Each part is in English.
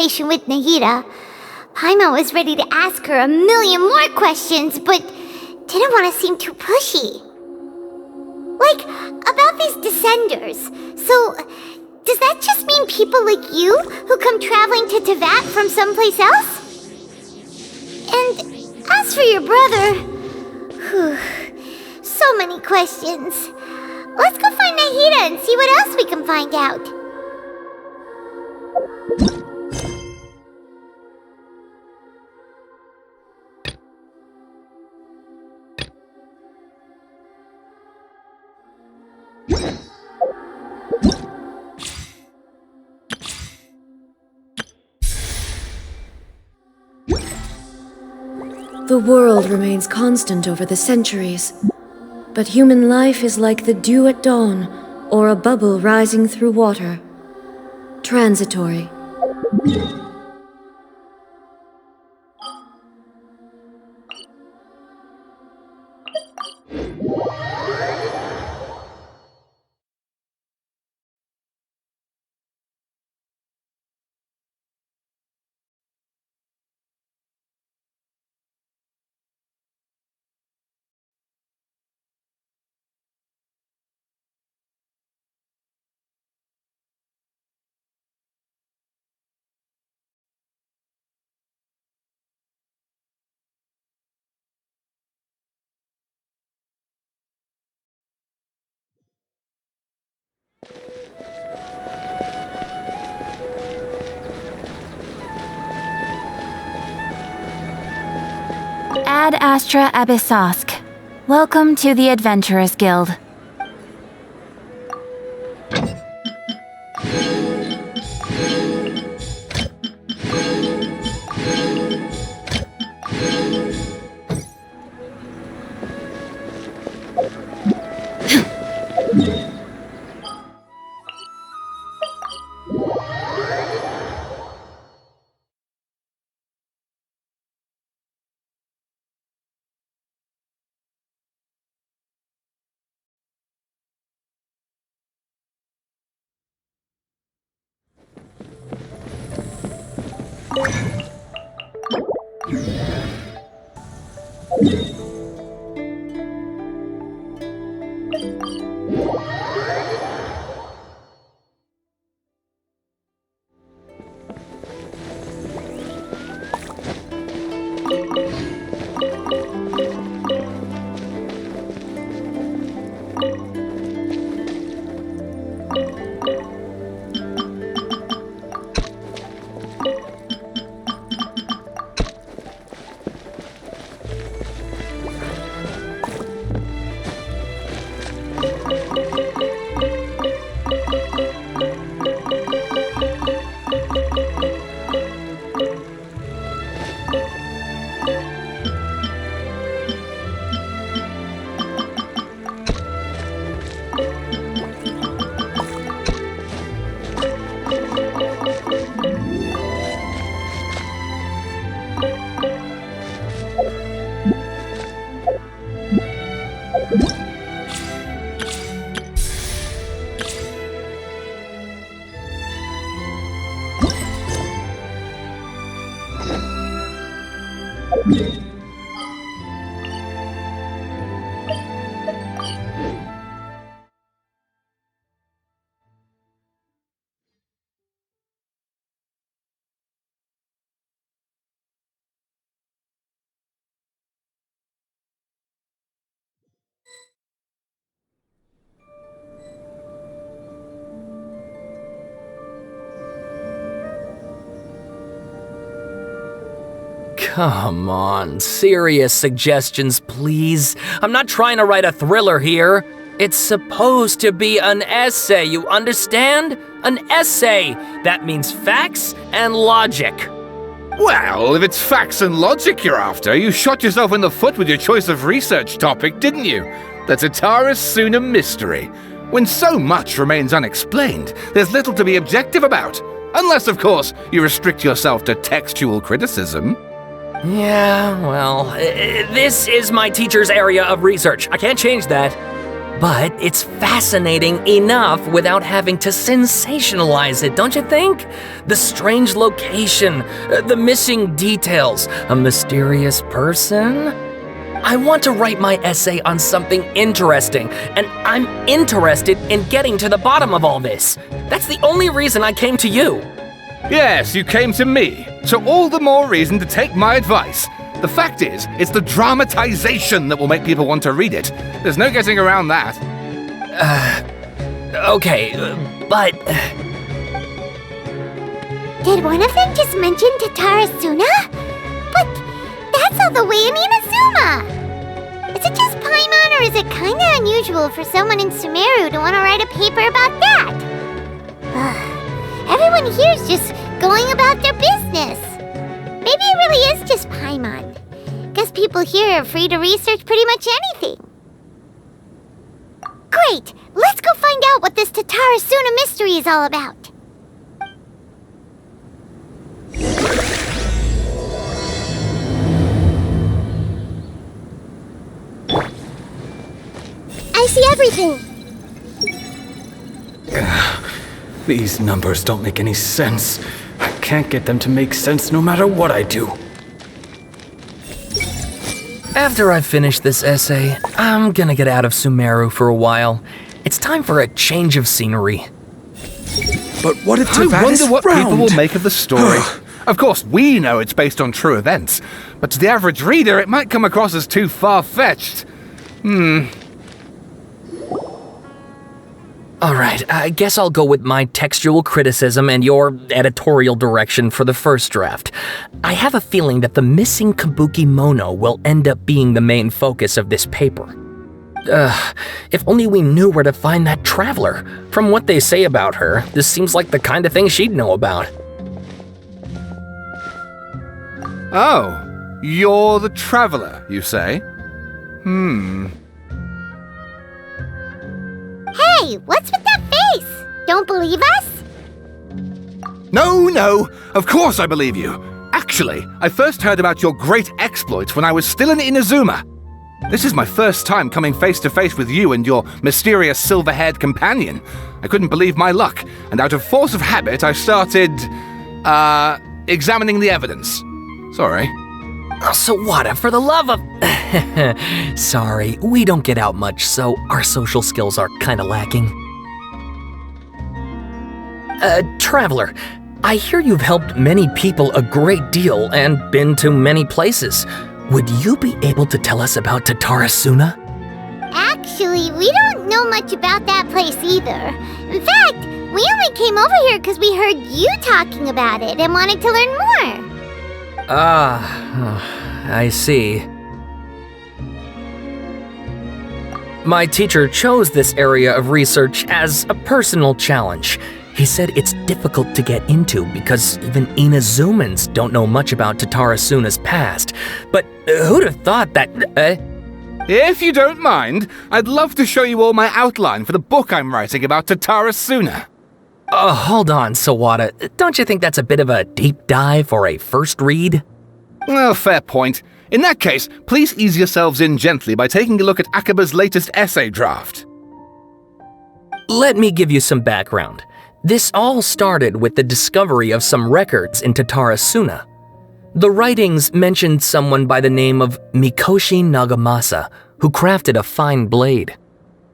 With Nahida, Paimon was ready to ask her a million more questions, but didn't want to seem too pushy. Like, about these descenders. So, does that just mean people like you who come traveling to Teyvat from someplace else? And as for your brother... Whew, so many questions. Let's go find Nahida and see what else we can find out. The world remains constant over the centuries, but human life is like the dew at dawn, or a bubble rising through water. Transitory. Ad Astra Abyssosk. Welcome to the Adventurers Guild. Come on, serious suggestions, please. I'm not trying to write a thriller here. It's supposed to be an essay, you understand? An essay! That means facts and logic. Well, if it's facts and logic you're after, you shot yourself in the foot with your choice of research topic, didn't you? The Tataris Suna mystery. When so much remains unexplained, there's little to be objective about. Unless, of course, you restrict yourself to textual criticism. Yeah, well, this is my teacher's area of research. I can't change that. But it's fascinating enough without having to sensationalize it, don't you think? The strange location, the missing details, a mysterious person. I want to write my essay on something interesting, and I'm interested in getting to the bottom of all this. That's the only reason I came to you. Yes, you came to me, so all the more reason to take my advice. The fact is, it's the dramatization that will make people want to read it. There's no getting around that. Okay, but... Did one of them just mention Tatarasuna? But that's all the way in Inazuma! Is it just Paimon, or is it kinda unusual for someone in Sumeru to want to write a paper about that? Everyone here's just going about their business. Maybe it really is just Paimon. Guess people here are free to research pretty much anything. Great! Let's go find out what this Tatarasuna mystery is all about. I see everything. These numbers don't make any sense. I can't get them to make sense no matter what I do. After I finish this essay, I'm gonna get out of Sumeru for a while. It's time for a change of scenery. But what if I Tavad is wonder what round? people will make of the story. Of course, we know it's based on true events, but to the average reader, it might come across as too far-fetched. Alright, I guess I'll go with my textual criticism and your editorial direction for the first draft. I have a feeling that the missing Kabuki Mono will end up being the main focus of this paper. If only we knew where to find that traveler. From what they say about her, this seems like the kind of thing she'd know about. Oh, you're the traveler, you say? Hey, what's with that face? Don't believe us? No, of course I believe you. Actually, I first heard about your great exploits when I was still in Inazuma. This is my first time coming face to face with you and your mysterious silver-haired companion. I couldn't believe my luck, and out of force of habit, I started, examining the evidence. Sorry. Oh, Sawada, for the love of... Sorry, we don't get out much, so our social skills are kinda lacking. Traveler, I hear you've helped many people a great deal and been to many places. Would you be able to tell us about Tatarasuna? Actually, we don't know much about that place either. In fact, we only came over here because we heard you talking about it and wanted to learn more. I see. My teacher chose this area of research as a personal challenge. He said it's difficult to get into because even Inazumans don't know much about Tatarasuna's past. But who'd have thought that... If you don't mind, I'd love to show you all my outline for the book I'm writing about Tatarasuna. Hold on, Sawada. Don't you think that's a bit of a deep dive for a first read? Well, fair point. In that case, please ease yourselves in gently by taking a look at Akaba's latest essay draft. Let me give you some background. This all started with the discovery of some records in Tatarasuna. The writings mentioned someone by the name of Mikoshi Nagamasa, who crafted a fine blade.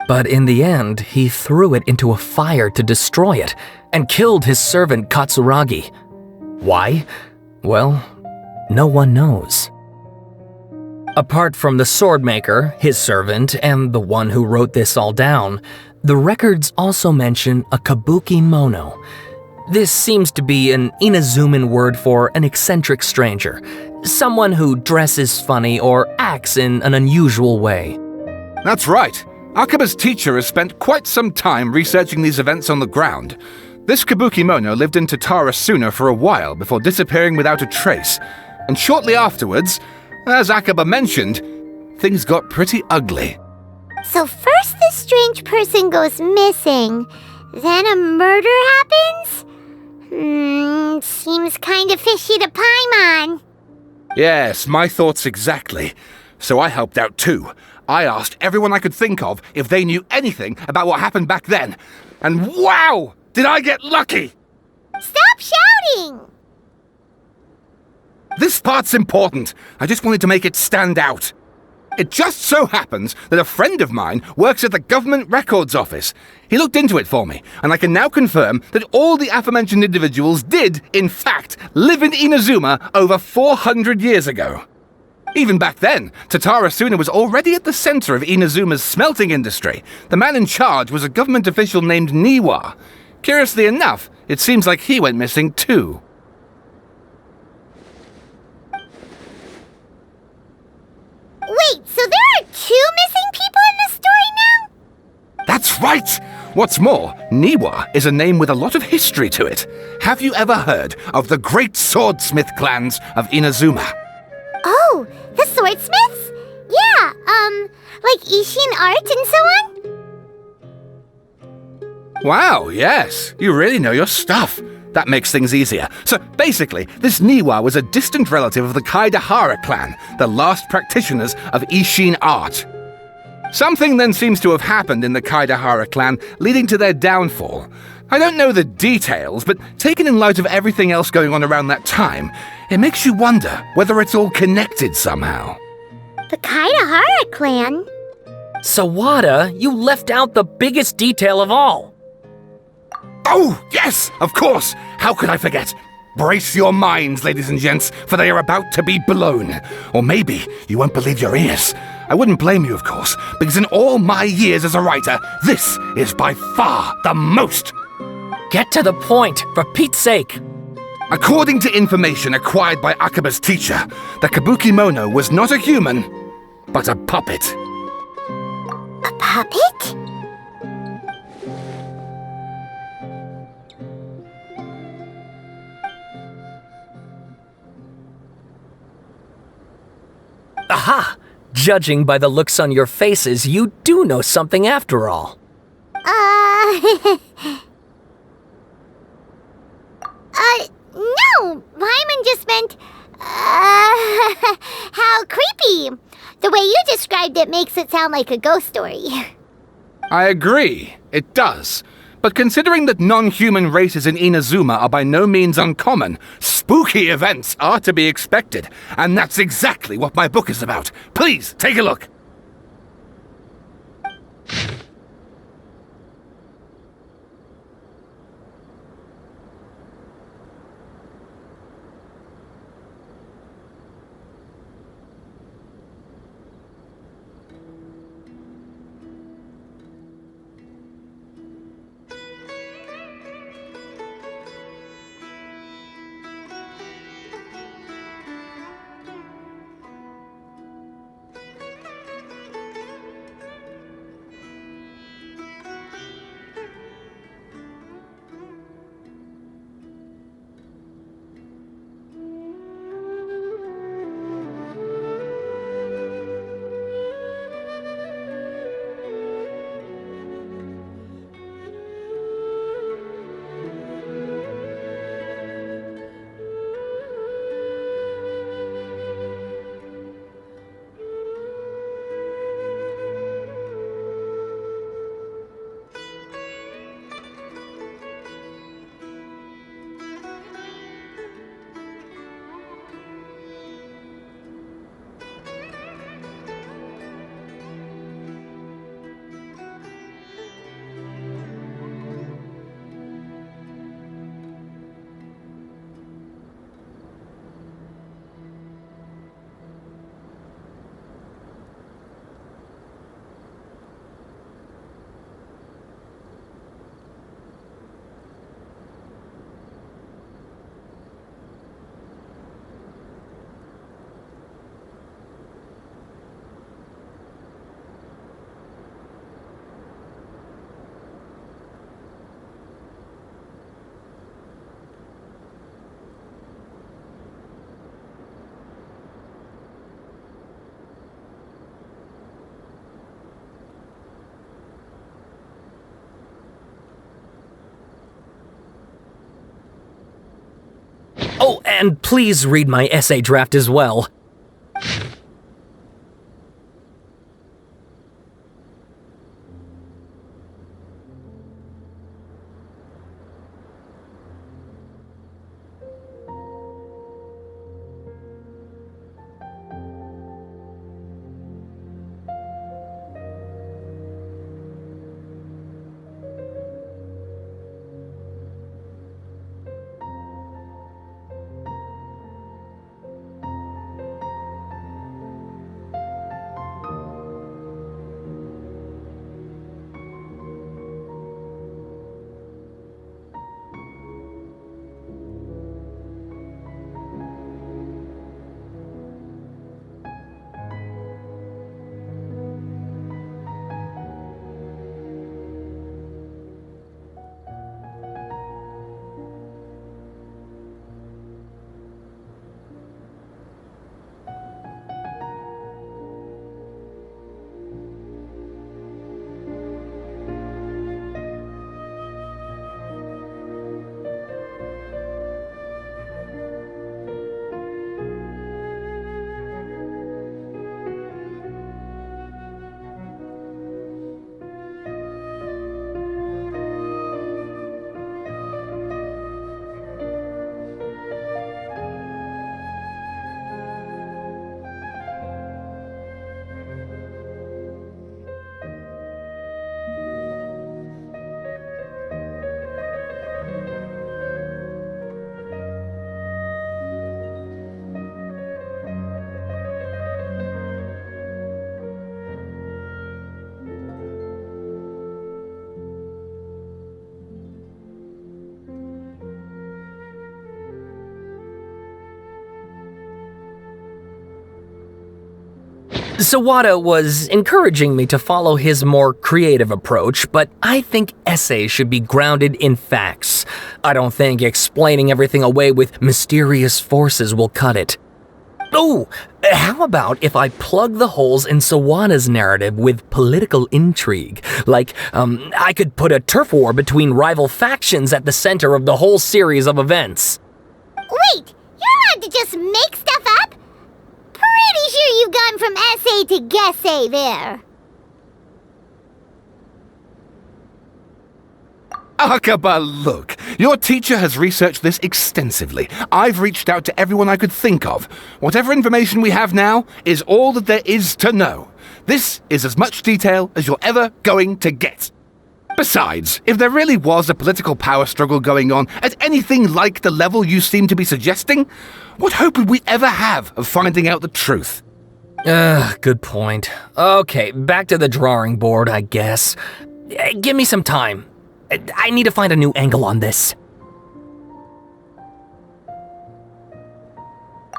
But in the end, he threw it into a fire to destroy it, and killed his servant Katsuragi. Why? Well, no one knows. Apart from the swordmaker, his servant, and the one who wrote this all down, the records also mention a Kabuki Mono. This seems to be an Inazuman word for an eccentric stranger, someone who dresses funny or acts in an unusual way. That's right. Akaba's teacher has spent quite some time researching these events on the ground. This Kabuki Mono lived in Tatarasuna for a while before disappearing without a trace. And shortly afterwards, as Akaba mentioned, things got pretty ugly. So first this strange person goes missing, then a murder happens? Seems kinda fishy to Paimon. Yes, my thoughts exactly. So I helped out too. I asked everyone I could think of if they knew anything about what happened back then. And wow! Did I get lucky! Stop shouting! This part's important. I just wanted to make it stand out. It just so happens that a friend of mine works at the Government Records Office. He looked into it for me, and I can now confirm that all the aforementioned individuals did, in fact, live in Inazuma over 400 years ago. Even back then, Tatara Suna was already at the center of Inazuma's smelting industry. The man in charge was a government official named Niwa. Curiously enough, it seems like he went missing too. Wait, so there are 2 missing people in the story now? That's right! What's more, Niwa is a name with a lot of history to it. Have you ever heard of the great swordsmith clans of Inazuma? Oh, the swordsmiths? Yeah, like Ishin art and so on? Wow, yes. You really know your stuff. That makes things easier. So basically, this Niwa was a distant relative of the Kaidahara clan, the last practitioners of Ishin art. Something then seems to have happened in the Kaidahara clan, leading to their downfall. I don't know the details, but taken in light of everything else going on around that time, it makes you wonder whether it's all connected somehow. The Kaidahara clan? Sawada, you left out the biggest detail of all. Oh, yes, of course. How could I forget? Brace your minds, ladies and gents, for they are about to be blown. Or maybe you won't believe your ears. I wouldn't blame you, of course, because in all my years as a writer, this is by far the most. Get to the point, for Pete's sake. According to information acquired by Akaba's teacher, the Kabukimono was not a human, but a puppet. A puppet? Aha! Judging by the looks on your faces, you do know something after all. No! Paimon just meant, how creepy! The way you described it makes it sound like a ghost story. I agree, it does. But considering that non-human races in Inazuma are by no means uncommon, spooky events are to be expected. And that's exactly what my book is about. Please, take a look. Oh, and please read my essay draft as well. Sawada was encouraging me to follow his more creative approach, but I think essays should be grounded in facts. I don't think explaining everything away with mysterious forces will cut it. Oh, how about if I plug the holes in Sawada's narrative with political intrigue? Like, I could put a turf war between rival factions at the center of the whole series of events. Wait, you're allowed to just make stuff up? Pretty sure you've gone from essay to guessay there. Akaba, look. Your teacher has researched this extensively. I've reached out to everyone I could think of. Whatever information we have now is all that there is to know. This is as much detail as you're ever going to get. Besides, if there really was a political power struggle going on at anything like the level you seem to be suggesting, what hope would we ever have of finding out the truth? Good point. Okay, back to the drawing board, I guess. Give me some time. I need to find a new angle on this.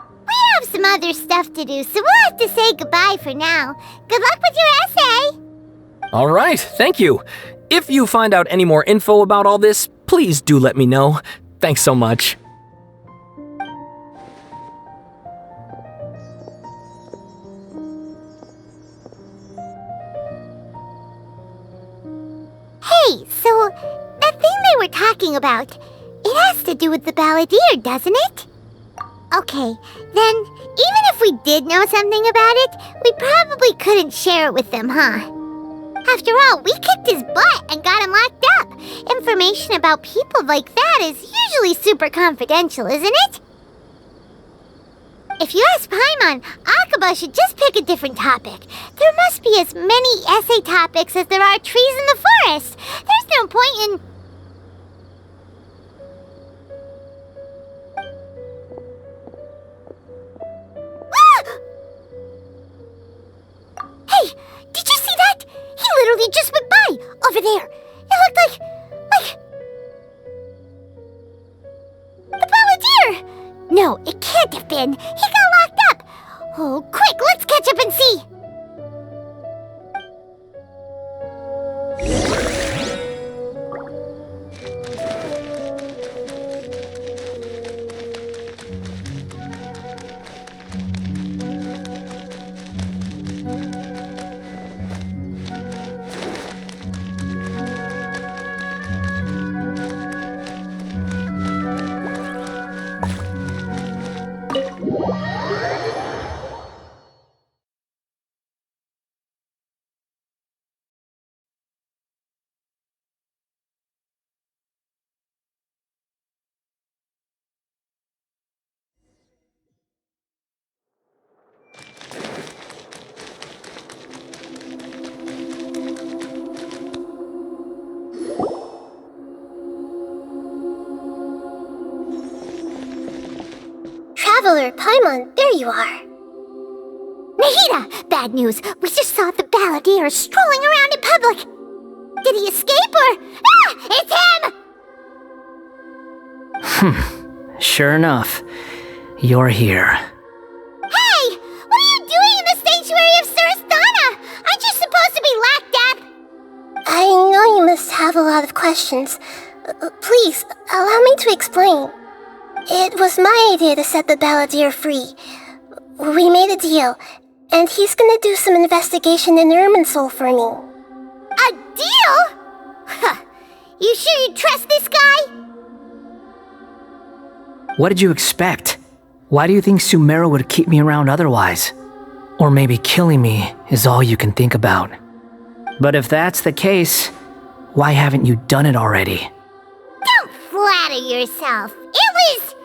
We have some other stuff to do, so we'll have to say goodbye for now. Good luck with your essay! All right, thank you. If you find out any more info about all this, please do let me know. Thanks so much. Hey, so that thing they were talking about, it has to do with the balladeer, doesn't it? Okay, then even if we did know something about it, we probably couldn't share it with them, huh? After all, we kicked his butt and got him locked up. Information about people like that is usually super confidential, isn't it? If you ask Paimon, Akaba should just pick a different topic. There must be as many essay topics as there are trees in the forest. There's no point in... Hey, did you see that? He literally just went by, over there. It looked like... the balladeer! No, it can't have been. He got locked up. Oh, quick, let's catch up and see. Traveler, Paimon, there you are. Nahida! Bad news. We just saw the balladeer strolling around in public. Did he escape or... Ah! It's him! Sure enough, you're here. Hey! What are you doing in the sanctuary of Surasthana? Aren't you supposed to be locked up? I know you must have a lot of questions. Please, allow me to explain. It was my idea to set the balladeer free. We made a deal, and he's gonna do some investigation in Irminsul for me. A deal? Huh. You sure you trust this guy? What did you expect? Why do you think Sumeru would keep me around otherwise? Or maybe killing me is all you can think about. But if that's the case, why haven't you done it already? Don't flatter yourself. It was...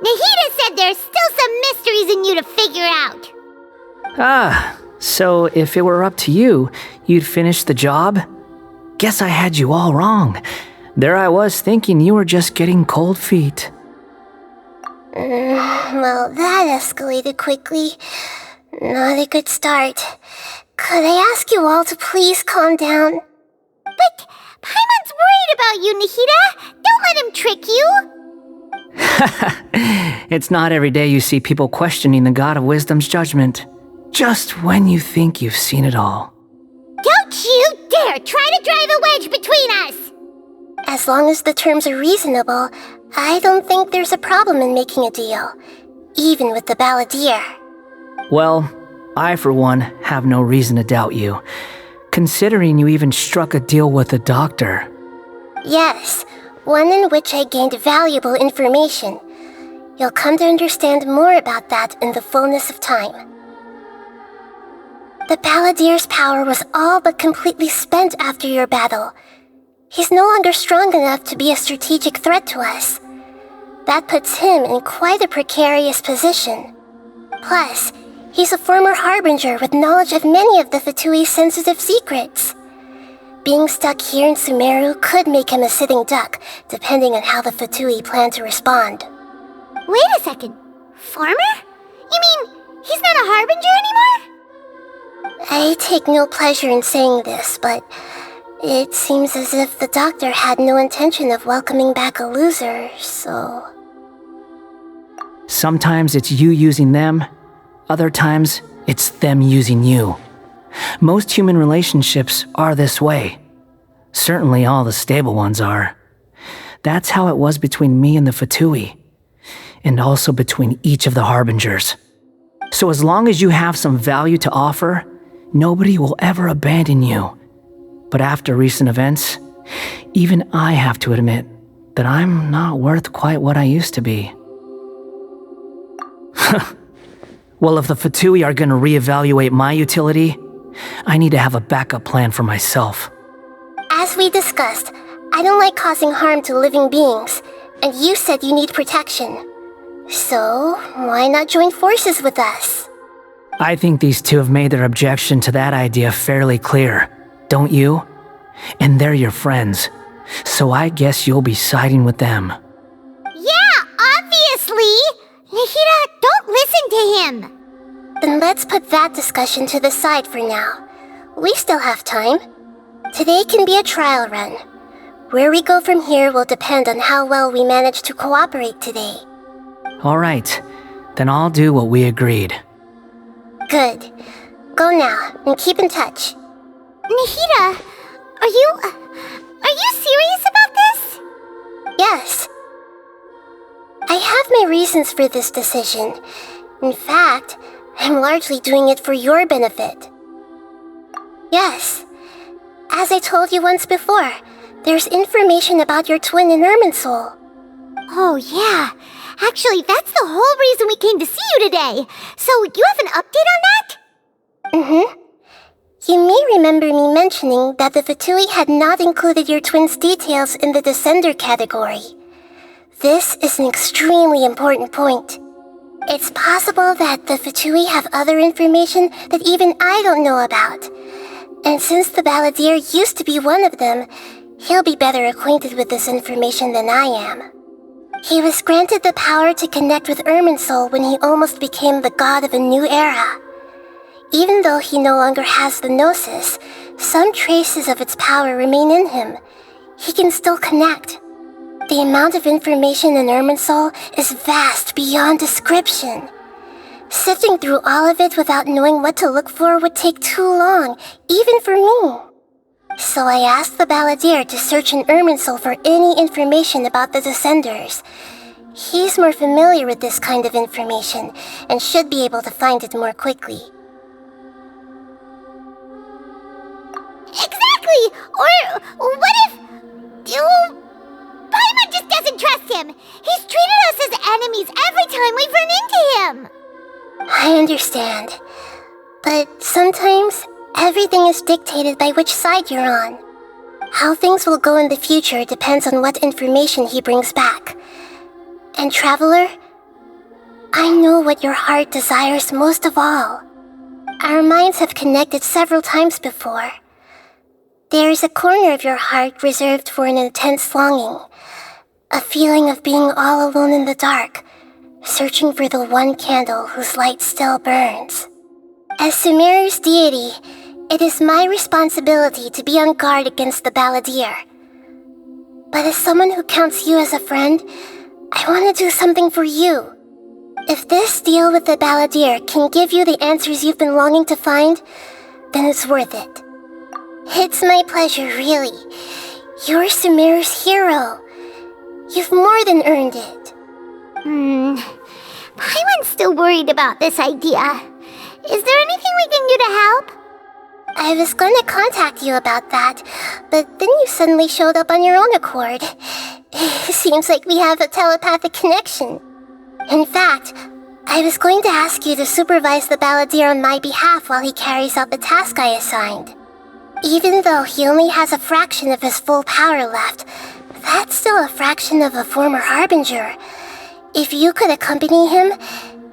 Nahida said there's still some mysteries in you to figure out. Ah, so if it were up to you, you'd finish the job? Guess I had you all wrong. There I was thinking you were just getting cold feet. Well, that escalated quickly. Not a good start. Could I ask you all to please calm down? But Paimon's worried about you, Nahida. Don't let him trick you. It's not every day you see people questioning the God of Wisdom's judgment. Just when you think you've seen it all. Don't you dare try to drive a wedge between us! As long as the terms are reasonable, I don't think there's a problem in making a deal, even with the balladeer. Well, I for one have no reason to doubt you, considering you even struck a deal with the doctor. Yes, one in which I gained valuable information. You'll come to understand more about that in the fullness of time. The balladeer's power was all but completely spent after your battle. He's no longer strong enough to be a strategic threat to us. That puts him in quite a precarious position. Plus, he's a former harbinger with knowledge of many of the Fatui's sensitive secrets. Being stuck here in Sumeru could make him a sitting duck, depending on how the Fatui plan to respond. Wait a second. Farmer? You mean he's not a harbinger anymore? I take no pleasure in saying this, but it seems as if the doctor had no intention of welcoming back a loser, so... Sometimes it's you using them, other times it's them using you. Most human relationships are this way. Certainly all the stable ones are. That's how it was between me and the Fatui, and also between each of the harbingers. So as long as you have some value to offer, nobody will ever abandon you. But after recent events, even I have to admit that I'm not worth quite what I used to be. Well, if the Fatui are going to reevaluate my utility, I need to have a backup plan for myself. As we discussed, I don't like causing harm to living beings, and you said you need protection. So, why not join forces with us? I think these two have made their objection to that idea fairly clear, don't you? And they're your friends, so I guess you'll be siding with them. Yeah, obviously! Nihira, don't listen to him! Then let's put that discussion to the side for now. We still have time. Today can be a trial run. Where we go from here will depend on how well we manage to cooperate today. Alright, then I'll do what we agreed. Good. Go now, and keep in touch. Nihira, are you serious about this? Yes. I have my reasons for this decision. In fact, I'm largely doing it for your benefit. Yes. As I told you once before, there's information about your twin in Irminsul. Oh yeah, actually that's the whole reason we came to see you today. So you have an update on that? Mm-hmm. You may remember me mentioning that the Fatui had not included your twin's details in the Descender category. This is an extremely important point. It's possible that the Fatui have other information that even I don't know about. And since the balladeer used to be one of them, he'll be better acquainted with this information than I am. He was granted the power to connect with Irminsul when he almost became the god of a new era. Even though he no longer has the Gnosis, some traces of its power remain in him. He can still connect. The amount of information in Irminsul is vast beyond description. Sifting through all of it without knowing what to look for would take too long, even for me. So I asked the balladeer to search in Irminsul for any information about the Descenders. He's more familiar with this kind of information, and should be able to find it more quickly. Exactly! Or what if... Paimon just doesn't trust him! He's treated us as enemies every time we've run into him! I understand. But sometimes, everything is dictated by which side you're on. How things will go in the future depends on what information he brings back. And Traveler, I know what your heart desires most of all. Our minds have connected several times before. There is a corner of your heart reserved for an intense longing. A feeling of being all alone in the dark, searching for the one candle whose light still burns. As Sumeru's deity, it is my responsibility to be on guard against the balladeer. But as someone who counts you as a friend, I want to do something for you. If this deal with the balladeer can give you the answers you've been longing to find, then it's worth it. It's my pleasure, really. You're Sumeru's hero. You've more than earned it. Paimon's still worried about this idea. Is there anything we can do to help? I was going to contact you about that, but then you suddenly showed up on your own accord. Seems like we have a telepathic connection. In fact, I was going to ask you to supervise the balladeer on my behalf while he carries out the task I assigned. Even though he only has a fraction of his full power left, that's still a fraction of a former harbinger. If you could accompany him,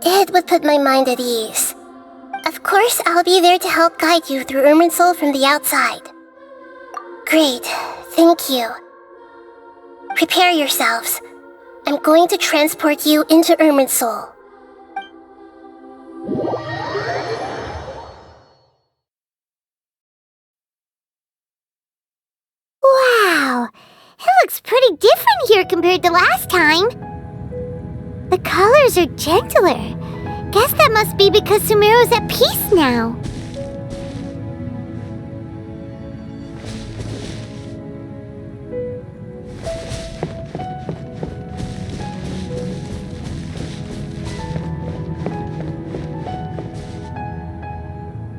it would put my mind at ease. Of course, I'll be there to help guide you through Irminsul from the outside. Great, thank you. Prepare yourselves. I'm going to transport you into Irminsul. Wow, it looks pretty different here compared to last time. The colors are gentler. Guess that must be because Sumeru's at peace now.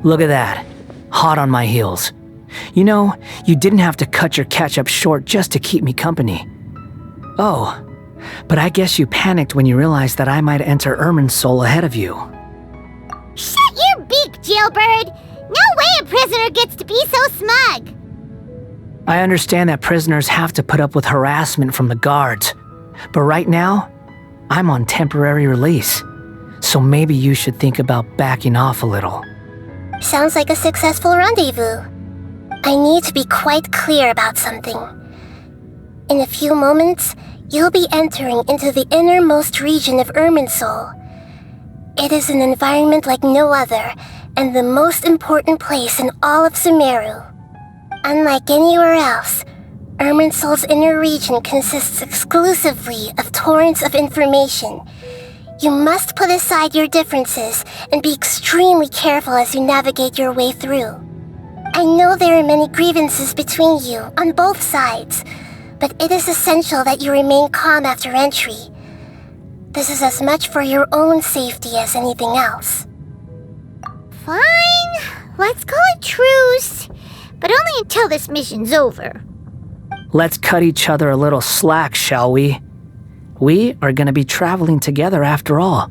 Look at that. Hot on my heels. You know, you didn't have to cut your catch-up short just to keep me company. Oh, but I guess you panicked when you realized that I might enter Irminsul ahead of you. Shut your beak, jailbird! No way a prisoner gets to be so smug! I understand that prisoners have to put up with harassment from the guards, but right now, I'm on temporary release, so maybe you should think about backing off a little. Sounds like a successful rendezvous. I need to be quite clear about something. In a few moments, you'll be entering into the innermost region of Irminsul. It is an environment like no other, and the most important place in all of Sumeru. Unlike anywhere else, Irminsul's inner region consists exclusively of torrents of information. You must put aside your differences and be extremely careful as you navigate your way through. I know there are many grievances between you on both sides, but it is essential that you remain calm after entry. This is as much for your own safety as anything else. Fine, let's call it truce, but only until this mission's over. Let's cut each other a little slack, shall we? We are going to be traveling together after all.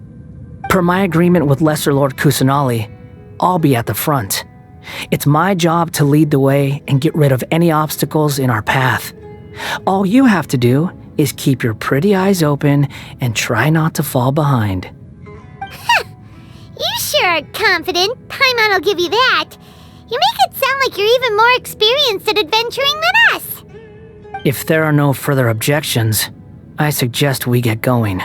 Per my agreement with Lesser Lord Kusanali, I'll be at the front. It's my job to lead the way and get rid of any obstacles in our path. All you have to do is keep your pretty eyes open and try not to fall behind. You sure are confident. Paimon will give you that. You make it sound like you're even more experienced at adventuring than us. If there are no further objections, I suggest we get going.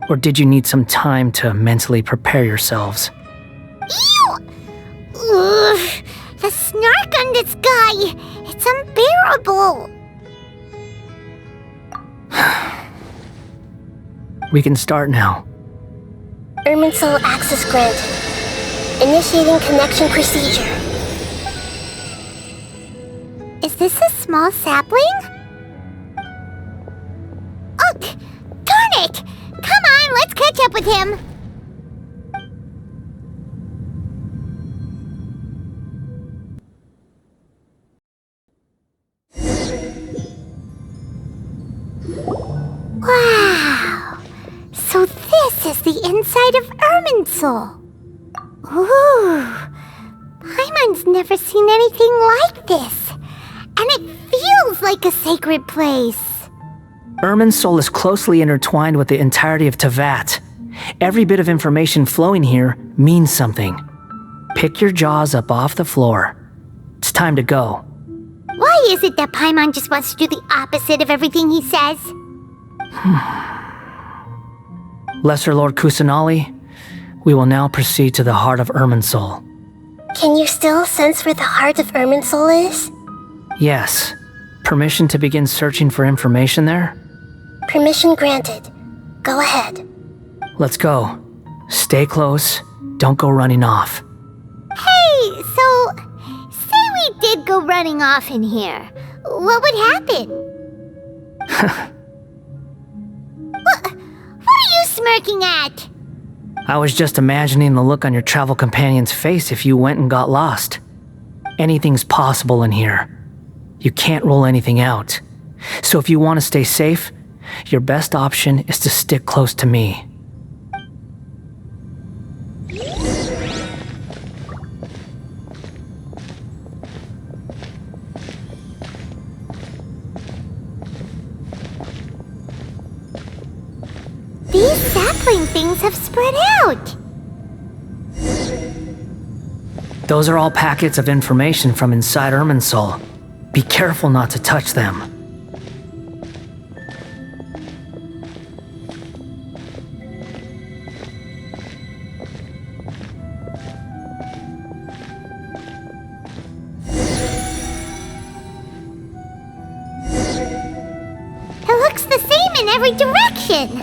Or did you need some time to mentally prepare yourselves? Ew! Ugh, the snark on this guy, it's unbearable. We can start now. Irminsul access granted. Initiating connection procedure. Is this a small sapling? Oh, darn it! Come on, let's catch up with him. Wow! So this is the inside of Irminsul. Ooh! Paimon's never seen anything like this. And it feels like a sacred place. Irminsul is closely intertwined with the entirety of Tevat. Every bit of information flowing here means something. Pick your jaws up off the floor. It's time to go. Why is it that Paimon just wants to do the opposite of everything he says? Lesser Lord Kusanali, we will now proceed to the heart of Irminsul. Can you still sense where the heart of Irminsul is? Yes. Permission to begin searching for information there? Permission granted. Go ahead. Let's go. Stay close. Don't go running off. Hey, so, say we did go running off in here. What would happen? What are you smirking at? I was just imagining the look on your travel companion's face if you went and got lost. Anything's possible in here. You can't rule anything out. So if you want to stay safe, your best option is to stick close to me. These sapling things have spread out. Those are all packets of information from inside Irminsul. Be careful not to touch them. It looks the same in every direction.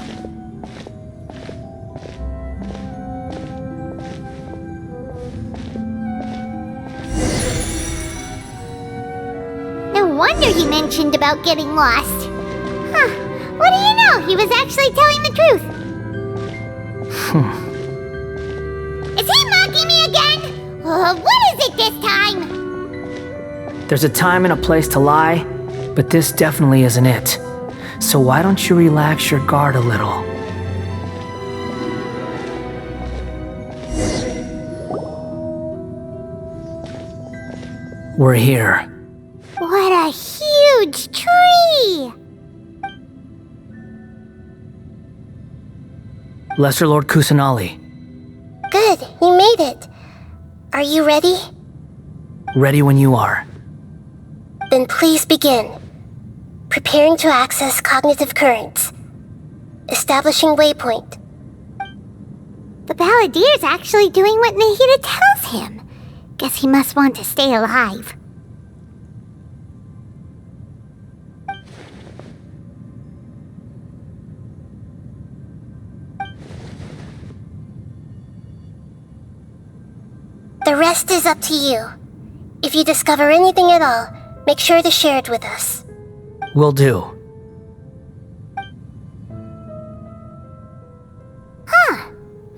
No wonder he mentioned about getting lost. Huh. What do you know? He was actually telling the truth. Is he mocking me again? What is it this time? There's a time and a place to lie, but this definitely isn't it. So why don't you relax your guard a little? We're here. What a huge tree! Lesser Lord Kusanali, Good, you made it. Are you ready? ready when you are. Then please begin. Preparing to access cognitive currents. Establishing waypoint. The Balladeer's actually doing what Nahida tells him. Guess he must want to stay alive. The rest is up to you. If you discover anything at all, make sure to share it with us. Will do. Huh.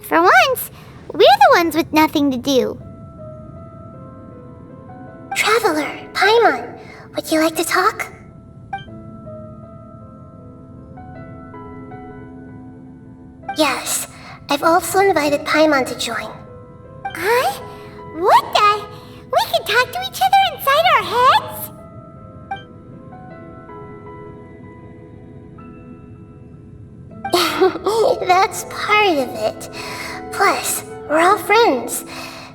For once, we're the ones with nothing to do. Traveler, Paimon, would you like to talk? Yes, I've also invited Paimon to join. Huh? What the? We can talk to each other inside our heads? That's part of it. Plus, we're all friends.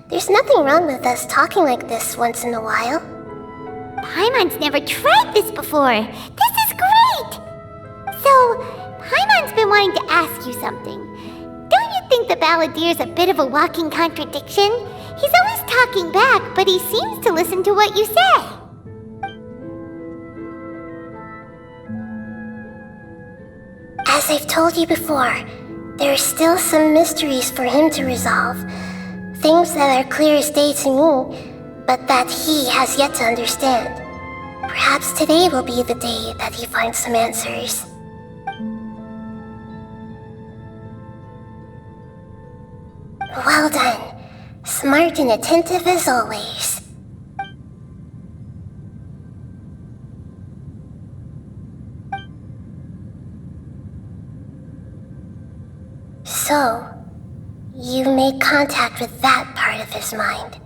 There's nothing wrong with us talking like this once in a while. Paimon's never tried this before. This is great! So, Paimon's been wanting to ask you something. Don't you think the Balladeer's a bit of a walking contradiction? He's always talking back, but he seems to listen to what you say. As I've told you before, there are still some mysteries for him to resolve. Things that are clear as day to me, but that he has yet to understand. Perhaps today will be the day that he finds some answers. Well done. Smart and attentive as always. So, you made contact with that part of his mind.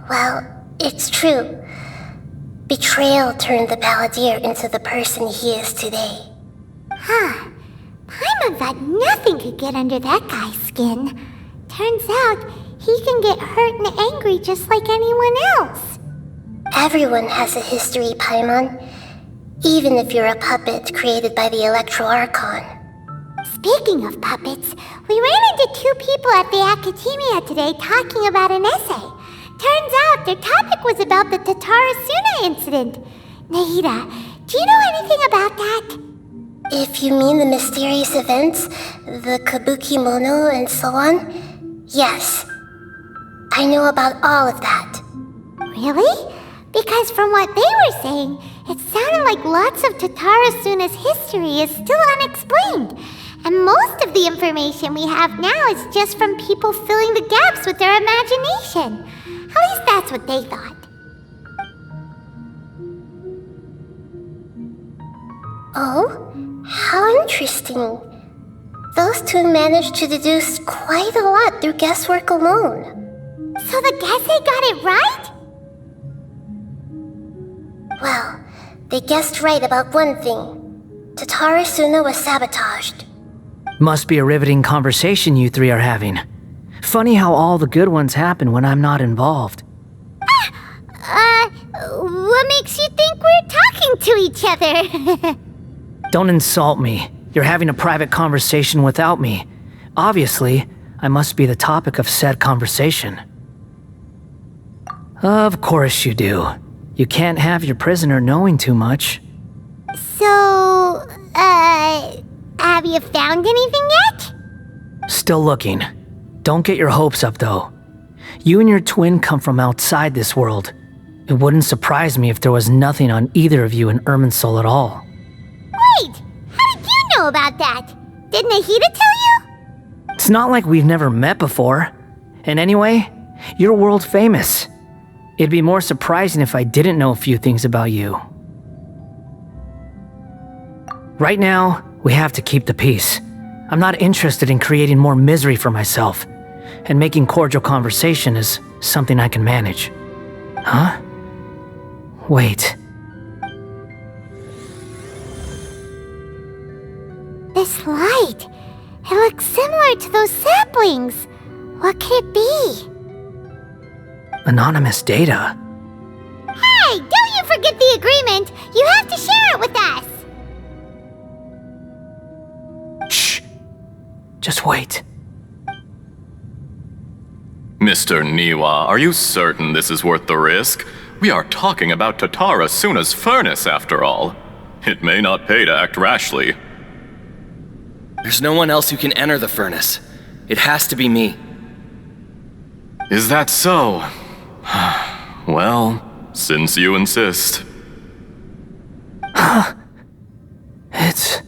Well, it's true. Betrayal turned the Balladeer into the person he is today. Huh. Paimon thought nothing could get under that guy's skin. Turns out, he can get hurt and angry just like anyone else. Everyone has a history, Paimon. Even if you're a puppet created by the Electro Archon. Speaking of puppets, we ran into two people at the Academia today talking about an essay. Turns out their topic was about the Tatarasuna incident. Nahida, do you know anything about that? If you mean the mysterious events, the kabuki mono and so on, yes. I know about all of that. Really? Because from what they were saying, it sounded like lots of Tatara Suna's history is still unexplained. And most of the information we have now is just from people filling the gaps with their imagination. At least that's what they thought. Oh, how interesting. Those two managed to deduce quite a lot through guesswork alone. So the Gesse got it right? Well, they guessed right about one thing. Tatara Suna was sabotaged. Must be a riveting conversation you three are having. Funny how all the good ones happen when I'm not involved. What makes you think we're talking to each other? Don't insult me. You're having a private conversation without me. Obviously, I must be the topic of said conversation. Of course you do. You can't have your prisoner knowing too much. So, have you found anything yet? Still looking. Don't get your hopes up, though. You and your twin come from outside this world. It wouldn't surprise me if there was nothing on either of you in Irminsul at all. Wait! How did you know about that? Didn't Nahida tell you? It's not like we've never met before. And anyway, you're world famous. It'd be more surprising if I didn't know a few things about you. Right now, we have to keep the peace. I'm not interested in creating more misery for myself, and making cordial conversation is something I can manage. Huh? Wait. This light. It looks similar to those saplings. What could it be? Anonymous data. Hey, don't you forget the agreement! You have to share it with us! Shh. Just wait. Mr. Niwa, are you certain this is worth the risk? We are talking about Tatara Suna's furnace, after all. It may not pay to act rashly. There's no one else who can enter the furnace. It has to be me. Is that so? Well, since you insist. It's...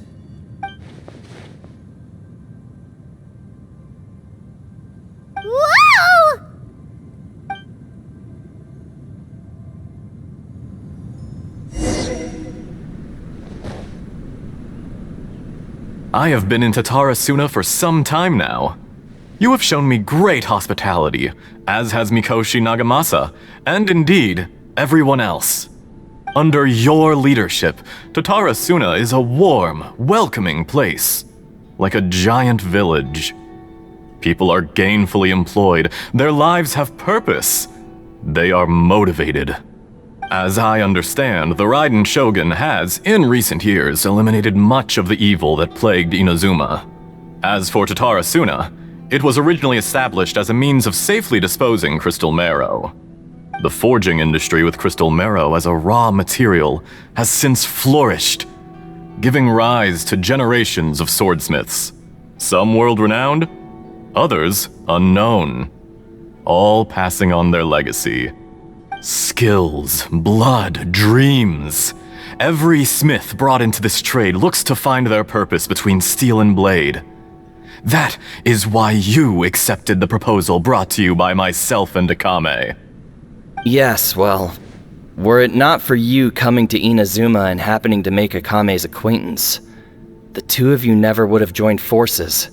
Whoa! I have been in Tatara Suna for some time now. You have shown me great hospitality, as has Mikoshi Nagamasa, and indeed, everyone else. Under your leadership, Tatara Suna is a warm, welcoming place, like a giant village. People are gainfully employed, their lives have purpose. They are motivated. As I understand, the Raiden Shogun has, in recent years, eliminated much of the evil that plagued Inazuma. As for Tatara Suna, it was originally established as a means of safely disposing crystal marrow. The forging industry with crystal marrow as a raw material has since flourished, giving rise to generations of swordsmiths. Some world-renowned, others unknown, all passing on their legacy. Skills, blood, dreams. Every smith brought into this trade looks to find their purpose between steel and blade. That is why you accepted the proposal brought to you by myself and Akame. Yes, well, were it not for you coming to Inazuma and happening to make Akame's acquaintance, the two of you never would have joined forces.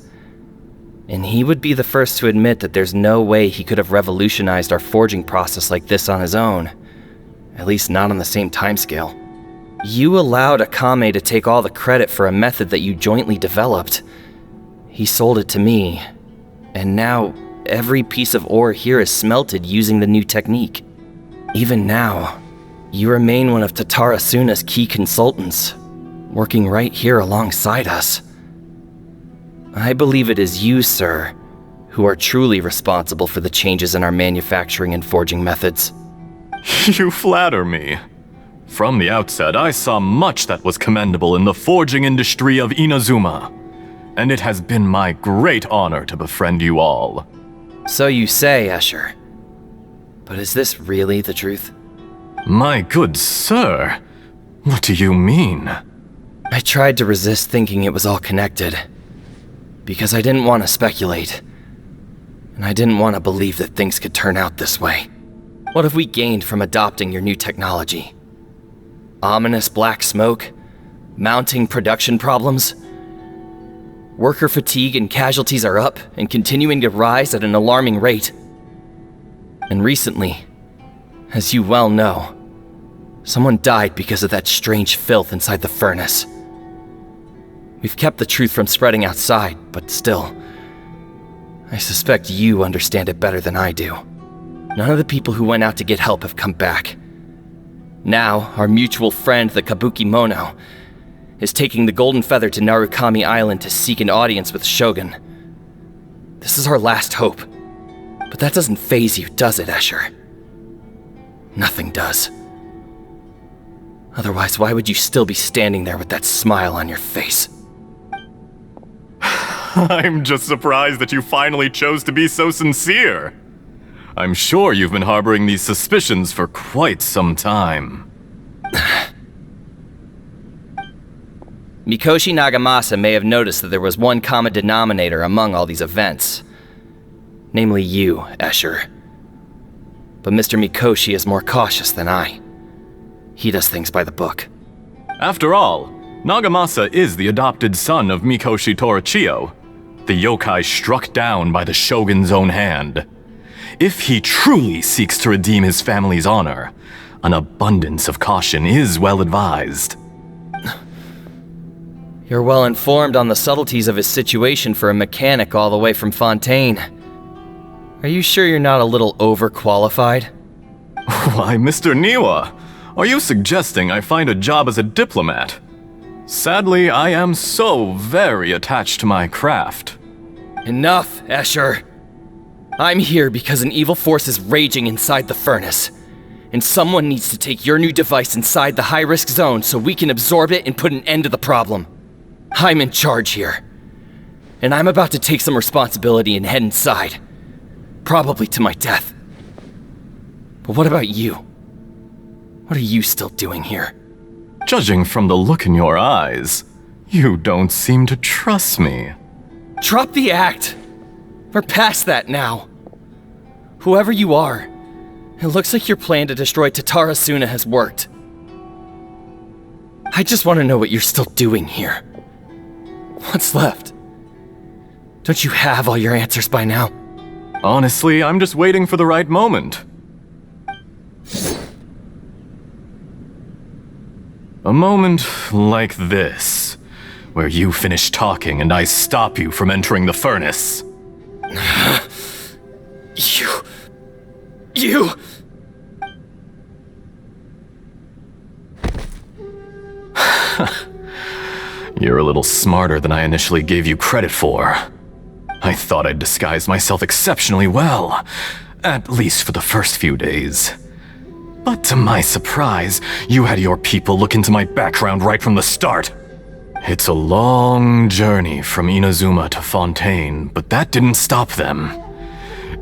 And he would be the first to admit that there's no way he could have revolutionized our forging process like this on his own. At least not on the same timescale. You allowed Akame to take all the credit for a method that you jointly developed. He sold it to me, and now every piece of ore here is smelted using the new technique. Even now, you remain one of Tatara Suna's key consultants, working right here alongside us. I believe it is you, sir, who are truly responsible for the changes in our manufacturing and forging methods. You flatter me. From the outset, I saw much that was commendable in the forging industry of Inazuma, and it has been my great honor to befriend you all. So you say, Escher. But is this really the truth? My good sir, what do you mean? I tried to resist thinking it was all connected, because I didn't want to speculate, and I didn't want to believe that things could turn out this way. What have we gained from adopting your new technology? Ominous black smoke? Mounting production problems? Worker fatigue and casualties are up and continuing to rise at an alarming rate. And recently, as you well know, someone died because of that strange filth inside the furnace. We've kept the truth from spreading outside, but still, I suspect you understand it better than I do. None of the people who went out to get help have come back. Now, our mutual friend, the Kabuki Mono, is taking the Golden Feather to Narukami Island to seek an audience with Shogun. This is our last hope. But that doesn't faze you, does it, Escher? Nothing does. Otherwise, why would you still be standing there with that smile on your face? I'm just surprised that you finally chose to be so sincere. I'm sure you've been harboring these suspicions for quite some time. Mikoshi Nagamasa may have noticed that there was one common denominator among all these events. Namely you, Escher. But Mr. Mikoshi is more cautious than I. He does things by the book. After all, Nagamasa is the adopted son of Mikoshi Torichio, the yokai struck down by the Shogun's own hand. If he truly seeks to redeem his family's honor, an abundance of caution is well advised. You're well informed on the subtleties of his situation for a mechanic all the way from Fontaine. Are you sure you're not a little overqualified? Why, Mr. Niwa, are you suggesting I find a job as a diplomat? Sadly, I am so very attached to my craft. Enough, Escher. I'm here because an evil force is raging inside the furnace, and someone needs to take your new device inside the high-risk zone so we can absorb it and put an end to the problem. I'm in charge here, and I'm about to take some responsibility and head inside, probably to my death. But what about you? What are you still doing here? Judging from the look in your eyes, you don't seem to trust me. Drop the act! We're past that now. Whoever you are, it looks like your plan to destroy Tatara Suna has worked. I just want to know what you're still doing here. What's left? Don't you have all your answers by now? Honestly, I'm just waiting for the right moment. A moment like this, where you finish talking and I stop you from entering the furnace. You... You're a little smarter than I initially gave you credit for. I thought I'd disguised myself exceptionally well, at least for the first few days. But to my surprise, you had your people look into my background right from the start. It's a long journey from Inazuma to Fontaine, but that didn't stop them.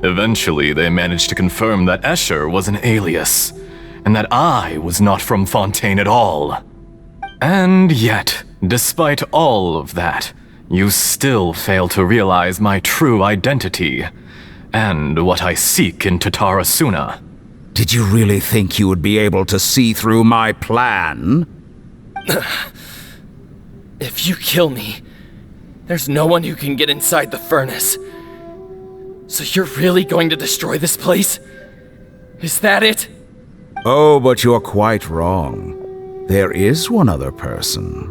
Eventually, they managed to confirm that Escher was an alias, and that I was not from Fontaine at all. And yet, despite all of that, you still fail to realize my true identity, and what I seek in Tatara Suna. Did you really think you would be able to see through my plan? If you kill me, there's no one who can get inside the furnace. So you're really going to destroy this place? Is that it? Oh, but you're quite wrong. There is one other person.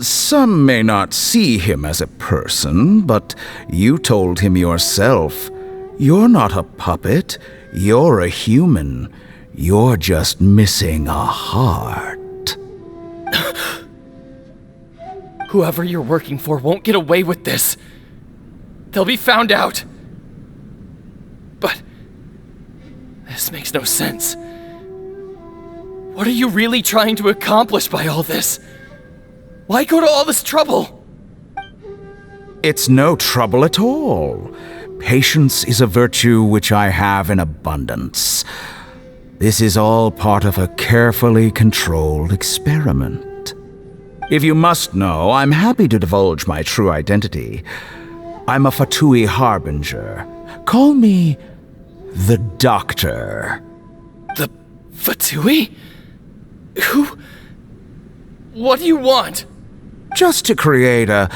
Some may not see him as a person, but you told him yourself. You're not a puppet. You're a human. You're just missing a heart. Whoever you're working for won't get away with this. They'll be found out. But this makes no sense. What are you really trying to accomplish by all this? Why go to all this trouble? It's no trouble at all. Patience is a virtue which I have in abundance. This is all part of a carefully controlled experiment. If you must know, I'm happy to divulge my true identity. I'm a Fatui harbinger. Call me the Doctor. The Fatui? What do you want? Just to create a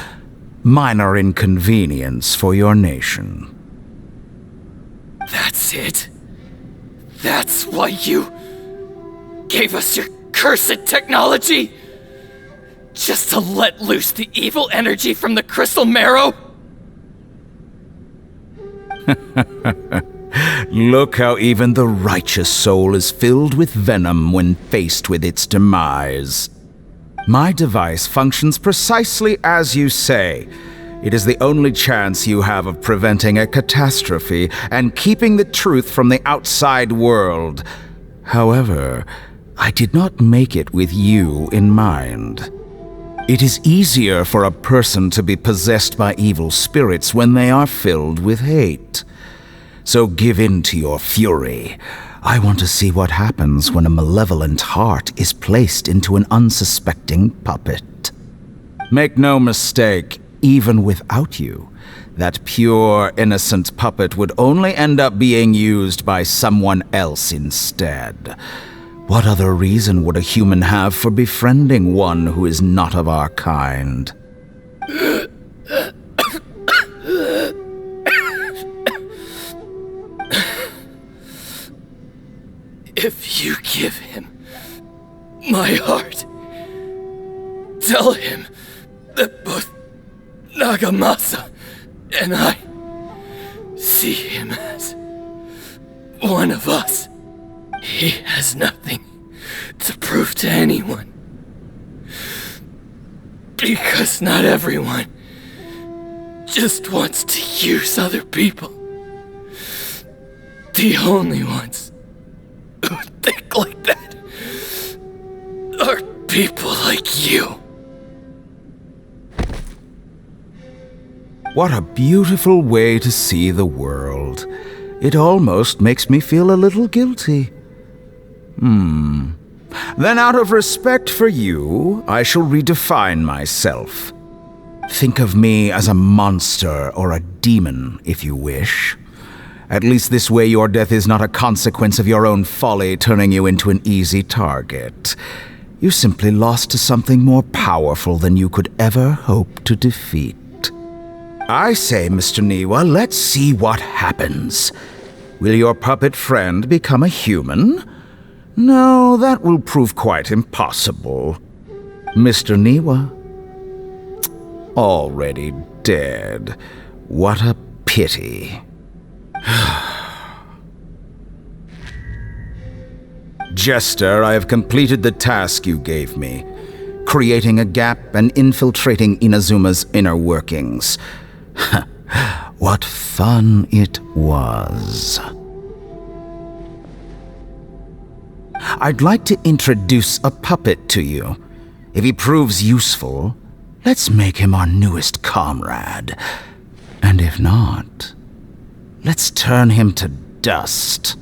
minor inconvenience for your nation. That's it? That's why you gave us your cursed technology? Just to let loose the evil energy from the crystal marrow? Look how even the righteous soul is filled with venom when faced with its demise. My device functions precisely as you say. It is the only chance you have of preventing a catastrophe and keeping the truth from the outside world. However, I did not make it with you in mind. It is easier for a person to be possessed by evil spirits when they are filled with hate. So give in to your fury. I want to see what happens when a malevolent heart is placed into an unsuspecting puppet. Make no mistake, even without you, that pure, innocent puppet would only end up being used by someone else instead. What other reason would a human have for befriending one who is not of our kind? If you give him my heart, tell him that both Nagamasa and I see him as one of us. He has nothing to prove to anyone. Because not everyone just wants to use other people. The only ones who think like that are people like you. What a beautiful way to see the world. It almost makes me feel a little guilty. Then out of respect for you, I shall redefine myself. Think of me as a monster or a demon, if you wish. At least this way your death is not a consequence of your own folly turning you into an easy target. You simply lost to something more powerful than you could ever hope to defeat. I say, Mr. Niwa, let's see what happens. Will your puppet friend become a human? No, that will prove quite impossible. Mr. Niwa? Already dead. What a pity. Jester, I have completed the task you gave me, creating a gap and infiltrating Inazuma's inner workings. What fun it was. I'd like to introduce a puppet to you. If he proves useful, let's make him our newest comrade. And if not, let's turn him to dust.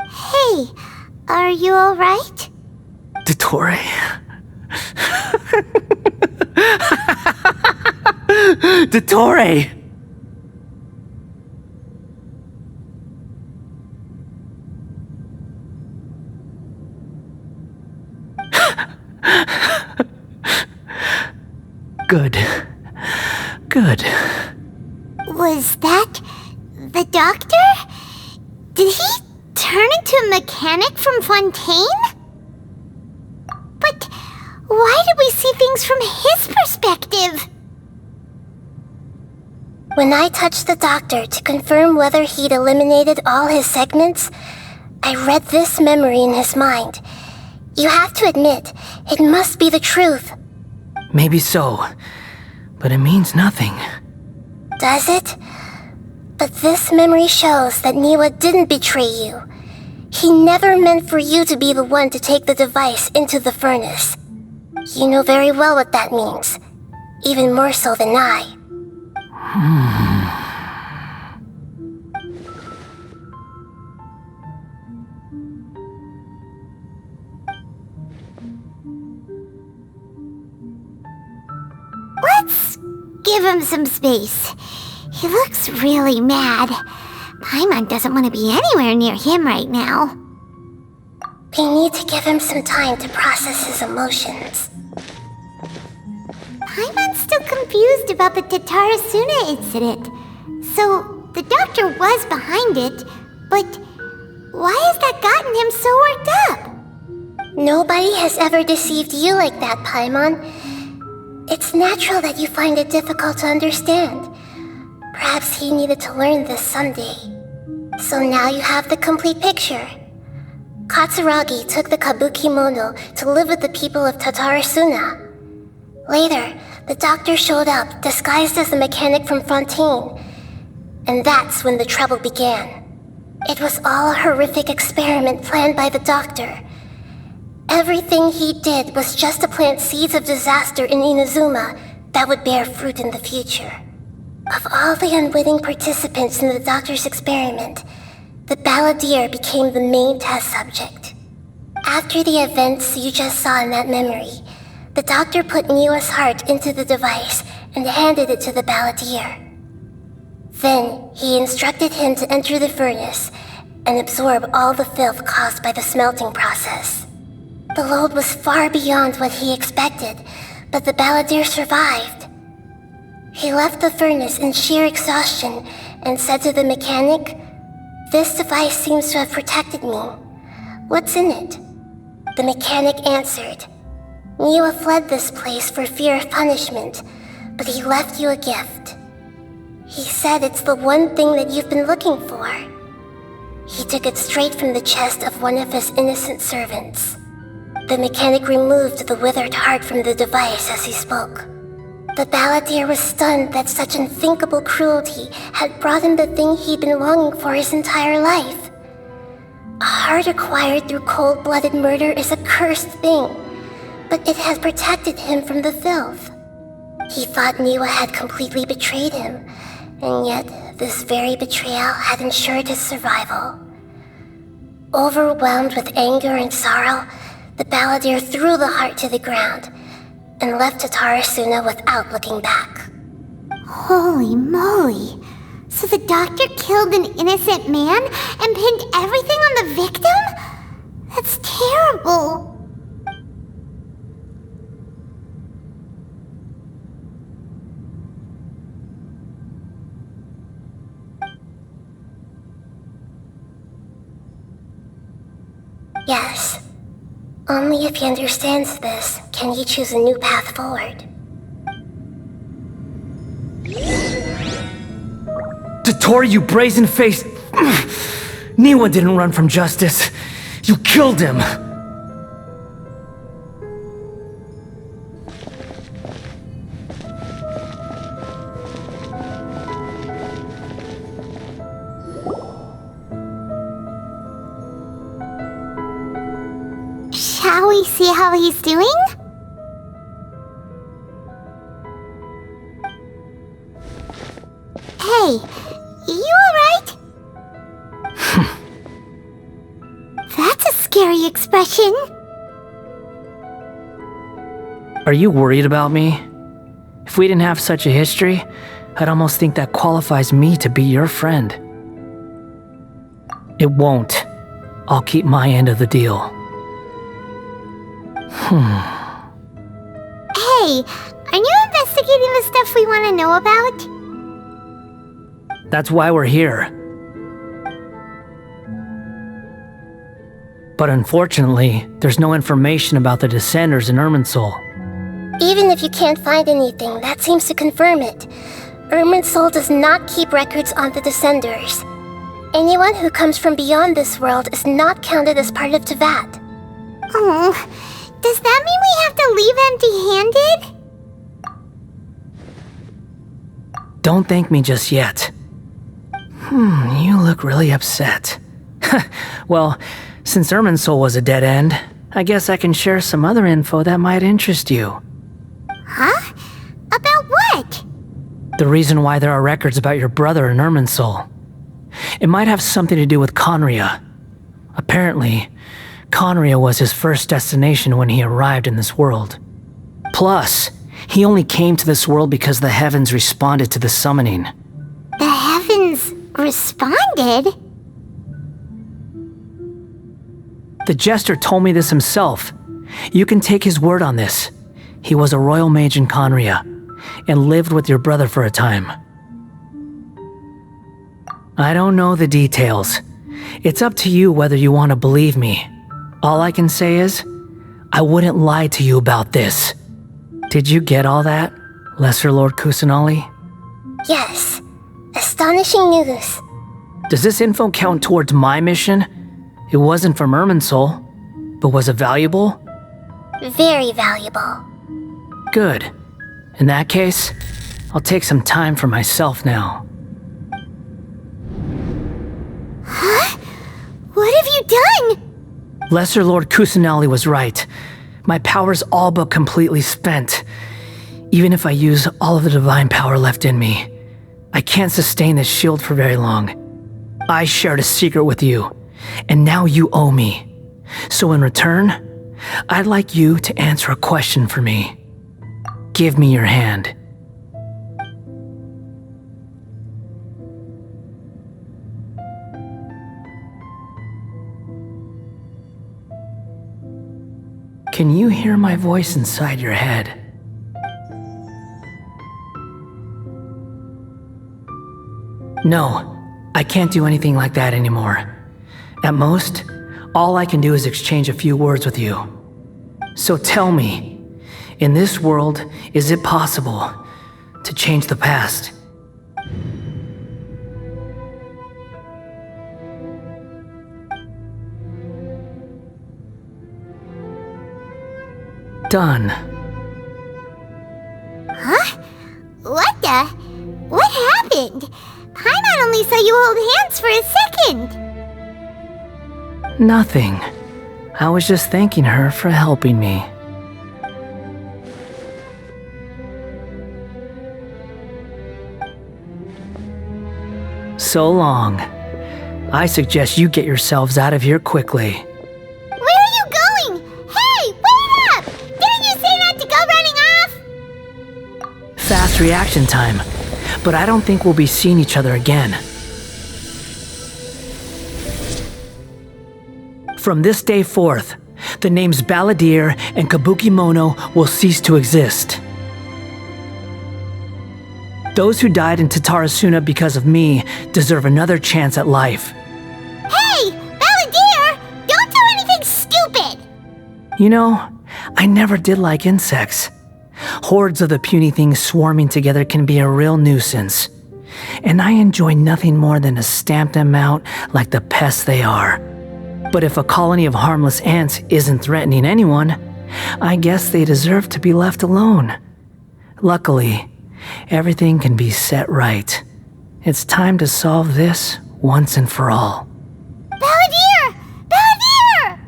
Hey, are you alright? Dottore. Dottore! Good. Good. Was that the doctor? Did he turn into a mechanic from Fontaine? But why did we see things from his perspective? When I touched the doctor to confirm whether he'd eliminated all his segments, I read this memory in his mind. You have to admit, it must be the truth. Maybe so, but it means nothing. Does it? But this memory shows that Niwa didn't betray you. He never meant for you to be the one to take the device into the furnace. You know very well what that means, even more so than I. Let's give him some space. He looks really mad. Paimon doesn't want to be anywhere near him right now. We need to give him some time to process his emotions. Paimon's still confused about the Tatarasuna incident. So, the doctor was behind it, but why has that gotten him so worked up? Nobody has ever deceived you like that, Paimon. It's natural that you find it difficult to understand. Perhaps he needed to learn this someday. So now you have the complete picture. Katsuragi took the Kabukimono to live with the people of Tatarasuna. Later, the doctor showed up, disguised as the mechanic from Fontaine. And that's when the trouble began. It was all a horrific experiment planned by the doctor. Everything he did was just to plant seeds of disaster in Inazuma that would bear fruit in the future. Of all the unwitting participants in the doctor's experiment, the balladeer became the main test subject. After the events you just saw in that memory, the doctor put Niwa's heart into the device and handed it to the balladeer. Then, he instructed him to enter the furnace and absorb all the filth caused by the smelting process. The load was far beyond what he expected, but the balladeer survived. He left the furnace in sheer exhaustion and said to the mechanic, "This device seems to have protected me. What's in it?" The mechanic answered, "Niwa fled this place for fear of punishment, but he left you a gift. He said it's the one thing that you've been looking for." He took it straight from the chest of one of his innocent servants. The mechanic removed the withered heart from the device as he spoke. The balladeer was stunned that such unthinkable cruelty had brought him the thing he'd been longing for his entire life. A heart acquired through cold-blooded murder is a cursed thing, but it had protected him from the filth. He thought Niwa had completely betrayed him, and yet this very betrayal had ensured his survival. Overwhelmed with anger and sorrow, the balladeer threw the heart to the ground and left Tatarasuna without looking back. Holy moly! So the doctor killed an innocent man and pinned everything on the victim? That's terrible! Yes. Only if he understands this can he choose a new path forward. Dottore, you brazen-faced... Niwa didn't run from justice. You killed him! Shall we see how he's doing? Hey, you alright? That's a scary expression. Are you worried about me? If we didn't have such a history, I'd almost think that qualifies me to be your friend. It won't. I'll keep my end of the deal. Hey, are you investigating the stuff we want to know about? That's why we're here. But unfortunately, there's no information about the Descenders in Irminsul. Even if you can't find anything, that seems to confirm it. Irminsul does not keep records on the Descenders. Anyone who comes from beyond this world is not counted as part of Tevat. Oh, does that mean we have to leave empty-handed? Don't thank me just yet. You look really upset. Well, since Irminsul was a dead end, I guess I can share some other info that might interest you. Huh? About what? The reason why there are records about your brother in Irminsul. It might have something to do with Conria. Apparently, Conria was his first destination when he arrived in this world. Plus, he only came to this world because the heavens responded to the summoning. The heavens responded? The Jester told me this himself. You can take his word on this. He was a royal mage in Conria, and lived with your brother for a time. I don't know the details. It's up to you whether you want to believe me. All I can say is, I wouldn't lie to you about this. Did you get all that, Lesser Lord Kusanali? Yes. Astonishing news. Does this info count towards my mission? It wasn't from Irminsul, but was it valuable? Very valuable. Good. In that case, I'll take some time for myself now. Huh? What have you done? Lesser Lord Kusanali was right. My power's all but completely spent. Even if I use all of the divine power left in me, I can't sustain this shield for very long. I shared a secret with you, and now you owe me. So in return, I'd like you to answer a question for me. Give me your hand. Can you hear my voice inside your head? No, I can't do anything like that anymore. At most, all I can do is exchange a few words with you. So tell me, in this world, is it possible to change the past? Done. Huh? What the? What happened? Paimon only saw you hold hands for a second. Nothing. I was just thanking her for helping me. So long. I suggest you get yourselves out of here quickly. Where are you going? Hey, wait up! Didn't you say not to go running off? Fast reaction time. But I don't think we'll be seeing each other again. From this day forth, the names Balladeer and Kabukimono will cease to exist. Those who died in Tatarasuna because of me deserve another chance at life. Hey, Balladeer! Don't do anything stupid! You know, I never did like insects. Hordes of the puny things swarming together can be a real nuisance. And I enjoy nothing more than to stamp them out like the pests they are. But if a colony of harmless ants isn't threatening anyone, I guess they deserve to be left alone. Luckily, everything can be set right. It's time to solve this once and for all. Balladeer! Balladeer!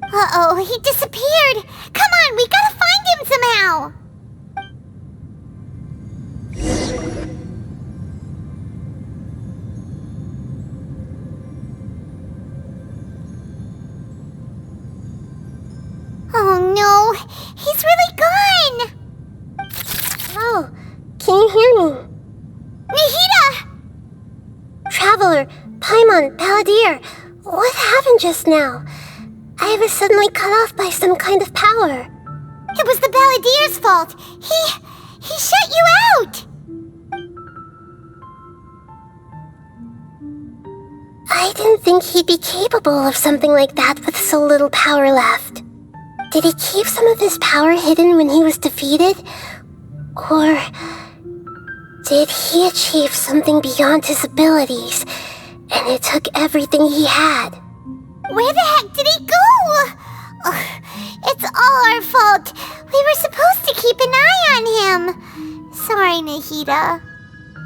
Uh-oh, he disappeared. Come on, we gotta find him somehow. Oh no, he's really gone! Oh, can you hear me? Nahida! Traveler, Paimon, Balladeer, what happened just now? I was suddenly cut off by some kind of power. It was the Balladeer's fault. He shut you out! I didn't think he'd be capable of something like that with so little power left. Did he keep some of his power hidden when he was defeated? Or did he achieve something beyond his abilities, and it took everything he had? Where the heck did he go? Ugh, it's all our fault. We were supposed to keep an eye on him. Sorry, Nahida.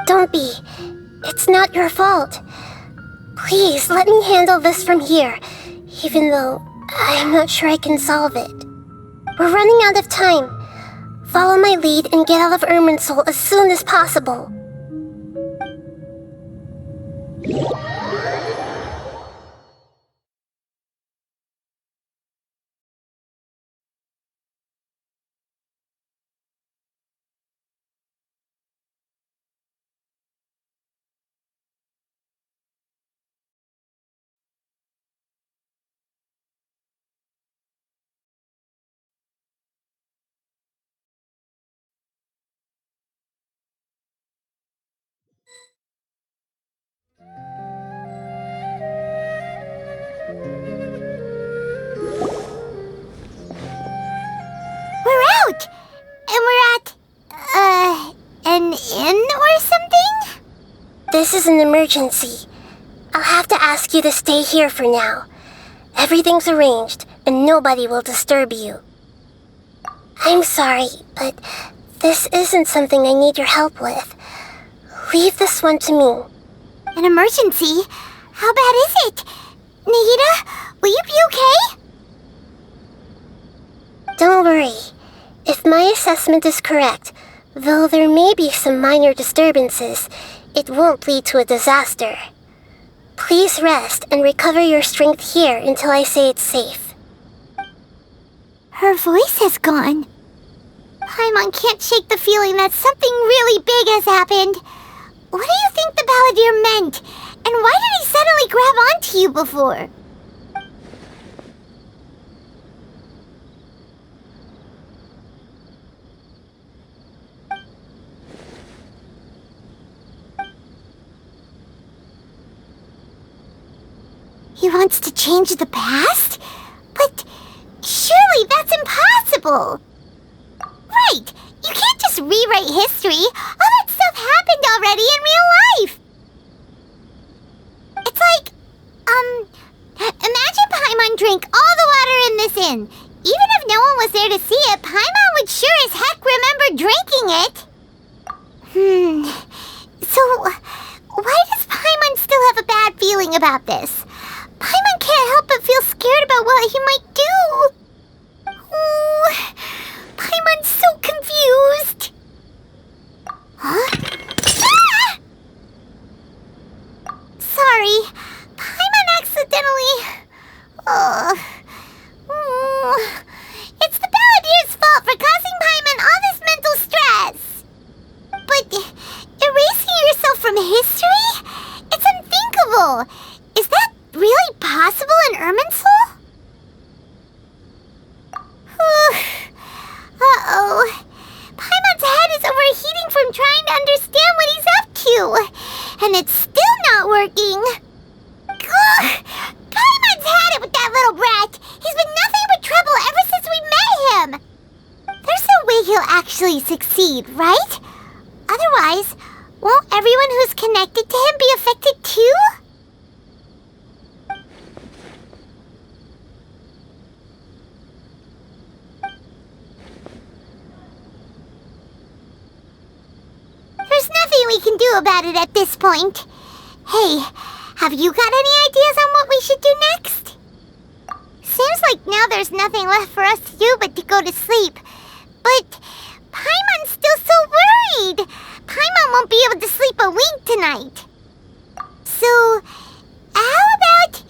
Don't be. It's not your fault. Please, let me handle this from here, even though I'm not sure I can solve it. We're running out of time. Follow my lead and get out of Irminsul as soon as possible. We're out! And we're at, an inn or something? This is an emergency. I'll have to ask you to stay here for now. Everything's arranged, and nobody will disturb you. I'm sorry, but this isn't something I need your help with. Leave this one to me. An emergency? How bad is it? Nahida, will you be okay? Don't worry. If my assessment is correct, though there may be some minor disturbances, it won't lead to a disaster. Please rest and recover your strength here until I say it's safe. Her voice has gone. Paimon can't shake the feeling that something really big has happened. What do you think the Balladeer meant? And why did he suddenly grab onto you before? He wants to change the past? But surely that's impossible! Right! You can't just rewrite history! All that stuff happened already in real life! It's like, imagine Paimon drank all the water in this inn. Even if no one was there to see it, Paimon would sure as heck remember drinking it! So, why does Paimon still have a bad feeling about this? Paimon can't help but feel scared about what he might do. Oh, Paimon's so confused. Huh? Ah! Sorry, Paimon accidentally... It's the Balladeer's fault for causing Paimon all this mental stress. But erasing yourself from history? It's unthinkable. Is that really possible in Irminsul? Uh-oh. Paimon's head is overheating from trying to understand what he's up to. And it's still not working. Ugh. Paimon's had it with that little brat. He's been nothing but trouble ever since we met him. There's no way he'll actually succeed, right? Otherwise, won't everyone who's connected to him be affected too? There's nothing we can do about it at this point. Hey, have you got any ideas on what we should do next? Seems like now there's nothing left for us to do but to go to sleep. But Paimon's still so worried. Paimon won't be able to sleep a wink tonight. So, how about,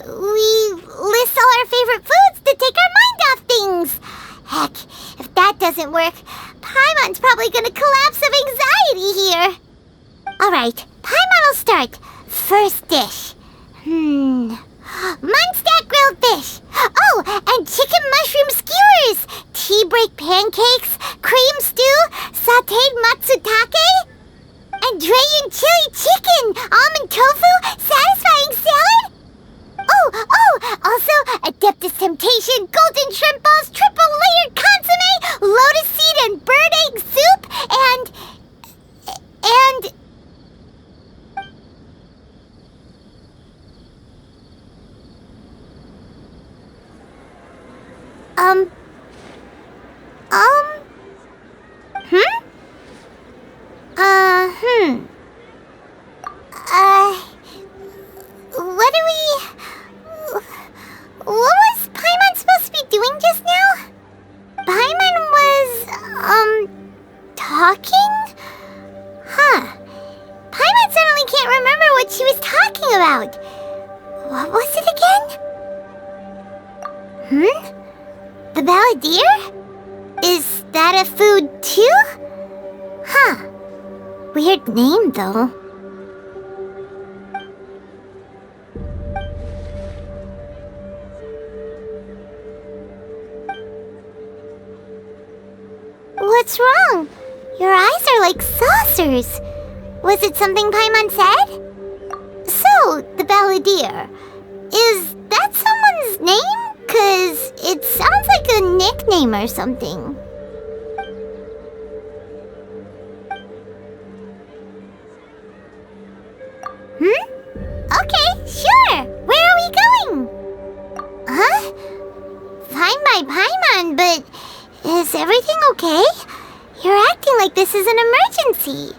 we list all our favorite foods to take our mind off things? Heck, if that doesn't work, Paimon's probably gonna collapse of anxiety here. Alright, Paimon will start. First dish. Munstack grilled fish. Oh, and chicken mushroom skewers. Tea break pancakes. Cream stew. Sauteed matsutake. And Dragon chili chicken. Almond tofu. Satisfying salad. Also, Adeptus Temptation, golden shrimp balls, triple layered consomme, lotus seed and bird egg soup, and... What was it again? The balladeer? Is that a food too? Huh. Weird name, though. What's wrong? Your eyes are like saucers. Was it something Paimon said? So, the balladeer. Is that someone's name? 'Cause it sounds like a nickname or something. Okay, sure. Where are we going? Huh? Fine by Paimon, but is everything okay? You're acting like this is an emergency.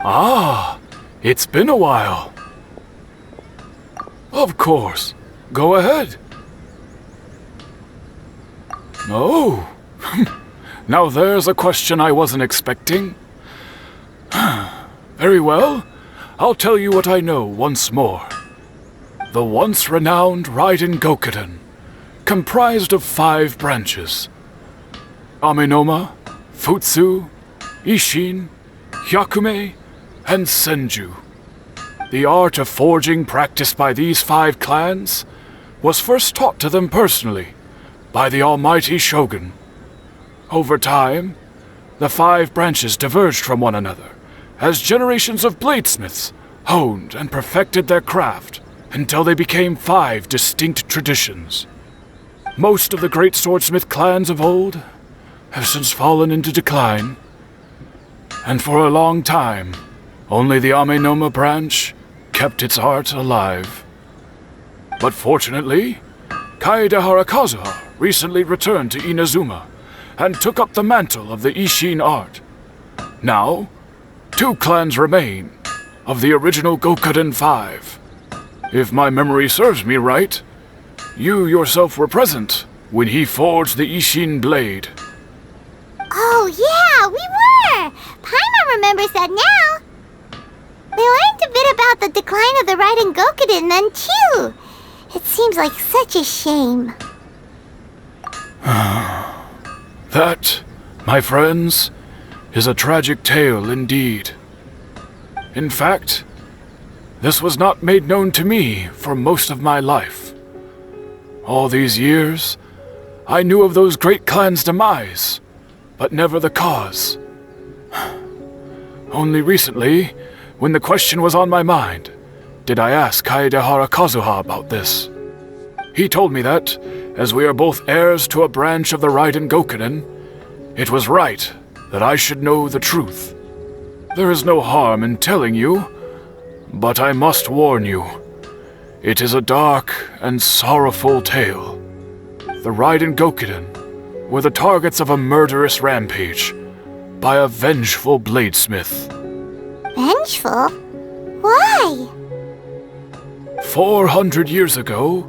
Ah, it's been a while. Of course. Go ahead. Oh. Now there's a question I wasn't expecting. Very well. I'll tell you what I know once more. The once renowned Raiden Gokuden, comprised of 5 branches. Amenoma, Futsu, Ishin, Hyakume, and Senju. The art of forging practiced by these 5 clans was first taught to them personally by the almighty Shogun. Over time, the 5 branches diverged from one another as generations of bladesmiths honed and perfected their craft until they became 5 distinct traditions. Most of the great swordsmith clans of old have since fallen into decline, and for a long time, only the Amenoma branch kept its art alive. But fortunately, Kaedehara Kazuha recently returned to Inazuma and took up the mantle of the Ishin art. Now, 2 clans remain of the original Gokuden 5. If my memory serves me right, you yourself were present when he forged the Ishin blade. Oh yeah, we were! Paimon remembers that now. We learned a bit about the decline of the Raiden Gokuden then too. It seems like such a shame. That, my friends, is a tragic tale indeed. In fact, this was not made known to me for most of my life. All these years, I knew of those great clans' demise, but never the cause. Only recently, when the question was on my mind, did I ask Kaedehara Kazuha about this. He told me that, as we are both heirs to a branch of the Raiden Gokuden, it was right that I should know the truth. There is no harm in telling you, but I must warn you. It is a dark and sorrowful tale. The Raiden Gokuden were the targets of a murderous rampage by a vengeful bladesmith. Vengeful? Why? 400 years ago,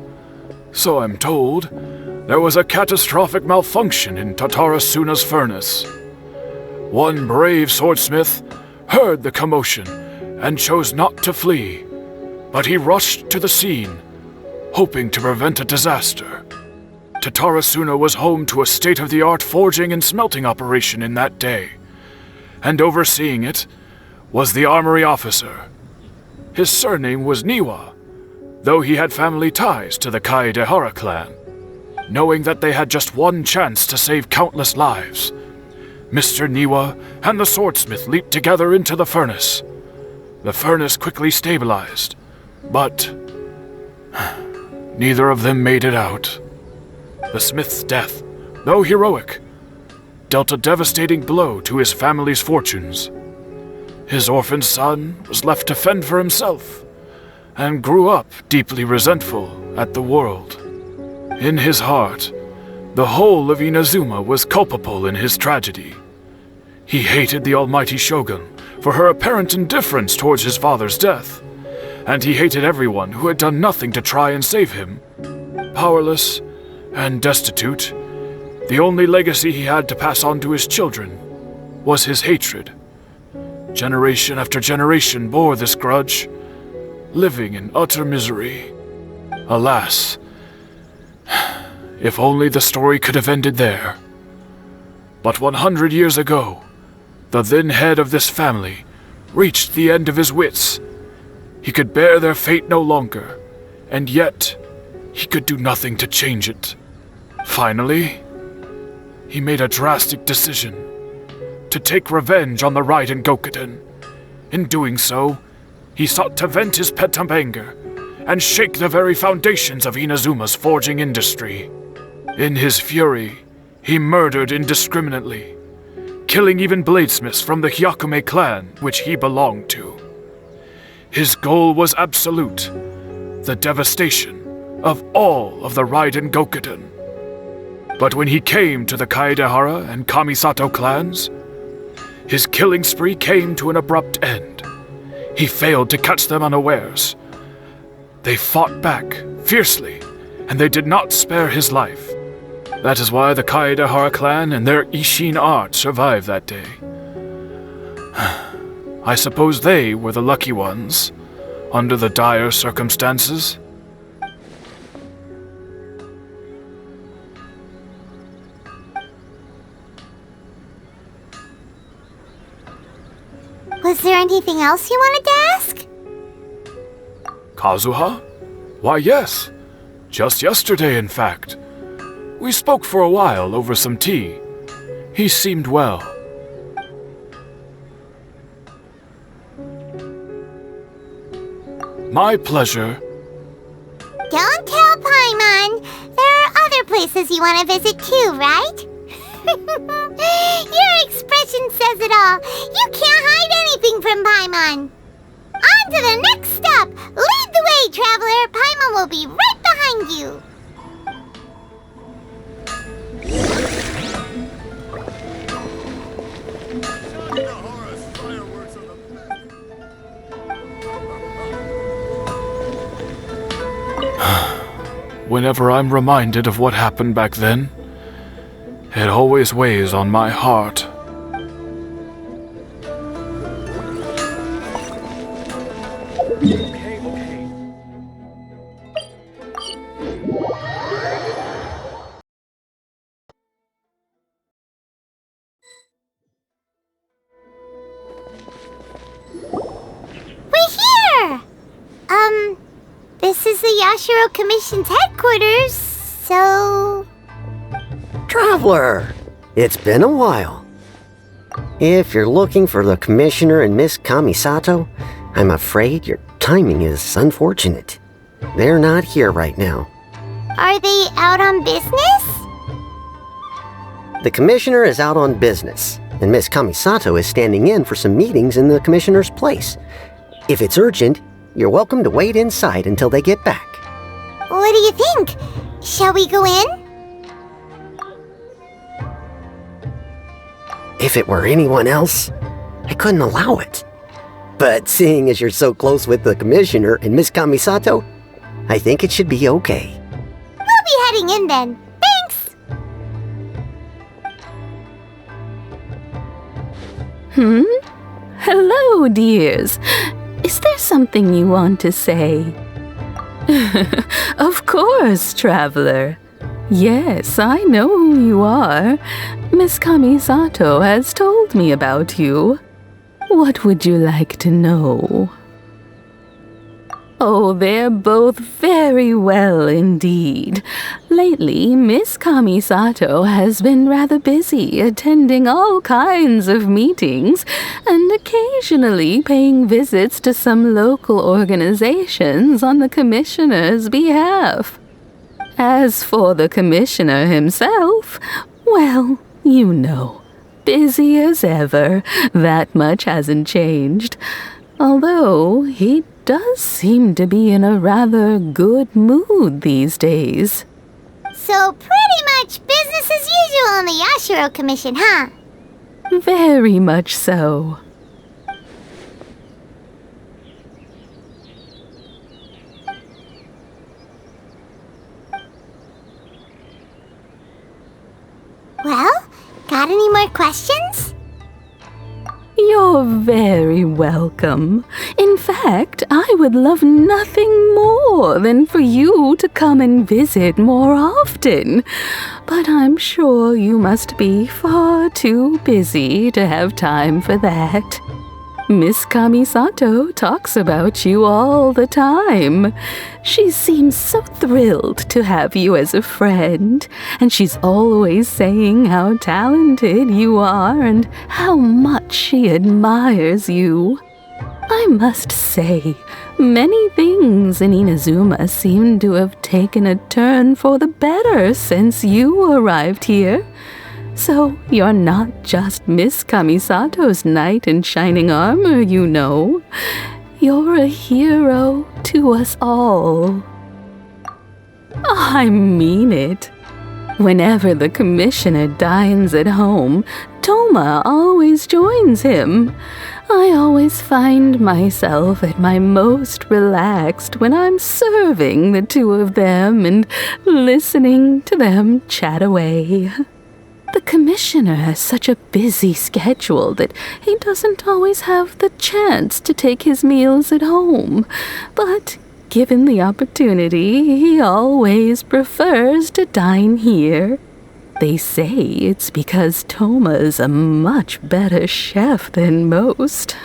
so I'm told, there was a catastrophic malfunction in Tatarasuna's furnace. One brave swordsmith heard the commotion and chose not to flee, but he rushed to the scene, hoping to prevent a disaster. Tatarasuna was home to a state-of-the-art forging and smelting operation in that day, and overseeing it was the armory officer. His surname was Niwa, though he had family ties to the Kaedehara clan. knowing that they had just one chance to save countless lives. Mr. Niwa and the swordsmith leaped together into the furnace. The furnace quickly stabilized, but neither of them made it out. The smith's death, though heroic, dealt a devastating blow to his family's fortunes. His orphan son was left to fend for himself, and grew up deeply resentful at the world. In his heart, the whole of Inazuma was culpable in his tragedy. He hated the almighty shogun for her apparent indifference towards his father's death, and he hated everyone who had done nothing to try and save him. Powerless and destitute, the only legacy he had to pass on to his children was his hatred. Generation after generation bore this grudge, living in utter misery. Alas, if only the story could have ended there. But 100 years ago, the then head of this family reached the end of his wits. He could bear their fate no longer, and yet he could do nothing to change it. Finally, he made a drastic decision to take revenge on the Raiden Gokuden. In doing so, he sought to vent his pent-up anger and shake the very foundations of Inazuma's forging industry. In his fury, he murdered indiscriminately, killing even bladesmiths from the Hyakume clan which he belonged to. His goal was absolute, the devastation of all of the Raiden Gokuden. But when he came to the Kaedehara and Kamisato clans, his killing spree came to an abrupt end. He failed to catch them unawares. They fought back fiercely, and they did not spare his life. That is why the Kaedehara clan and their Ishin art survived that day. I suppose they were the lucky ones, under the dire circumstances. Was there anything else you wanted to ask? Kazuha? Why, yes. Just yesterday, in fact. We spoke for a while over some tea. He seemed well. My pleasure. Don't tell Paimon. There are other places you want to visit too, right? Your expression says it all. You can't hide anything from Paimon. On to the next stop. Lead the way, traveler. Paimon will be right behind you. Whenever I'm reminded of what happened back then, it always weighs on my heart. We're here! This is the Yashiro Commission's headquarters, so... Traveler, it's been a while. If you're looking for the Commissioner and Miss Kamisato, I'm afraid your timing is unfortunate. They're not here right now. Are they out on business? The Commissioner is out on business, and Miss Kamisato is standing in for some meetings in the Commissioner's place. If it's urgent, you're welcome to wait inside until they get back. What do you think? Shall we go in? If it were anyone else, I couldn't allow it. But seeing as you're so close with the Commissioner and Miss Kamisato, I think it should be okay. We'll be heading in then. Thanks! Hello, dears. Is there something you want to say? Of course, traveler. Yes, I know who you are. Miss Kamisato has told me about you. What would you like to know? Oh, they're both very well indeed. Lately, Miss Kamisato has been rather busy attending all kinds of meetings and occasionally paying visits to some local organizations on the commissioner's behalf. As for the commissioner himself, well, you know, busy as ever. That much hasn't changed. Although he does seem to be in a rather good mood these days. So pretty much business as usual in the Yashiro Commission, huh? Very much so. Well, got any more questions? You're very welcome. In fact, I would love nothing more than for you to come and visit more often. But I'm sure you must be far too busy to have time for that. Miss Kamisato talks about you all the time. She seems so thrilled to have you as a friend, and she's always saying how talented you are and how much she admires you. I must say, many things in Inazuma seem to have taken a turn for the better since you arrived here. So you're not just Miss Kamisato's knight in shining armor, you know. You're a hero to us all. I mean it. Whenever the commissioner dines at home, Toma always joins him. I always find myself at my most relaxed when I'm serving the two of them and listening to them chat away. The commissioner has such a busy schedule that he doesn't always have the chance to take his meals at home. But given the opportunity, he always prefers to dine here. They say it's because Toma's a much better chef than most.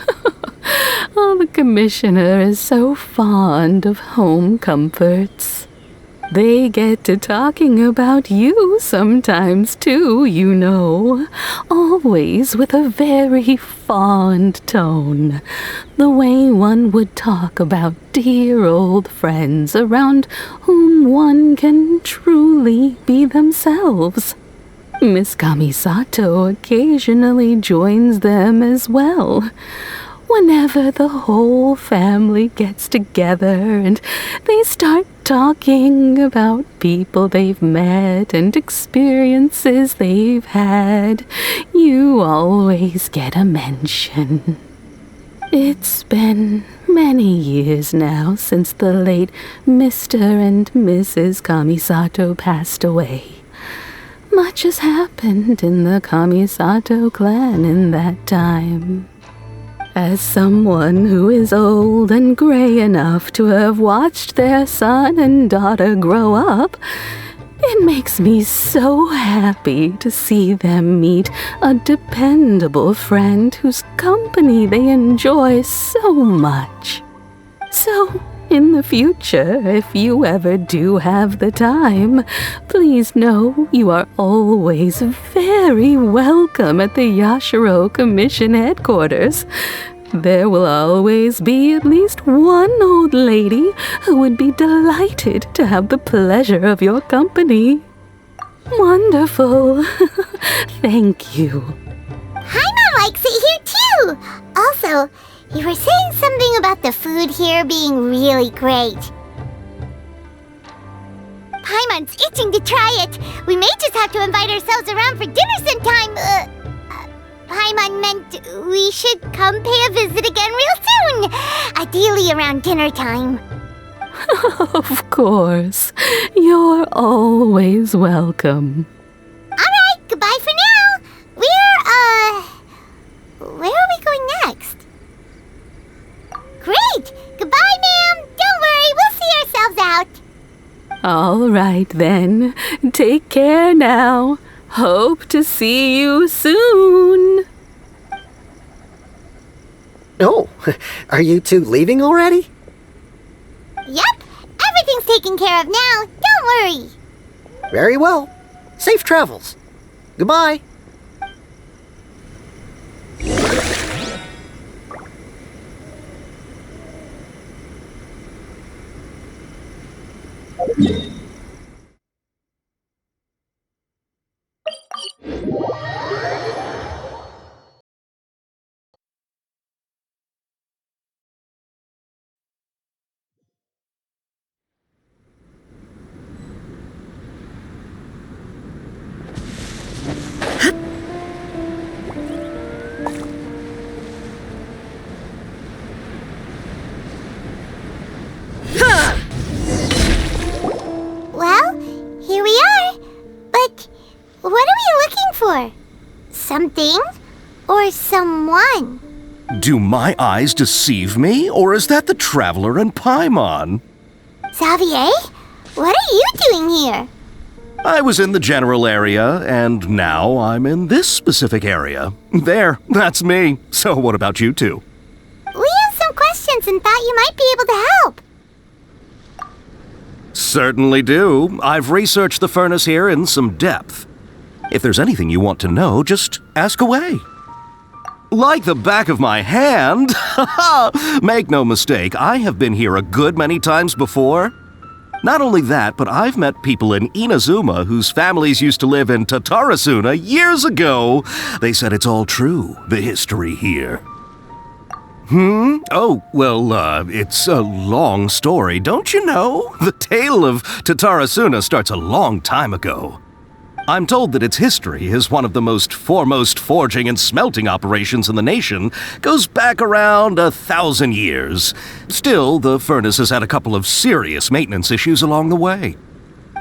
Oh, the commissioner is so fond of home comforts. They get to talking about you sometimes too, you know, always with a very fond tone, the way one would talk about dear old friends around whom one can truly be themselves. Miss Kamisato occasionally joins them as well. Whenever the whole family gets together and they start talking about people they've met and experiences they've had, you always get a mention. It's been many years now since the late Mr. and Mrs. Kamisato passed away. Much has happened in the Kamisato clan in that time. As someone who is old and gray enough to have watched their son and daughter grow up, it makes me so happy to see them meet a dependable friend whose company they enjoy so much. So, in the future, if you ever do have the time, please know you are always very welcome at the Yashiro Commission headquarters. There will always be at least one old lady who would be delighted to have the pleasure of your company. Wonderful. Thank you. Paimon likes it here too. Also, you were saying something about the food here being really great. Paimon's itching to try it. We may just have to invite ourselves around for dinner sometime. Paimon meant we should come pay a visit again real soon. Ideally around dinner time. Of course. You're always welcome. Alright, goodbye for now. Where are we going next? Great! Goodbye, ma'am! Don't worry, we'll see ourselves out. All right, then. Take care now. Hope to see you soon. Oh, are you two leaving already? Yep, everything's taken care of now. Don't worry. Very well. Safe travels. Goodbye. Well, here we are. But what are we looking for? Something or someone? Do my eyes deceive me, or is that the Traveler and Paimon? Xavier, what are you doing here? I was in the general area, and now I'm in this specific area. There, that's me. So what about you two? We have some questions and thought you might be able to help. Certainly do. I've researched the furnace here in some depth. If there's anything you want to know, just ask away. Like the back of my hand. Make no mistake, I have been here a good many times before. Not only that, but I've met people in Inazuma whose families used to live in Tatarasuna years ago. They said it's all true, the history here. Oh, well, it's a long story, don't you know? The tale of Tatarasuna starts a long time ago. I'm told that its history is one of the most foremost forging and smelting operations in the nation, goes back around 1,000 years. Still, the furnace has had a couple of serious maintenance issues along the way.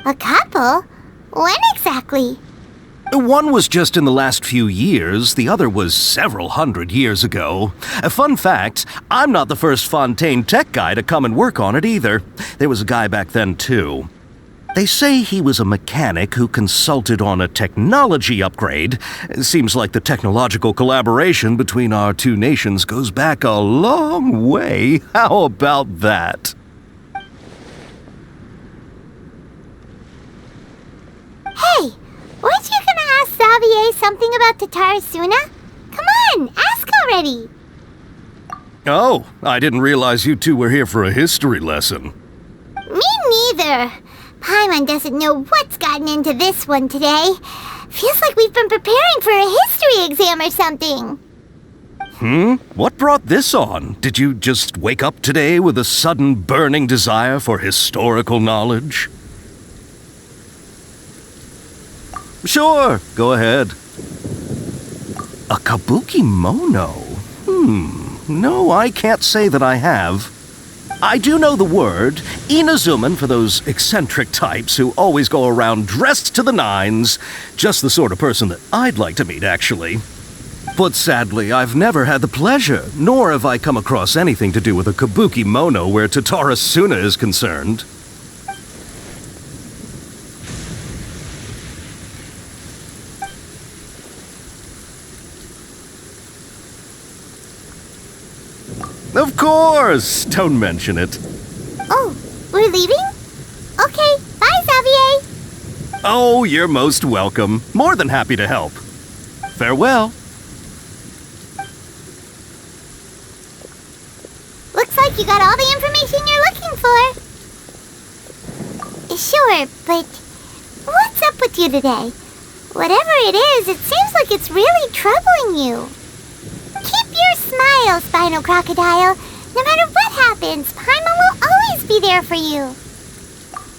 A couple? When exactly? One was just in the last few years, the other was several hundred years ago. A fun fact, I'm not the first Fontaine tech guy to come and work on it either. There was a guy back then too. They say he was a mechanic who consulted on a technology upgrade. It seems like the technological collaboration between our two nations goes back a long way. How about that? Hey, weren't you gonna ask Xavier something about Tatarasuna? Come on, ask already. Oh, I didn't realize you two were here for a history lesson. Me neither. Paimon doesn't know what's gotten into this one today. Feels like we've been preparing for a history exam or something. What brought this on? Did you just wake up today with a sudden burning desire for historical knowledge? Sure, go ahead. A kabuki mono? No, I can't say that I have. I do know the word, Inazuman for those eccentric types who always go around dressed to the nines. Just the sort of person that I'd like to meet, actually. But sadly, I've never had the pleasure, nor have I come across anything to do with a kabuki mono where Tatarasuna is concerned. Of course! Don't mention it. Oh, we're leaving? Okay, bye, Xavier. Oh, you're most welcome. More than happy to help. Farewell. Looks like you got all the information you're looking for. Sure, but what's up with you today? Whatever it is, it seems like it's really troubling you. Keep your smile, Spinal Crocodile. No matter what happens, Paimon will always be there for you.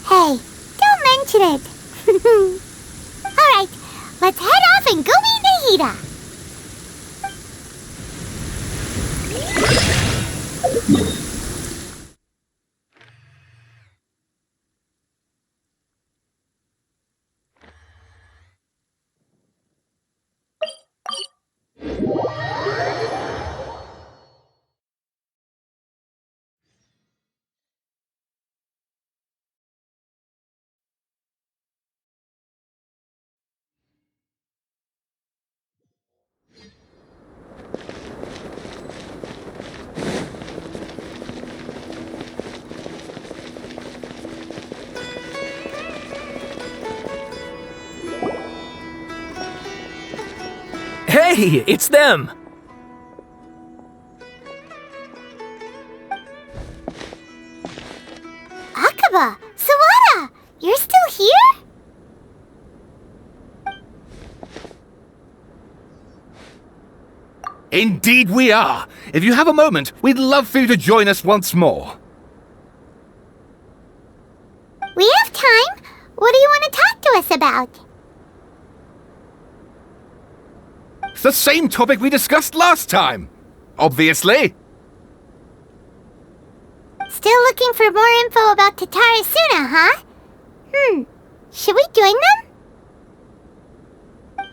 Hey, don't mention it. Alright, let's head off and go meet Nahida. Hey, it's them! Akaba, Sawada, you're still here? Indeed we are. If you have a moment, we'd love for you to join us once more. We have time. What do you want to talk to us about? It's the same topic we discussed last time. Obviously. Still looking for more info about Tatarasuna, huh? Should we join them?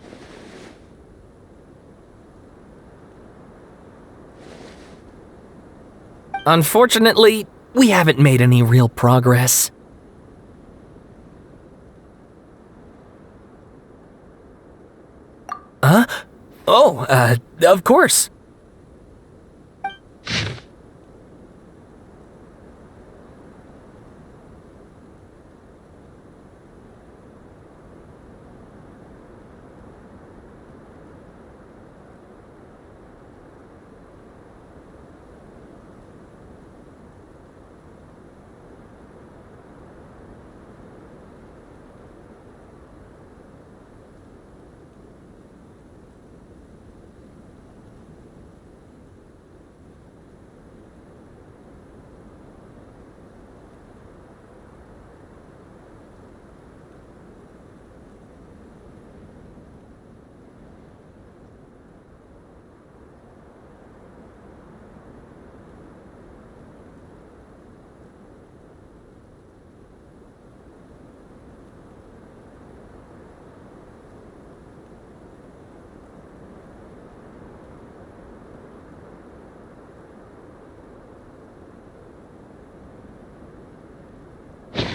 Unfortunately, we haven't made any real progress. Huh? Oh, of course.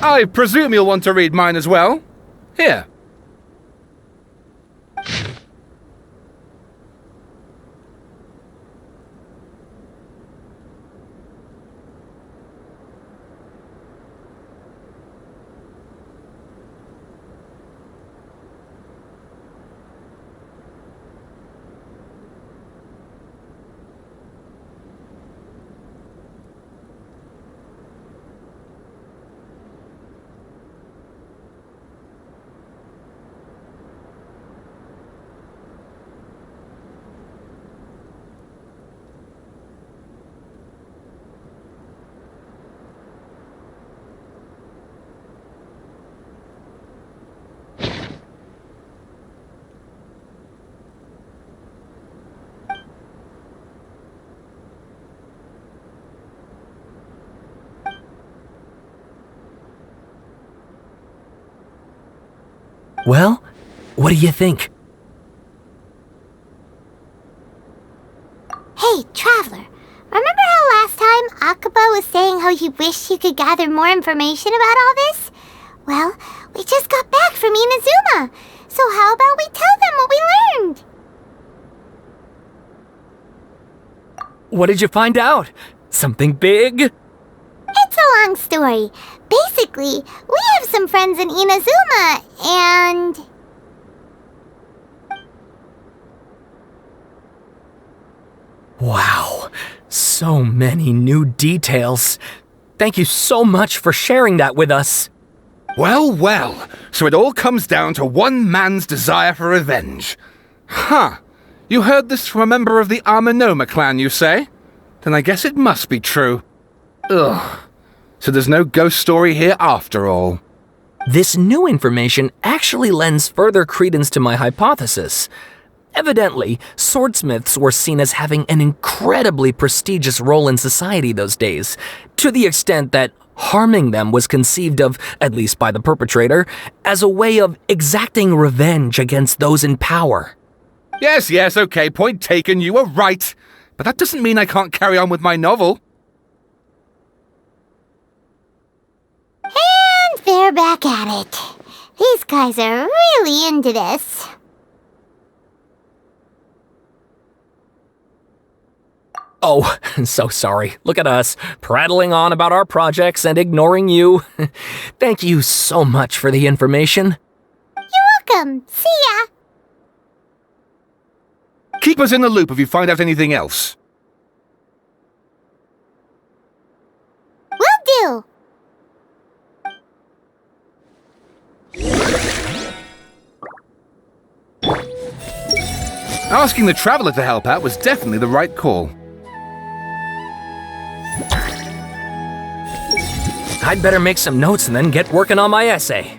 I presume you'll want to read mine as well. Here. Well, what do you think? Hey, Traveler. Remember how last time Akaba was saying how he wished he could gather more information about all this? Well, we just got back from Inazuma. So how about we tell them what we learned? What did you find out? Something big? It's a long story. Basically, we have some friends in Inazuma, and... Wow, so many new details. Thank you so much for sharing that with us. Well, well, so it all comes down to one man's desire for revenge. Huh. You heard this from a member of the Armanoma clan, you say? Then I guess it must be true. Ugh. So there's no ghost story here after all. This new information actually lends further credence to my hypothesis. Evidently, swordsmiths were seen as having an incredibly prestigious role in society those days, to the extent that harming them was conceived of, at least by the perpetrator, as a way of exacting revenge against those in power. Yes, okay, point taken, you were right. But that doesn't mean I can't carry on with my novel. And they're back at it. These guys are really into this. Oh, so sorry. Look at us, prattling on about our projects and ignoring you. Thank you so much for the information. You're welcome. See ya. Keep us in the loop if you find out anything else. Will do! Asking the Traveler to help out was definitely the right call. I'd better make some notes and then get working on my essay.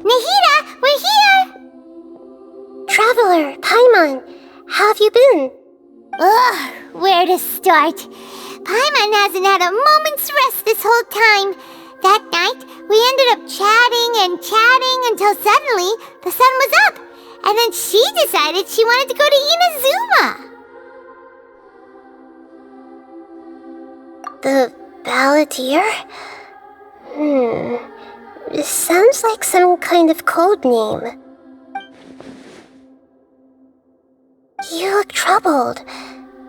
Nahida, we're here! Traveler, Paimon, how have you been? Ugh, where to start? Paimon hasn't had a moment's rest this whole time. That night, we ended up chatting and chatting until suddenly the sun was up. And then she decided she wanted to go to Inazuma. The Balladeer? This sounds like some kind of code name. You look troubled.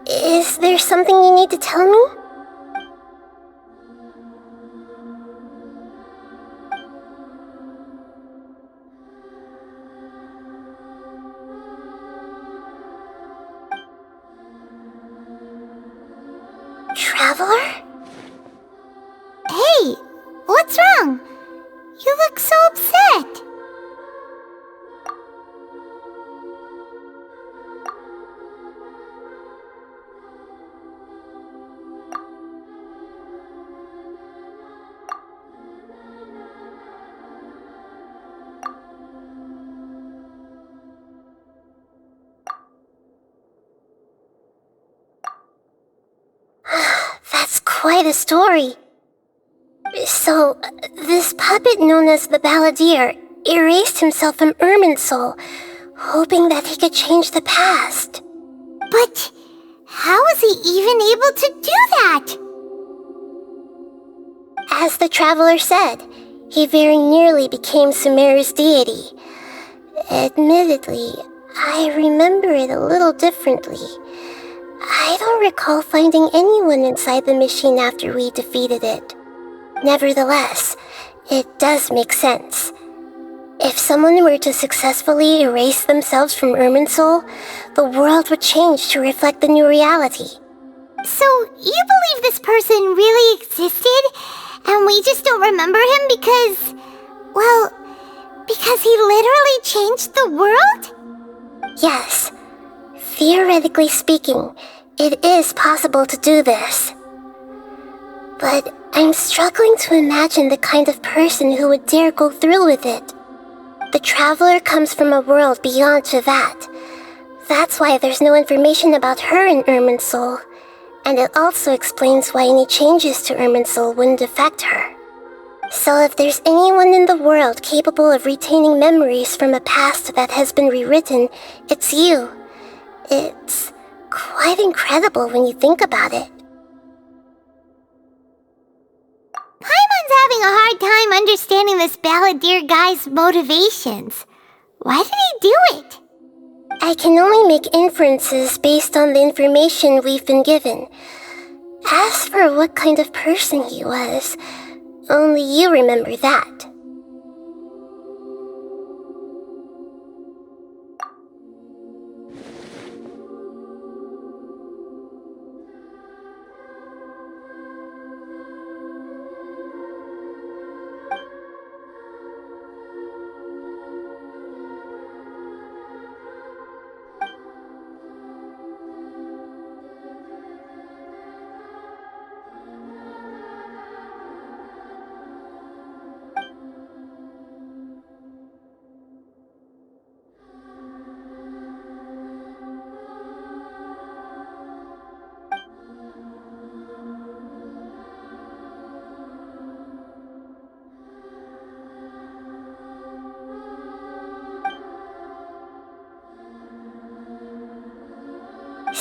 Is there something you need to tell me? Traveler? Hey, what's wrong? You look so upset. That's quite a story. So, this puppet known as the Balladeer erased himself from Irminsul, hoping that he could change the past. But how was he even able to do that? As the Traveler said, he very nearly became Sumeru's deity. Admittedly, I remember it a little differently. I don't recall finding anyone inside the machine after we defeated it. Nevertheless, it does make sense. If someone were to successfully erase themselves from Irminsul, the world would change to reflect the new reality. So, you believe this person really existed, and we just don't remember him because... well, because he literally changed the world? Yes. Theoretically speaking, it is possible to do this. But I'm struggling to imagine the kind of person who would dare go through with it. The Traveler comes from a world beyond to that. That's why there's no information about her in Irminsul, and it also explains why any changes to Irminsul wouldn't affect her. So if there's anyone in the world capable of retaining memories from a past that has been rewritten, it's you. It's quite incredible when you think about it. Paimon's having a hard time understanding this Balladeer guy's motivations. Why did he do it? I can only make inferences based on the information we've been given. As for what kind of person he was, only you remember that.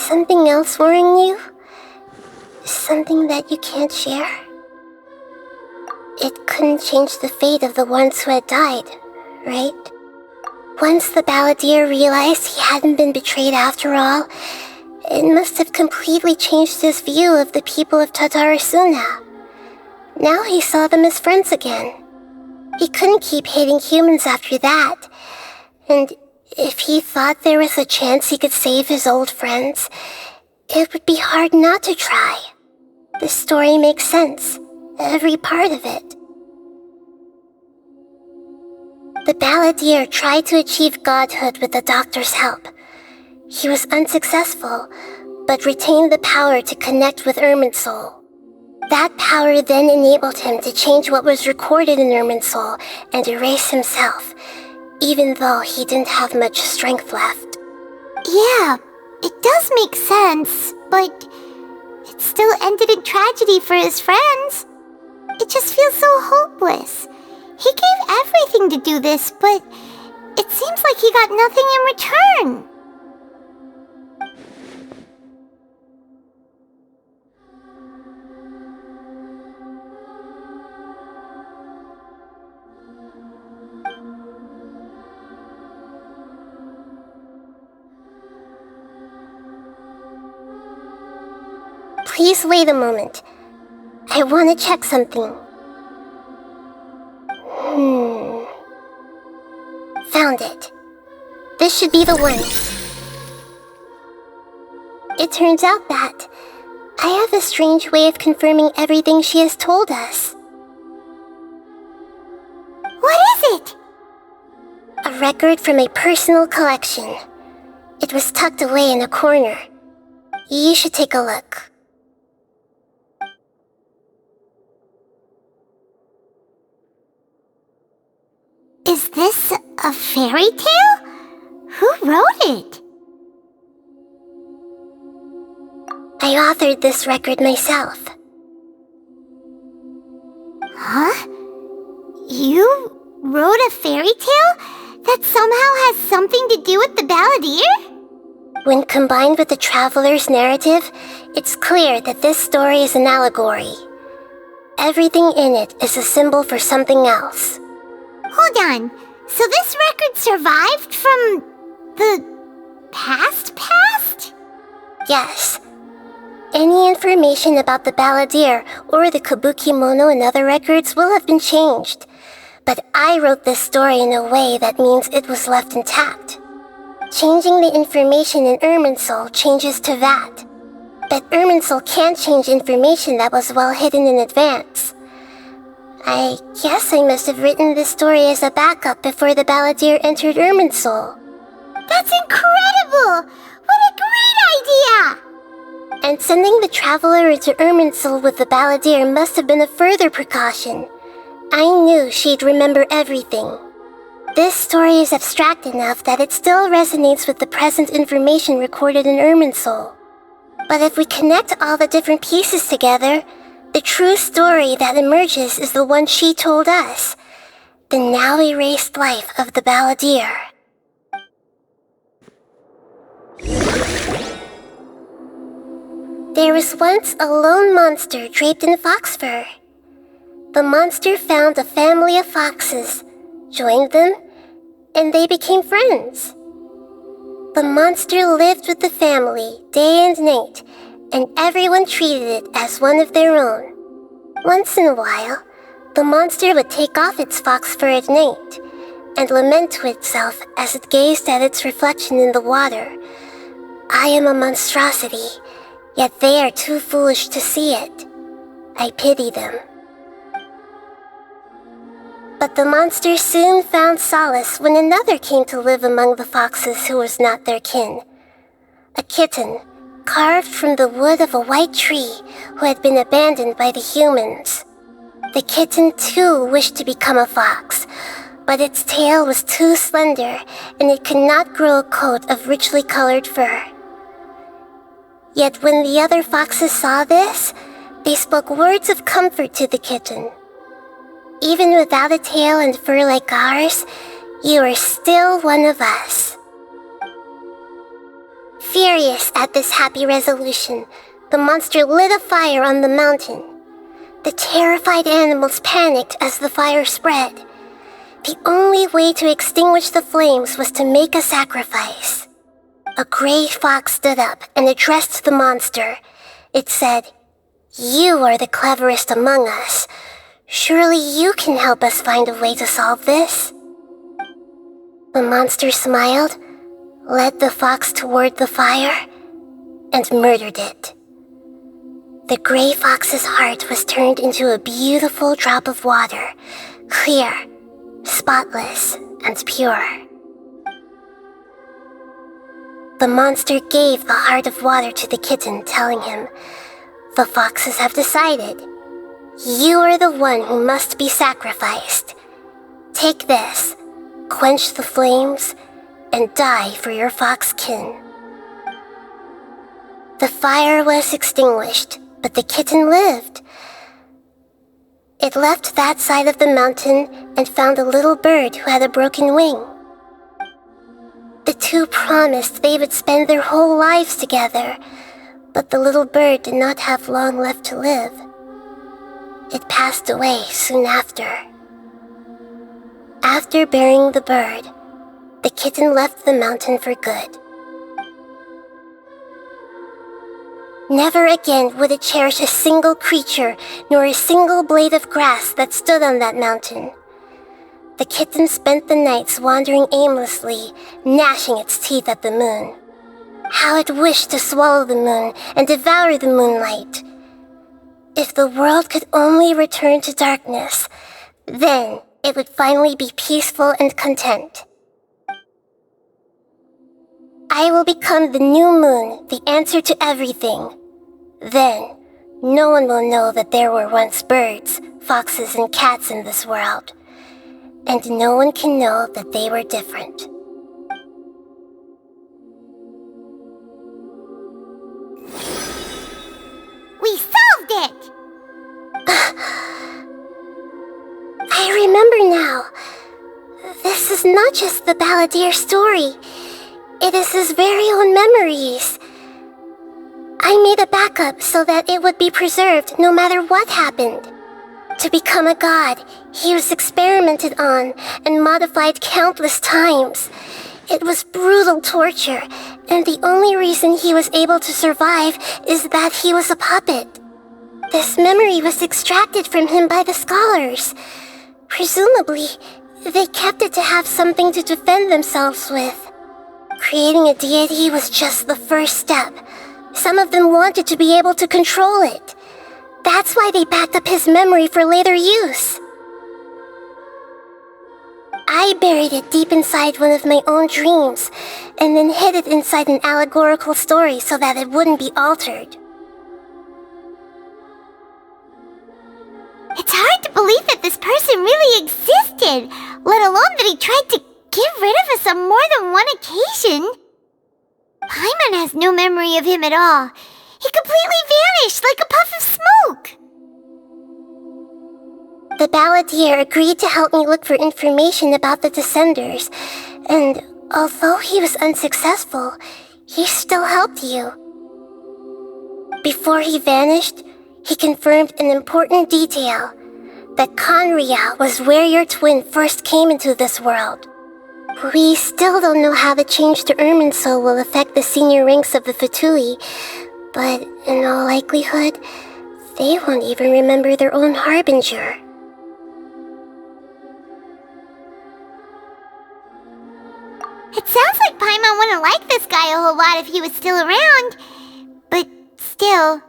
something else worrying you? Something that you can't share? It couldn't change the fate of the ones who had died, right? Once the balladeer realized he hadn't been betrayed after all, it must have completely changed his view of the people of Tatarasuna. Now he saw them as friends again. He couldn't keep hating humans after that, and if he thought there was a chance he could save his old friends, it would be hard not to try. The story makes sense, every part of it. The balladeer tried to achieve godhood with the doctor's help. He was unsuccessful, but retained the power to connect with Irminsul. That power then enabled him to change what was recorded in Irminsul and erase himself, even though he didn't have much strength left. Yeah, it does make sense, but it still ended in tragedy for his friends. It just feels so hopeless. He gave everything to do this, but it seems like he got nothing in return. Please wait a moment. I want to check something. Found it. This should be the one. It turns out that I have a strange way of confirming everything she has told us. What is it? A record from a personal collection. It was tucked away in a corner. You should take a look. Is this a fairy tale? Who wrote it? I authored this record myself. Huh? You wrote a fairy tale that somehow has something to do with the balladeer? When combined with the traveler's narrative, it's clear that this story is an allegory. Everything in it is a symbol for something else. Hold on. So this record survived from the past? Yes. Any information about the balladeer or the kabuki mono and other records will have been changed. But I wrote this story in a way that means it was left intact. Changing the information in Irminsul changes to that. But Irminsul can't change information that was well hidden in advance. I guess I must have written this story as a backup before the balladeer entered Irminsul. That's incredible! What a great idea! And sending the traveler into Irminsul with the balladeer must have been a further precaution. I knew she'd remember everything. This story is abstract enough that it still resonates with the present information recorded in Irminsul. But if we connect all the different pieces together, the true story that emerges is the one she told us, the now erased life of the balladeer. There was once a lone monster draped in fox fur. The monster found a family of foxes, joined them, and they became friends. The monster lived with the family day and night, and everyone treated it as one of their own. Once in a while, the monster would take off its fox fur at night and lament to itself as it gazed at its reflection in the water. I am a monstrosity, yet they are too foolish to see it. I pity them. But the monster soon found solace when another came to live among the foxes who was not their kin. A kitten, carved from the wood of a white tree who had been abandoned by the humans. The kitten too wished to become a fox, but its tail was too slender and it could not grow a coat of richly colored fur. Yet when the other foxes saw this, they spoke words of comfort to the kitten. Even without a tail and fur like ours, you are still one of us. Furious at this happy resolution, the monster lit a fire on the mountain. The terrified animals panicked as the fire spread. The only way to extinguish the flames was to make a sacrifice. A gray fox stood up and addressed the monster. It said, "You are the cleverest among us. Surely you can help us find a way to solve this." The monster smiled, led the fox toward the fire, and murdered it. The gray fox's heart was turned into a beautiful drop of water, clear, spotless, and pure. The monster gave the heart of water to the kitten, telling him, "The foxes have decided. You are the one who must be sacrificed. Take this, quench the flames, and die for your fox kin." The fire was extinguished, but the kitten lived. It left that side of the mountain and found a little bird who had a broken wing. The two promised they would spend their whole lives together, but the little bird did not have long left to live. It passed away soon after. After burying the bird, the kitten left the mountain for good. Never again would it cherish a single creature nor a single blade of grass that stood on that mountain. The kitten spent the nights wandering aimlessly, gnashing its teeth at the moon. How it wished to swallow the moon and devour the moonlight. If the world could only return to darkness, then it would finally be peaceful and content. I will become the new moon, the answer to everything. Then, no one will know that there were once birds, foxes, and cats in this world. And no one can know that they were different. We solved it! I remember now. This is not just the Balladeer story. It is his very own memories. I made a backup so that it would be preserved no matter what happened. To become a god, he was experimented on and modified countless times. It was brutal torture, and the only reason he was able to survive is that he was a puppet. This memory was extracted from him by the scholars. Presumably, they kept it to have something to defend themselves with. Creating a deity was just the first step. Some of them wanted to be able to control it. That's why they backed up his memory for later use. I buried it deep inside one of my own dreams, and then hid it inside an allegorical story so that it wouldn't be altered. It's hard to believe that this person really existed, let alone that he tried to get rid of us on more than one occasion. Paimon has no memory of him at all. He completely vanished like a puff of smoke. The Balladeer agreed to help me look for information about the Descenders, and although he was unsuccessful, he still helped you. Before he vanished, he confirmed an important detail, that Conria was where your twin first came into this world. We still don't know how the change to Irminsul will affect the senior ranks of the Fatui, but in all likelihood, they won't even remember their own Harbinger. It sounds like Paimon wouldn't like this guy a whole lot if he was still around. But still,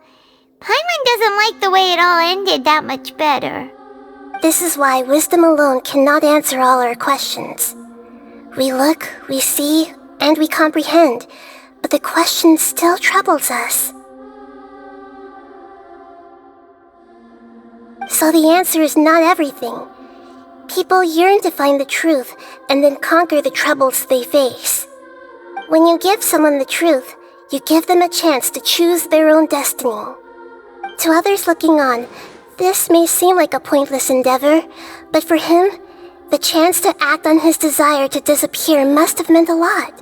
Paimon doesn't like the way it all ended that much better. This is why wisdom alone cannot answer all our questions. We look, we see, and we comprehend, but the question still troubles us. So the answer is not everything. People yearn to find the truth and then conquer the troubles they face. When you give someone the truth, you give them a chance to choose their own destiny. To others looking on, this may seem like a pointless endeavor, but for him, the chance to act on his desire to disappear must have meant a lot.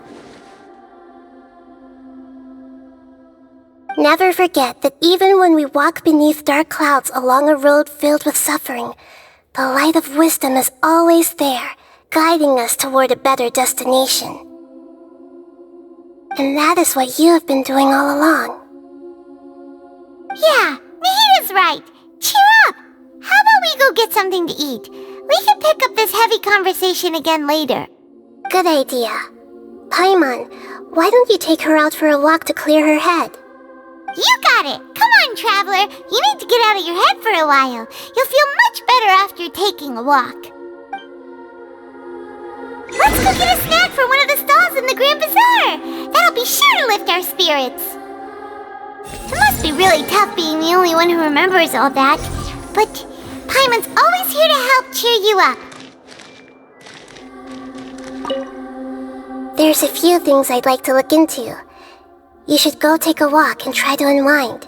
Never forget that even when we walk beneath dark clouds along a road filled with suffering, the light of wisdom is always there, guiding us toward a better destination. And that is what you have been doing all along. Yeah, Nahita's right. Cheer up! How about we go get something to eat? We can pick up this heavy conversation again later. Good idea. Paimon, why don't you take her out for a walk to clear her head? You got it! Come on, Traveler! You need to get out of your head for a while. You'll feel much better after taking a walk. Let's go get a snack from one of the stalls in the Grand Bazaar! That'll be sure to lift our spirits. It must be really tough being the only one who remembers all that. But Paimon's always here to help cheer you up. There's a few things I'd like to look into. You should go take a walk and try to unwind.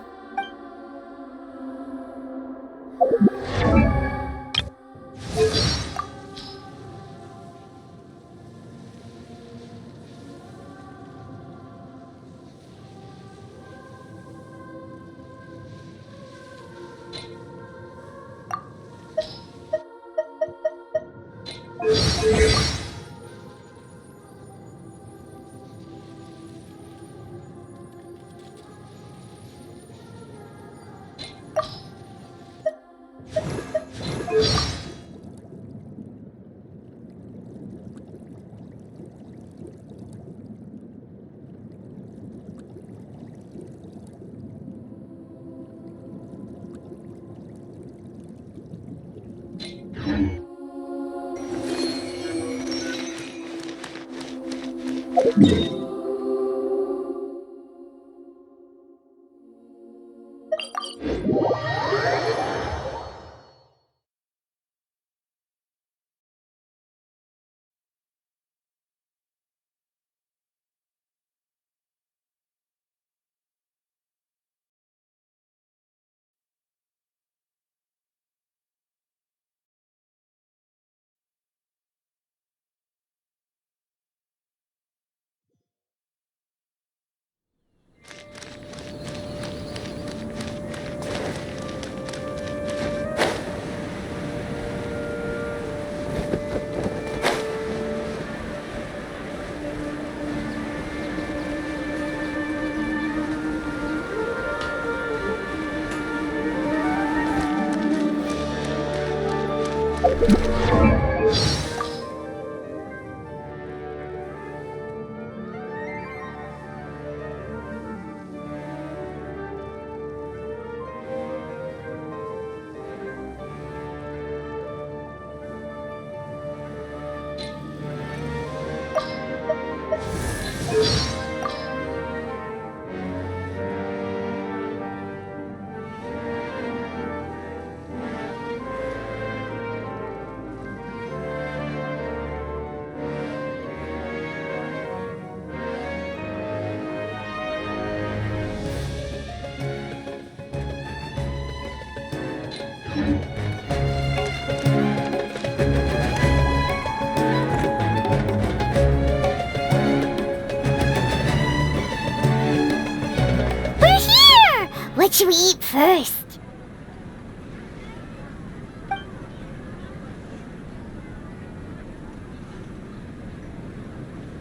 What should we eat first?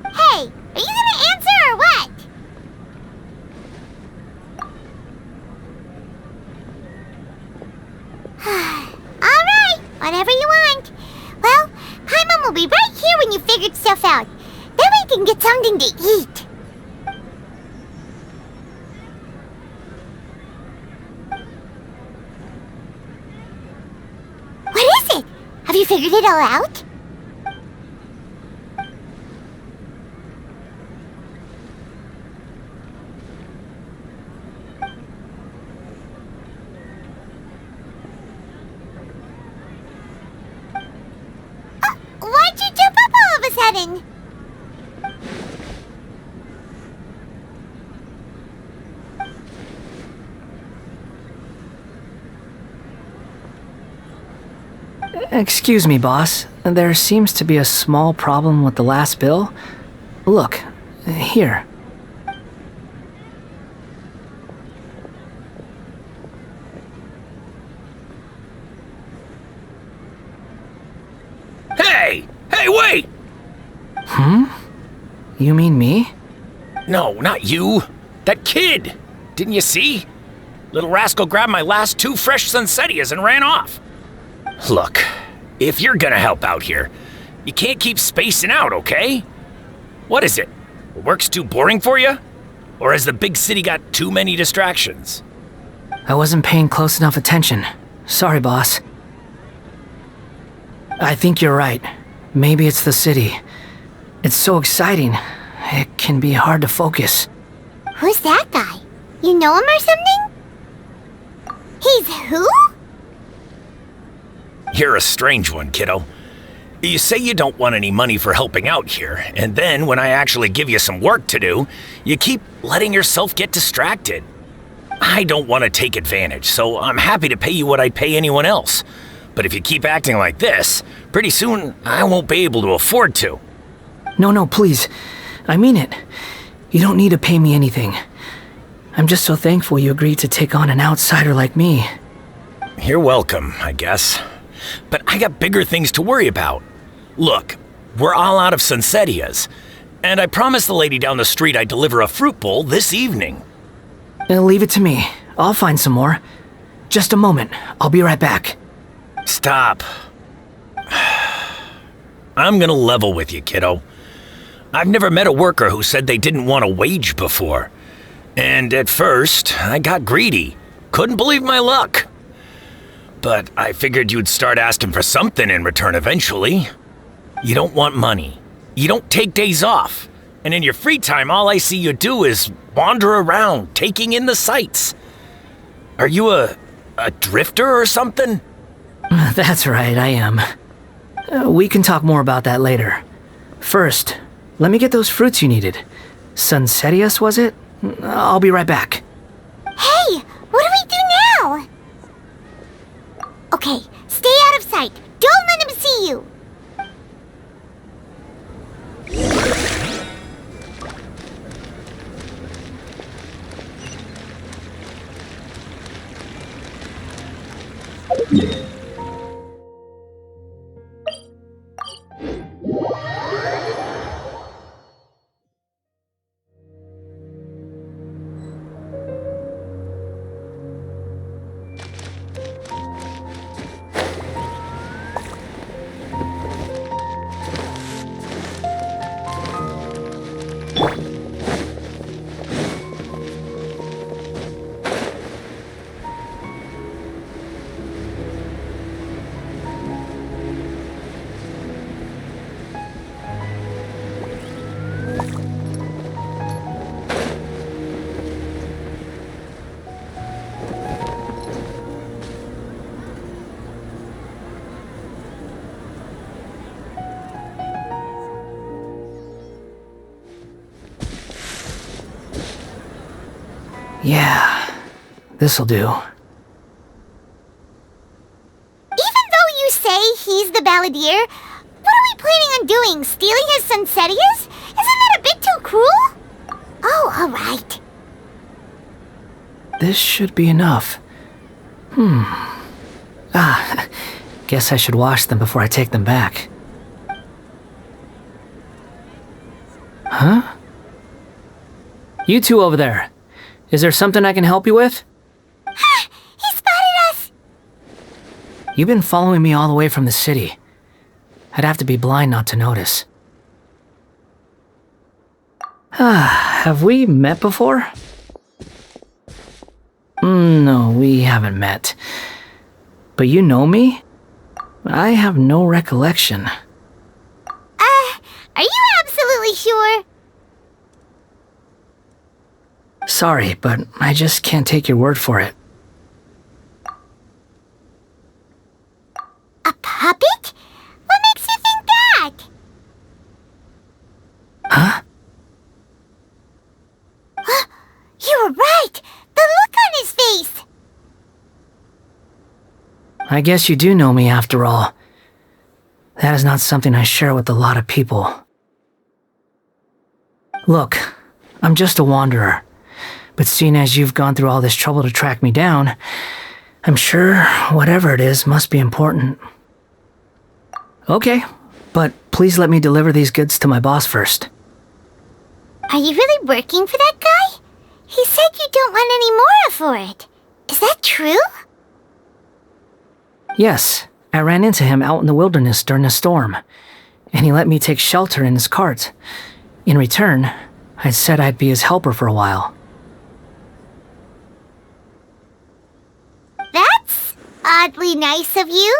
Hey, are you gonna answer or what? Alright, whatever you want. Well, Paimon will be right here when you figured stuff out. Then we can get something to eat. Have you figured it all out? Why'd you jump up all of a sudden? Excuse me, boss. There seems to be a small problem with the last bill. Look, here. Hey, wait! You mean me? No, not you. That kid. Didn't you see? Little rascal grabbed my last 2 fresh Sunsetias and ran off. Look, if you're gonna help out here, you can't keep spacing out, okay? What is it? Work's too boring for you? Or has the big city got too many distractions? I wasn't paying close enough attention. Sorry, boss. I think you're right. Maybe it's the city. It's so exciting. It can be hard to focus. Who's that guy? You know him or something? He's who? You're a strange one, kiddo. You say you don't want any money for helping out here, and then when I actually give you some work to do, you keep letting yourself get distracted. I don't want to take advantage, so I'm happy to pay you what I'd pay anyone else. But if you keep acting like this, pretty soon I won't be able to afford to. No, please. I mean it. You don't need to pay me anything. I'm just so thankful you agreed to take on an outsider like me. You're welcome, I guess. But I got bigger things to worry about. Look, we're all out of Sunsetias, and I promised the lady down the street I'd deliver a fruit bowl this evening. Leave it to me. I'll find some more. Just a moment. I'll be right back. Stop. I'm gonna level with you, kiddo. I've never met a worker who said they didn't want a wage before. And at first, I got greedy. Couldn't believe my luck. But I figured you'd start asking for something in return eventually. You don't want money. You don't take days off. And in your free time, all I see you do is wander around, taking in the sights. Are you a drifter or something? That's right, I am. We can talk more about that later. First, let me get those fruits you needed. Sunsetias, was it? I'll be right back. Hey, what do we do now? Okay, stay out of sight. Don't let him see you. Yeah, this'll do. Even though you say he's the balladeer, what are we planning on doing? Stealing his Sunsetias? Isn't that a bit too cruel? Oh, alright. This should be enough. Guess I should wash them before I take them back. Huh? You two over there. Is there something I can help you with? He spotted us! You've been following me all the way from the city. I'd have to be blind not to notice. Have we met before? No, we haven't met. But you know me? I have no recollection. Are you absolutely sure? Sorry, but I just can't take your word for it. A puppet? What makes you think that? Huh? You were right! The look on his face! I guess you do know me after all. That is not something I share with a lot of people. Look, I'm just a wanderer. But seeing as you've gone through all this trouble to track me down, I'm sure whatever it is must be important. Okay, but please let me deliver these goods to my boss first. Are you really working for that guy? He said you don't want any more for it. Is that true? Yes, I ran into him out in the wilderness during a storm, and he let me take shelter in his cart. In return, I said I'd be his helper for a while. That's oddly nice of you.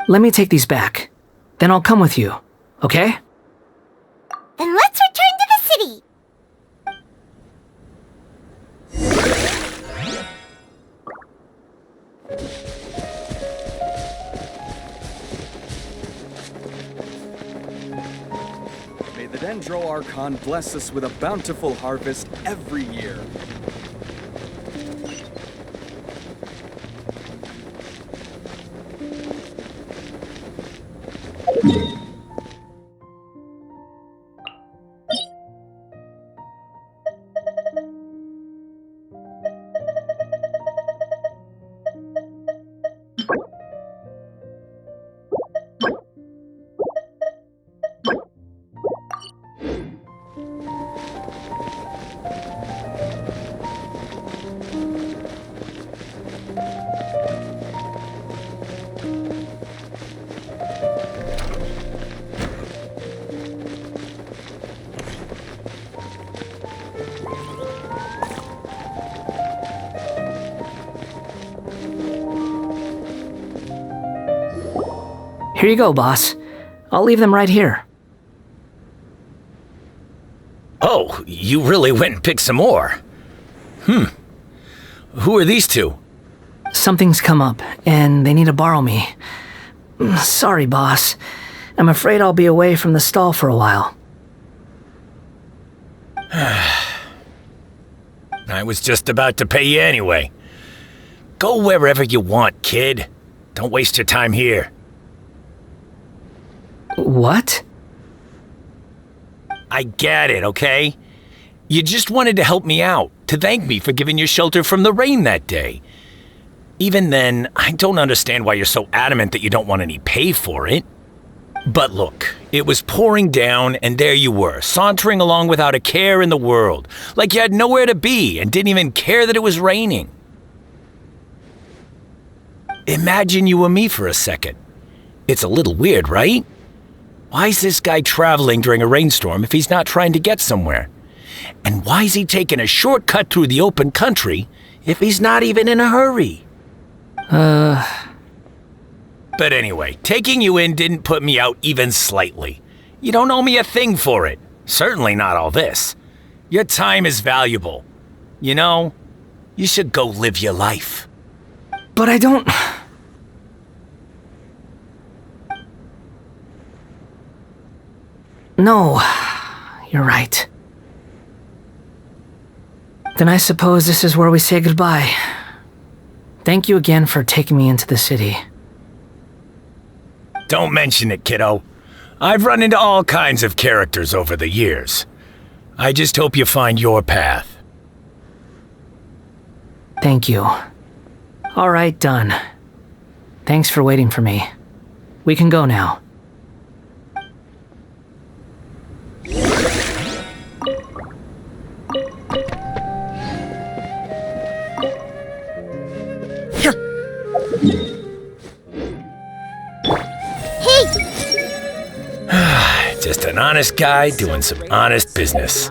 Let me take these back. Then I'll come with you, okay? Then let's return to the city. May the Dendro Archon bless us with a bountiful harvest every year. Here you go, boss. I'll leave them right here. Oh, you really went and picked some more. Who are these two? Something's come up, and they need to borrow me. Sorry, boss. I'm afraid I'll be away from the stall for a while. I was just about to pay you anyway. Go wherever you want, kid. Don't waste your time here. What? I get it, okay? You just wanted to help me out, to thank me for giving you shelter from the rain that day. Even then, I don't understand why you're so adamant that you don't want any pay for it. But look, it was pouring down and there you were, sauntering along without a care in the world, like you had nowhere to be and didn't even care that it was raining. Imagine you were me for a second. It's a little weird, right? Why is this guy traveling during a rainstorm if he's not trying to get somewhere? And why is he taking a shortcut through the open country if he's not even in a hurry? But anyway, taking you in didn't put me out even slightly. You don't owe me a thing for it. Certainly not all this. Your time is valuable. You know, you should go live your life. But I don't... No, you're right. Then I suppose this is where we say goodbye. Thank you again for taking me into the city. Don't mention it, kiddo. I've run into all kinds of characters over the years. I just hope you find your path. Thank you. All right, done. Thanks for waiting for me. We can go now. Just an honest guy doing some honest business.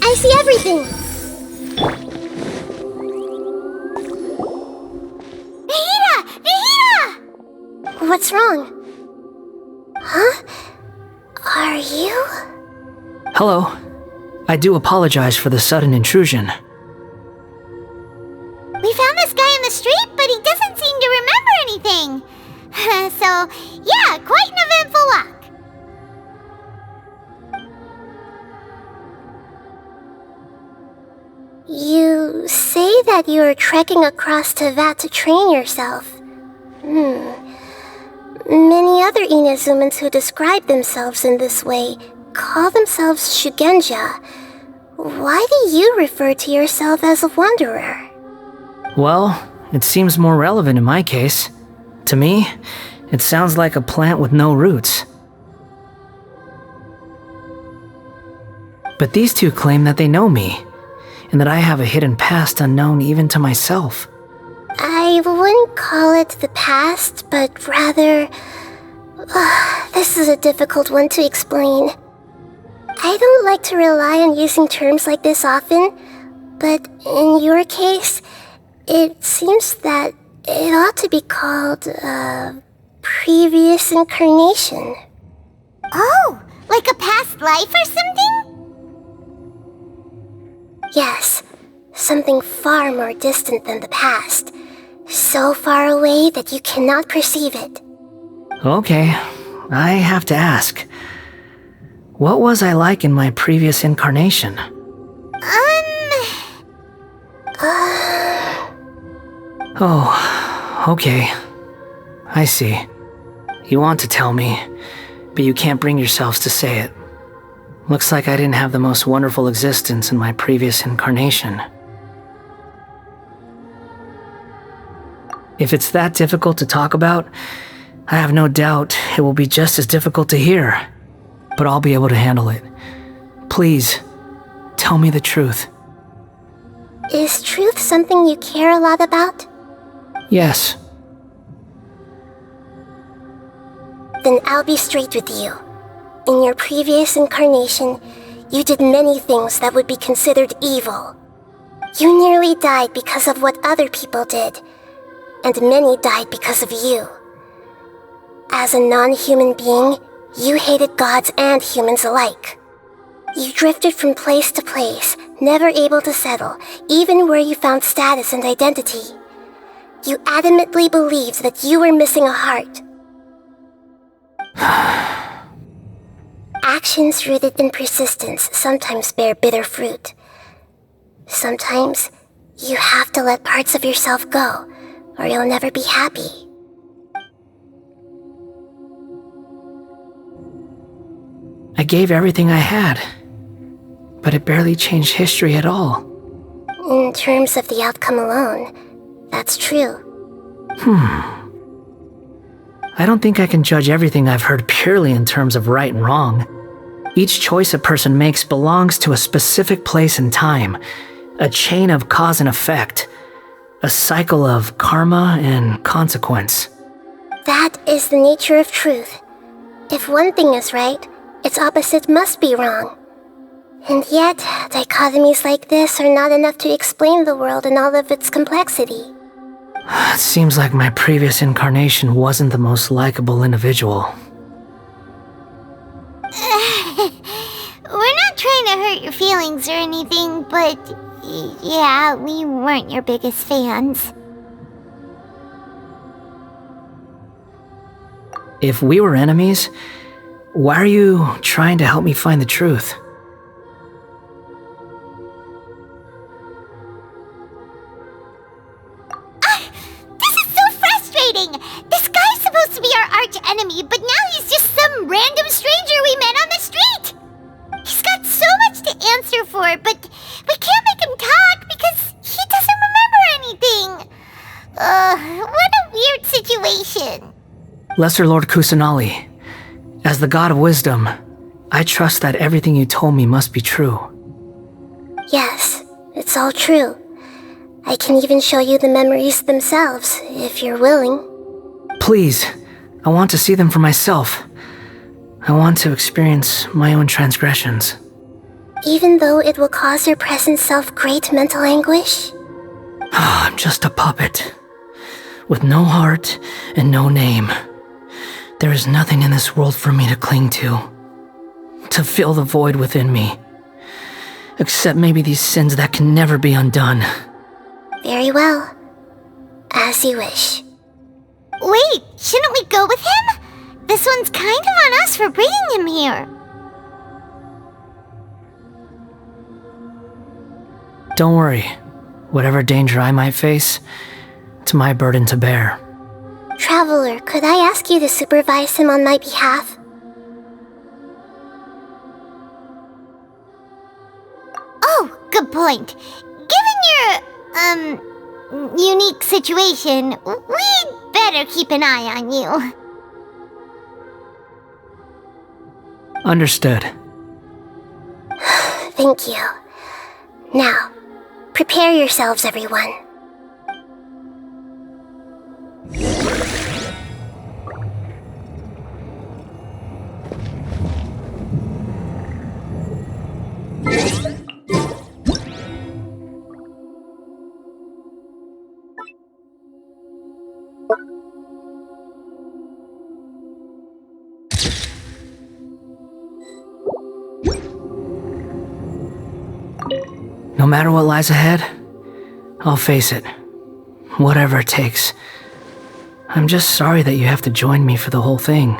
I see everything! What's wrong? Huh? Are you? Hello. I do apologize for the sudden intrusion. We found this guy in the street, but he doesn't seem to remember anything. So, yeah, quite an eventful walk. You say that you are trekking across Tevat to train yourself. Many other Inazumans who describe themselves in this way call themselves Shugenja. Why do you refer to yourself as a wanderer? Well, it seems more relevant in my case. To me, it sounds like a plant with no roots. But these two claim that they know me, and that I have a hidden past unknown even to myself. I wouldn't call it the past, but rather... this is a difficult one to explain. I don't like to rely on using terms like this often, but in your case, it seems that it ought to be called previous incarnation. Oh, like a past life or something? Yes, something far more distant than the past. So far away that you cannot perceive it. Okay, I have to ask. What was I like in my previous incarnation? Oh, okay. I see. You want to tell me, but you can't bring yourselves to say it. Looks like I didn't have the most wonderful existence in my previous incarnation. If it's that difficult to talk about, I have no doubt it will be just as difficult to hear. But I'll be able to handle it. Please, tell me the truth. Is truth something you care a lot about? Yes. Then I'll be straight with you. In your previous incarnation, you did many things that would be considered evil. You nearly died because of what other people did, and many died because of you. As a non-human being, you hated gods and humans alike. You drifted from place to place, never able to settle, even where you found status and identity. You adamantly believed that you were missing a heart. Actions rooted in persistence sometimes bear bitter fruit. Sometimes, you have to let parts of yourself go, or you'll never be happy. I gave everything I had, but it barely changed history at all. In terms of the outcome alone, that's true. I don't think I can judge everything I've heard purely in terms of right and wrong. Each choice a person makes belongs to a specific place and time, a chain of cause and effect, a cycle of karma and consequence. That is the nature of truth. If one thing is right, its opposite must be wrong. And yet, dichotomies like this are not enough to explain the world in all of its complexity. It seems like my previous incarnation wasn't the most likable individual. We're not trying to hurt your feelings or anything, but yeah, we weren't your biggest fans. If we were enemies, why are you trying to help me find the truth? This is so frustrating! This guy's supposed to be our arch enemy, but now he's just some random stranger we met on the street! He's got so much to answer for, but we can't make him talk because he doesn't remember anything! What a weird situation. Lesser Lord Kusanali, as the god of wisdom, I trust that everything you told me must be true. Yes, it's all true. I can even show you the memories themselves, if you're willing. Please, I want to see them for myself. I want to experience my own transgressions. Even though it will cause your present self great mental anguish? I'm just a puppet, with no heart and no name. There is nothing in this world for me to cling to fill the void within me. Except maybe these sins that can never be undone. Very well. As you wish. Wait, shouldn't we go with him? This one's kind of on us for bringing him here. Don't worry. Whatever danger I might face, it's my burden to bear. Traveler, could I ask you to supervise him on my behalf? Oh, good point. Given your, unique situation, we'd better keep an eye on you. Understood. Thank you. Now, prepare yourselves, everyone. No matter what lies ahead, I'll face it. Whatever it takes. I'm just sorry that you have to join me for the whole thing.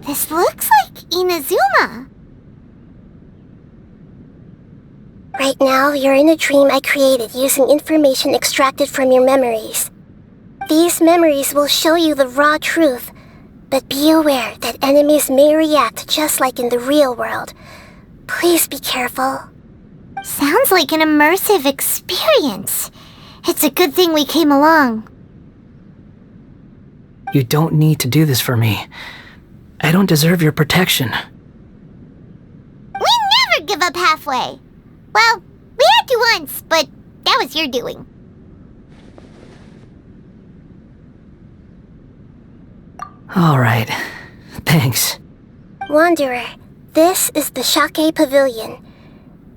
This looks like Inazuma. Right now, you're in a dream I created using information extracted from your memories. These memories will show you the raw truth, but be aware that enemies may react just like in the real world. Please be careful. Sounds like an immersive experience. It's a good thing we came along. You don't need to do this for me. I don't deserve your protection. We never give up halfway. Well, we had to once, but that was your doing. Alright. Thanks. Wanderer, this is the Shake Pavilion.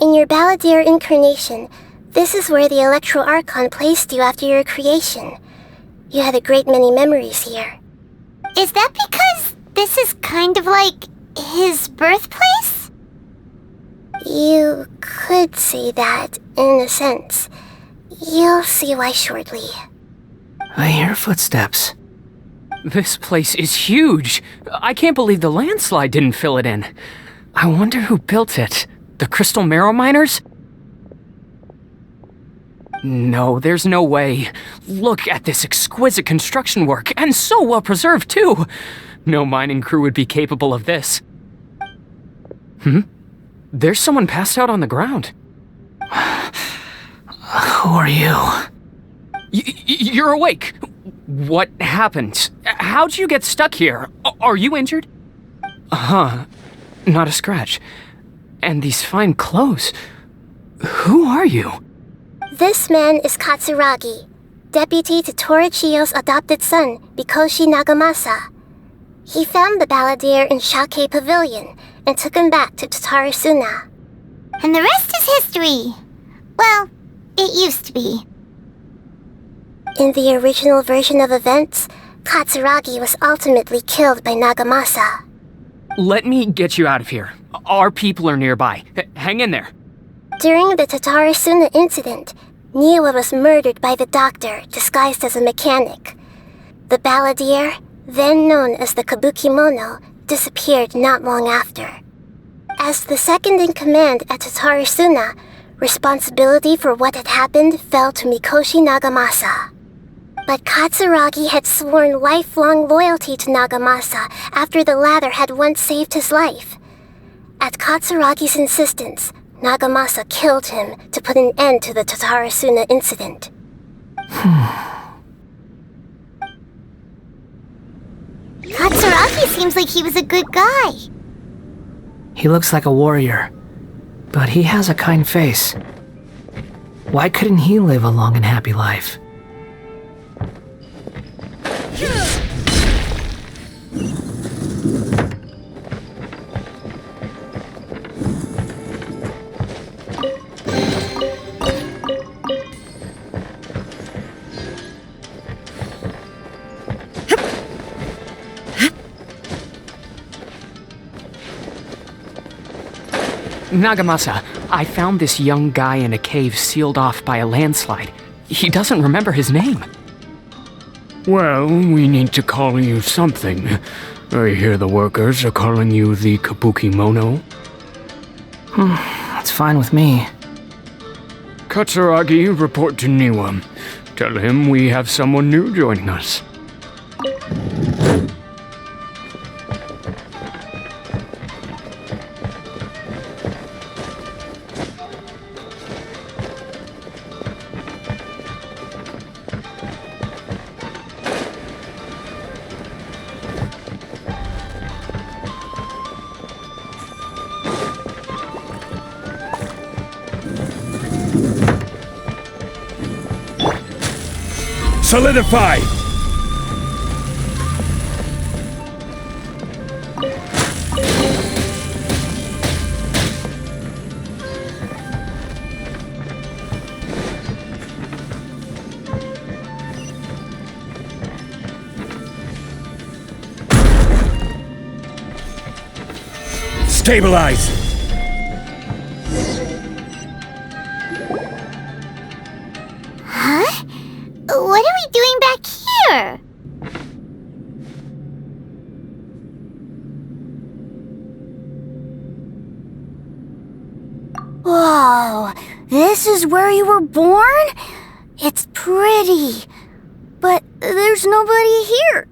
In your Balladeer incarnation, this is where the Electro Archon placed you after your creation. You had a great many memories here. Is that because this is kind of like his birthplace? You could say that, in a sense. You'll see why shortly. I hear footsteps. This place is huge. I can't believe the landslide didn't fill it in. I wonder who built it. The Crystal Marrow Miners? No, there's no way. Look at this exquisite construction work, and so well preserved too. No mining crew would be capable of this. There's someone passed out on the ground. Who are you? You're awake. What happened? How'd you get stuck here? Are you injured? Not a scratch. And these fine clothes. Who are you? This man is Katsuragi, deputy to Torichiyo's adopted son, Mikoshi Nagamasa. He found the Balladeer in Shake Pavilion and took him back to Tatarasuna. And the rest is history. Well, it used to be. In the original version of events, Katsuragi was ultimately killed by Nagamasa. Let me get you out of here. Our people are nearby. Hang in there. During the Tatarasuna incident, Niwa was murdered by the doctor disguised as a mechanic. The Balladeer, then known as the Kabukimono, disappeared not long after. As the second in command at Tatarasuna, responsibility for what had happened fell to Mikoshi Nagamasa. But Katsuragi had sworn lifelong loyalty to Nagamasa after the latter had once saved his life. At Katsuragi's insistence, Nagamasa killed him to put an end to the Tatarasuna incident. Katsuragi Katsuragi seems like he was a good guy. He looks like a warrior, but he has a kind face. Why couldn't he live a long and happy life? Nagamasa, I found this young guy in a cave sealed off by a landslide. He doesn't remember his name. Well, we need to call you something. I hear the workers are calling you the Kabuki Mono. That's fine with me. Katsuragi, report to Niwa. Tell him we have someone new joining us. Solidify! Stabilize! Huh? What are we doing back here? Whoa, this is where you were born? It's pretty, but there's nobody here.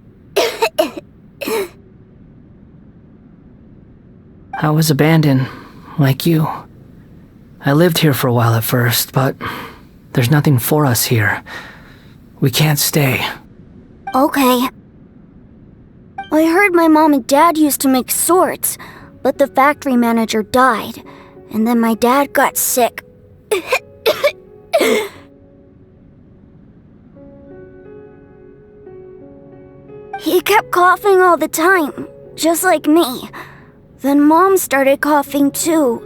I was abandoned, like you. I lived here for a while at first, but there's nothing for us here. We can't stay. Okay. I heard my mom and dad used to make swords, but the factory manager died, and then my dad got sick. He kept coughing all the time, just like me. Then Mom started coughing too.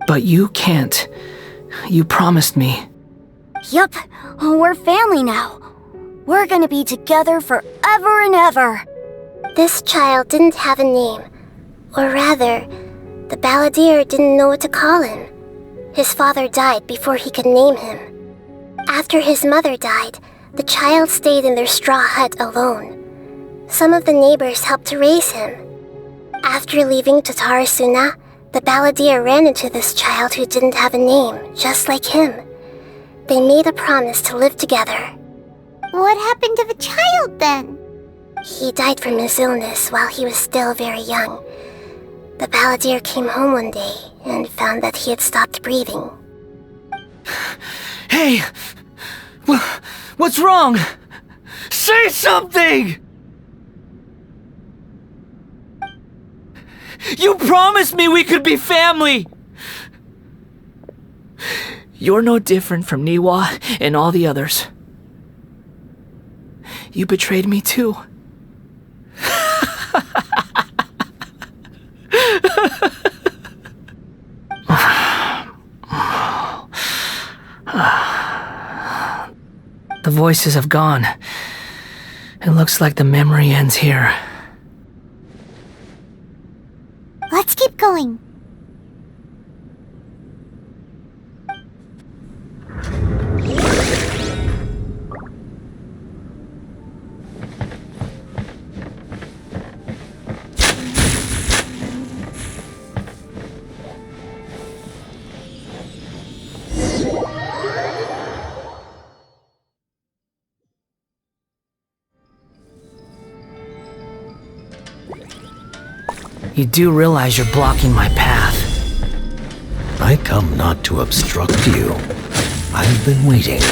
But you can't. You promised me. Yup, we're family now. We're gonna be together forever and ever. This child didn't have a name. Or rather, the balladeer didn't know what to call him. His father died before he could name him. After his mother died, the child stayed in their straw hut alone. Some of the neighbors helped to raise him. After leaving Tatarasuna, the balladeer ran into this child who didn't have a name, just like him. They made a promise to live together. What happened to the child then? He died from his illness while he was still very young. The balladeer came home one day and found that he had stopped breathing. Hey! What's wrong? Say something! You promised me we could be family! You're no different from Niwa and all the others. You betrayed me too. The voices have gone. It looks like the memory ends here. Let's keep going. You do realize you're blocking my path. I come not to obstruct you. I've been waiting.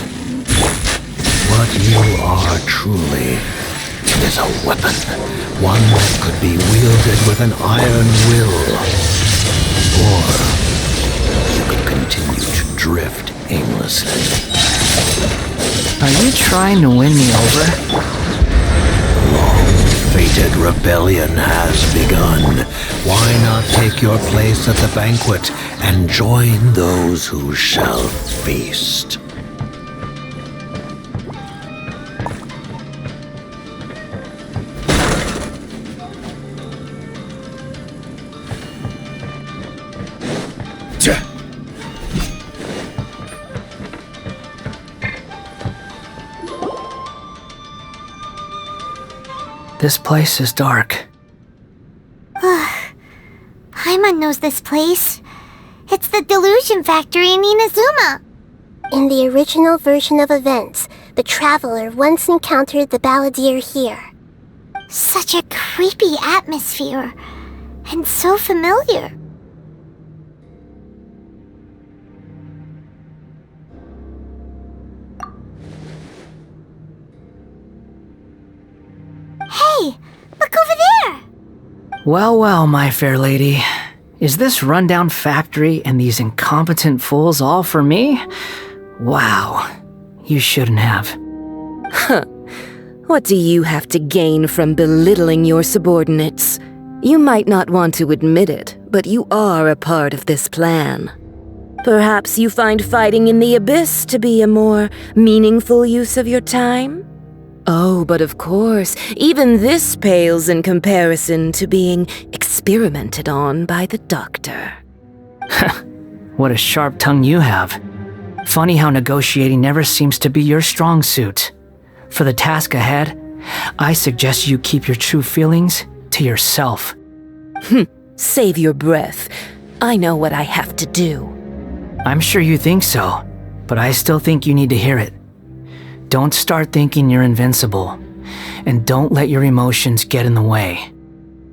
What you are truly is a weapon. One that could be wielded with an iron will. Or you could continue to drift aimlessly. Are you trying to win me over? Long-fated rebellion has begun. Why not take your place at the banquet and join those who shall feast? This place is dark. Paimon knows this place. It's the Delusion Factory in Inazuma. In the original version of events, the Traveler once encountered the Balladeer here. Such a creepy atmosphere. And so familiar. Hey, look over there! Well, well, my fair lady. Is this rundown factory and these incompetent fools all for me? Wow. You shouldn't have. Huh. What do you have to gain from belittling your subordinates? You might not want to admit it, but you are a part of this plan. Perhaps you find fighting in the abyss to be a more meaningful use of your time? Oh, but of course, even this pales in comparison to being experimented on by the doctor. What a sharp tongue you have. Funny how negotiating never seems to be your strong suit. For the task ahead, I suggest you keep your true feelings to yourself. Save your breath. I know what I have to do. I'm sure you think so, but I still think you need to hear it. Don't start thinking you're invincible, and don't let your emotions get in the way.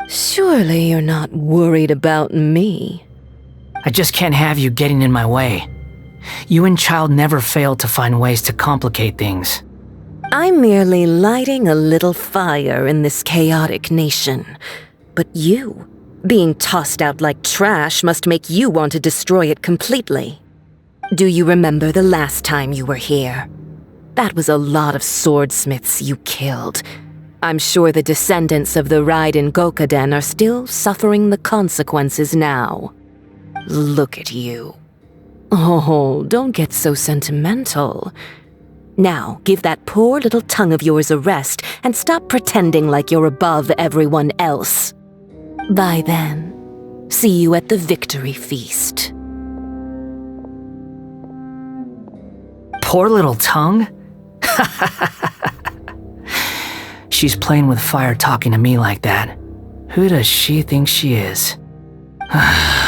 Surely you're not worried about me. I just can't have you getting in my way. You and Child never fail to find ways to complicate things. I'm merely lighting a little fire in this chaotic nation. But you, being tossed out like trash, must make you want to destroy it completely. Do you remember the last time you were here? That was a lot of swordsmiths you killed. I'm sure the descendants of the Raiden Gokaden are still suffering the consequences now. Look at you. Oh, don't get so sentimental. Now, give that poor little tongue of yours a rest and stop pretending like you're above everyone else. Bye then. See you at the victory feast. Poor little tongue? She's playing with fire talking to me like that. Who does she think she is?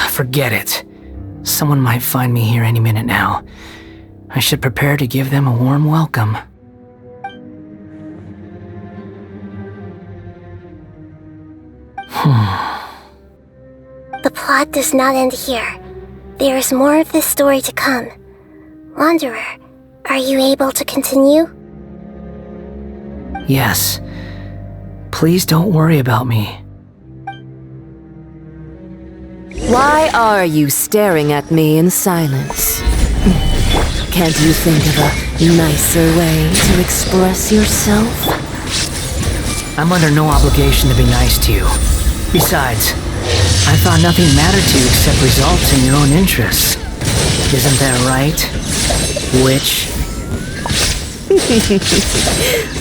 Forget it. Someone might find me here any minute now. I should prepare to give them a warm welcome. The plot does not end here. There is more of this story to come. Wanderer, are you able to continue? Yes. Please don't worry about me. Why are you staring at me in silence? Can't you think of a nicer way to express yourself? I'm under no obligation to be nice to you. Besides, I thought nothing mattered to you except results in your own interests. Isn't that right, witch?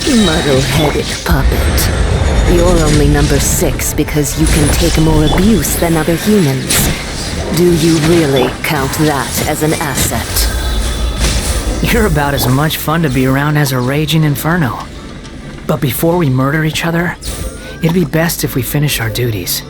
Muddle-headed puppet. You're only number 6 because you can take more abuse than other humans. Do you really count that as an asset? You're about as much fun to be around as a raging inferno. But before we murder each other, it'd be best if we finish our duties.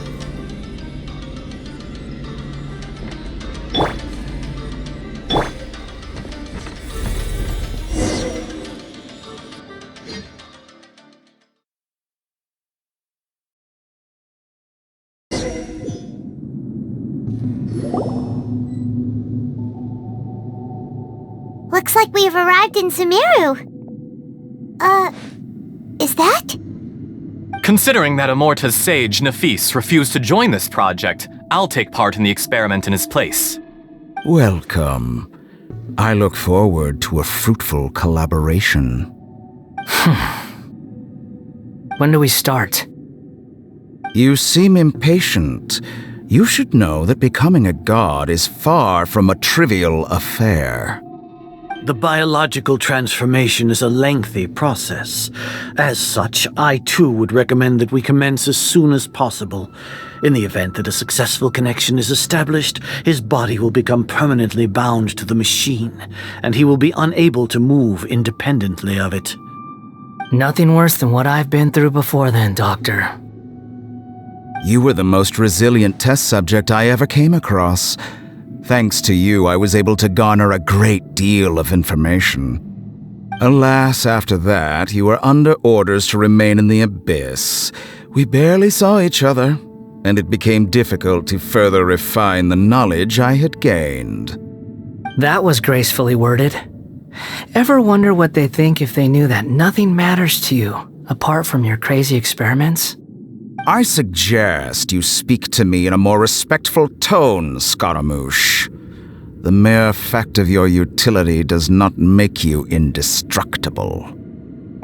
Looks like we have arrived in Sumeru. Is that? Considering that Amorta's sage, Nafis, refused to join this project, I'll take part in the experiment in his place. Welcome. I look forward to a fruitful collaboration. When do we start? You seem impatient. You should know that becoming a god is far from a trivial affair. The biological transformation is a lengthy process. As such, I too would recommend that we commence as soon as possible. In the event that a successful connection is established, his body will become permanently bound to the machine, and he will be unable to move independently of it. Nothing worse than what I've been through before then, Doctor. You were the most resilient test subject I ever came across. Thanks to you, I was able to garner a great deal of information. Alas, after that, you were under orders to remain in the abyss. We barely saw each other, and it became difficult to further refine the knowledge I had gained. That was gracefully worded. Ever wonder what they think if they knew that nothing matters to you, apart from your crazy experiments? I suggest you speak to me in a more respectful tone, Scaramouche. The mere fact of your utility does not make you indestructible.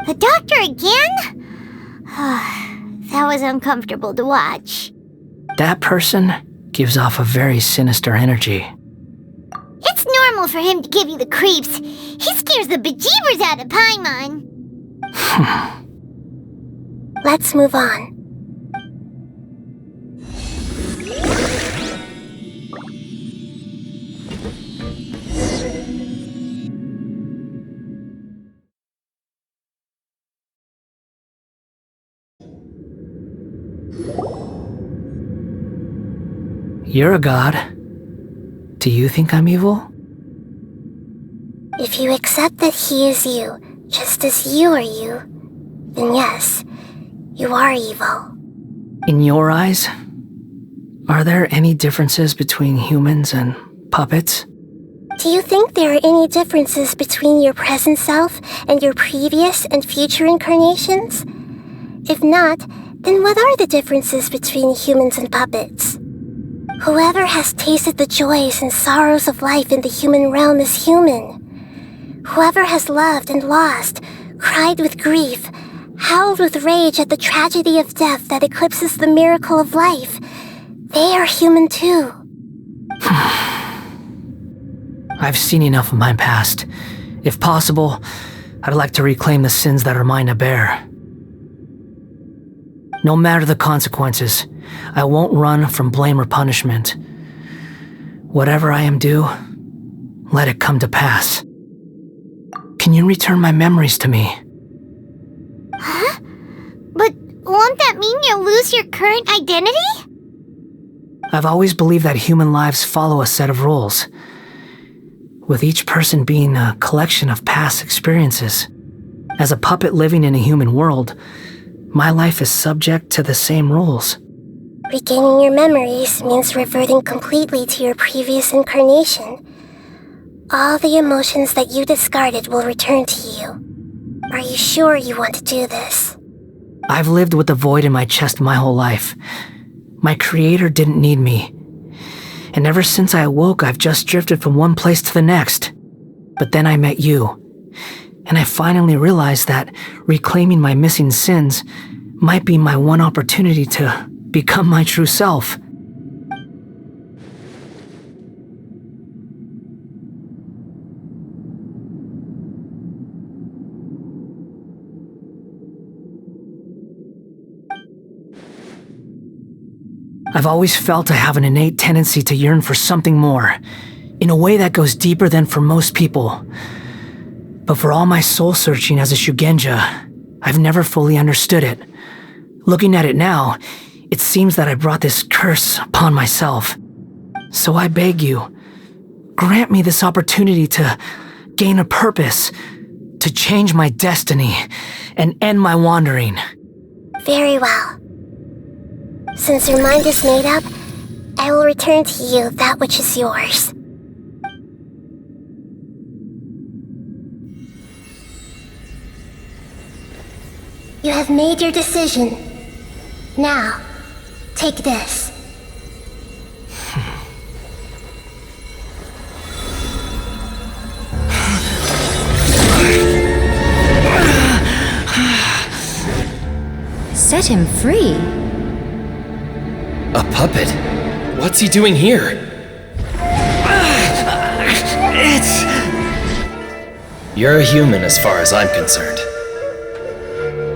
The doctor again? That was uncomfortable to watch. That person gives off a very sinister energy. It's normal for him to give you the creeps. He scares the bejeebers out of Paimon. Let's move on. You're a god. Do you think I'm evil? If you accept that he is you, just as you are you, then yes, you are evil. In your eyes, are there any differences between humans and puppets? Do you think there are any differences between your present self and your previous and future incarnations? If not, then what are the differences between humans and puppets? Whoever has tasted the joys and sorrows of life in the human realm is human. Whoever has loved and lost, cried with grief, howled with rage at the tragedy of death that eclipses the miracle of life, they are human too. I've seen enough of my past. If possible, I'd like to reclaim the sins that are mine to bear. No matter the consequences, I won't run from blame or punishment. Whatever I am due, let it come to pass. Can you return my memories to me? Huh? But won't that mean you'll lose your current identity? I've always believed that human lives follow a set of rules, with each person being a collection of past experiences. As a puppet living in a human world, my life is subject to the same rules. Regaining your memories means reverting completely to your previous incarnation. All the emotions that you discarded will return to you. Are you sure you want to do this? I've lived with the void in my chest my whole life. My creator didn't need me. And ever since I awoke, I've just drifted from one place to the next. But then I met you. And I finally realized that reclaiming my missing sins might be my one opportunity to become my true self. I've always felt I have an innate tendency to yearn for something more, in a way that goes deeper than for most people. But for all my soul-searching as a Shugenja, I've never fully understood it. Looking at it now, it seems that I brought this curse upon myself. So I beg you, grant me this opportunity to gain a purpose, to change my destiny, and end my wandering. Very well. Since your mind is made up, I will return to you that which is yours. You have made your decision. Now, take this. Set him free? A puppet? What's he doing here? You're a human as far as I'm concerned.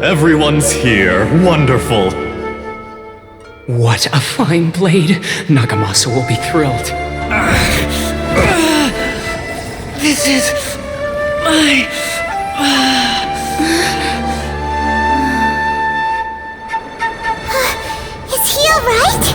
Everyone's here. Wonderful. What a fine blade. Nagamasa will be thrilled. This is my... Is he alright?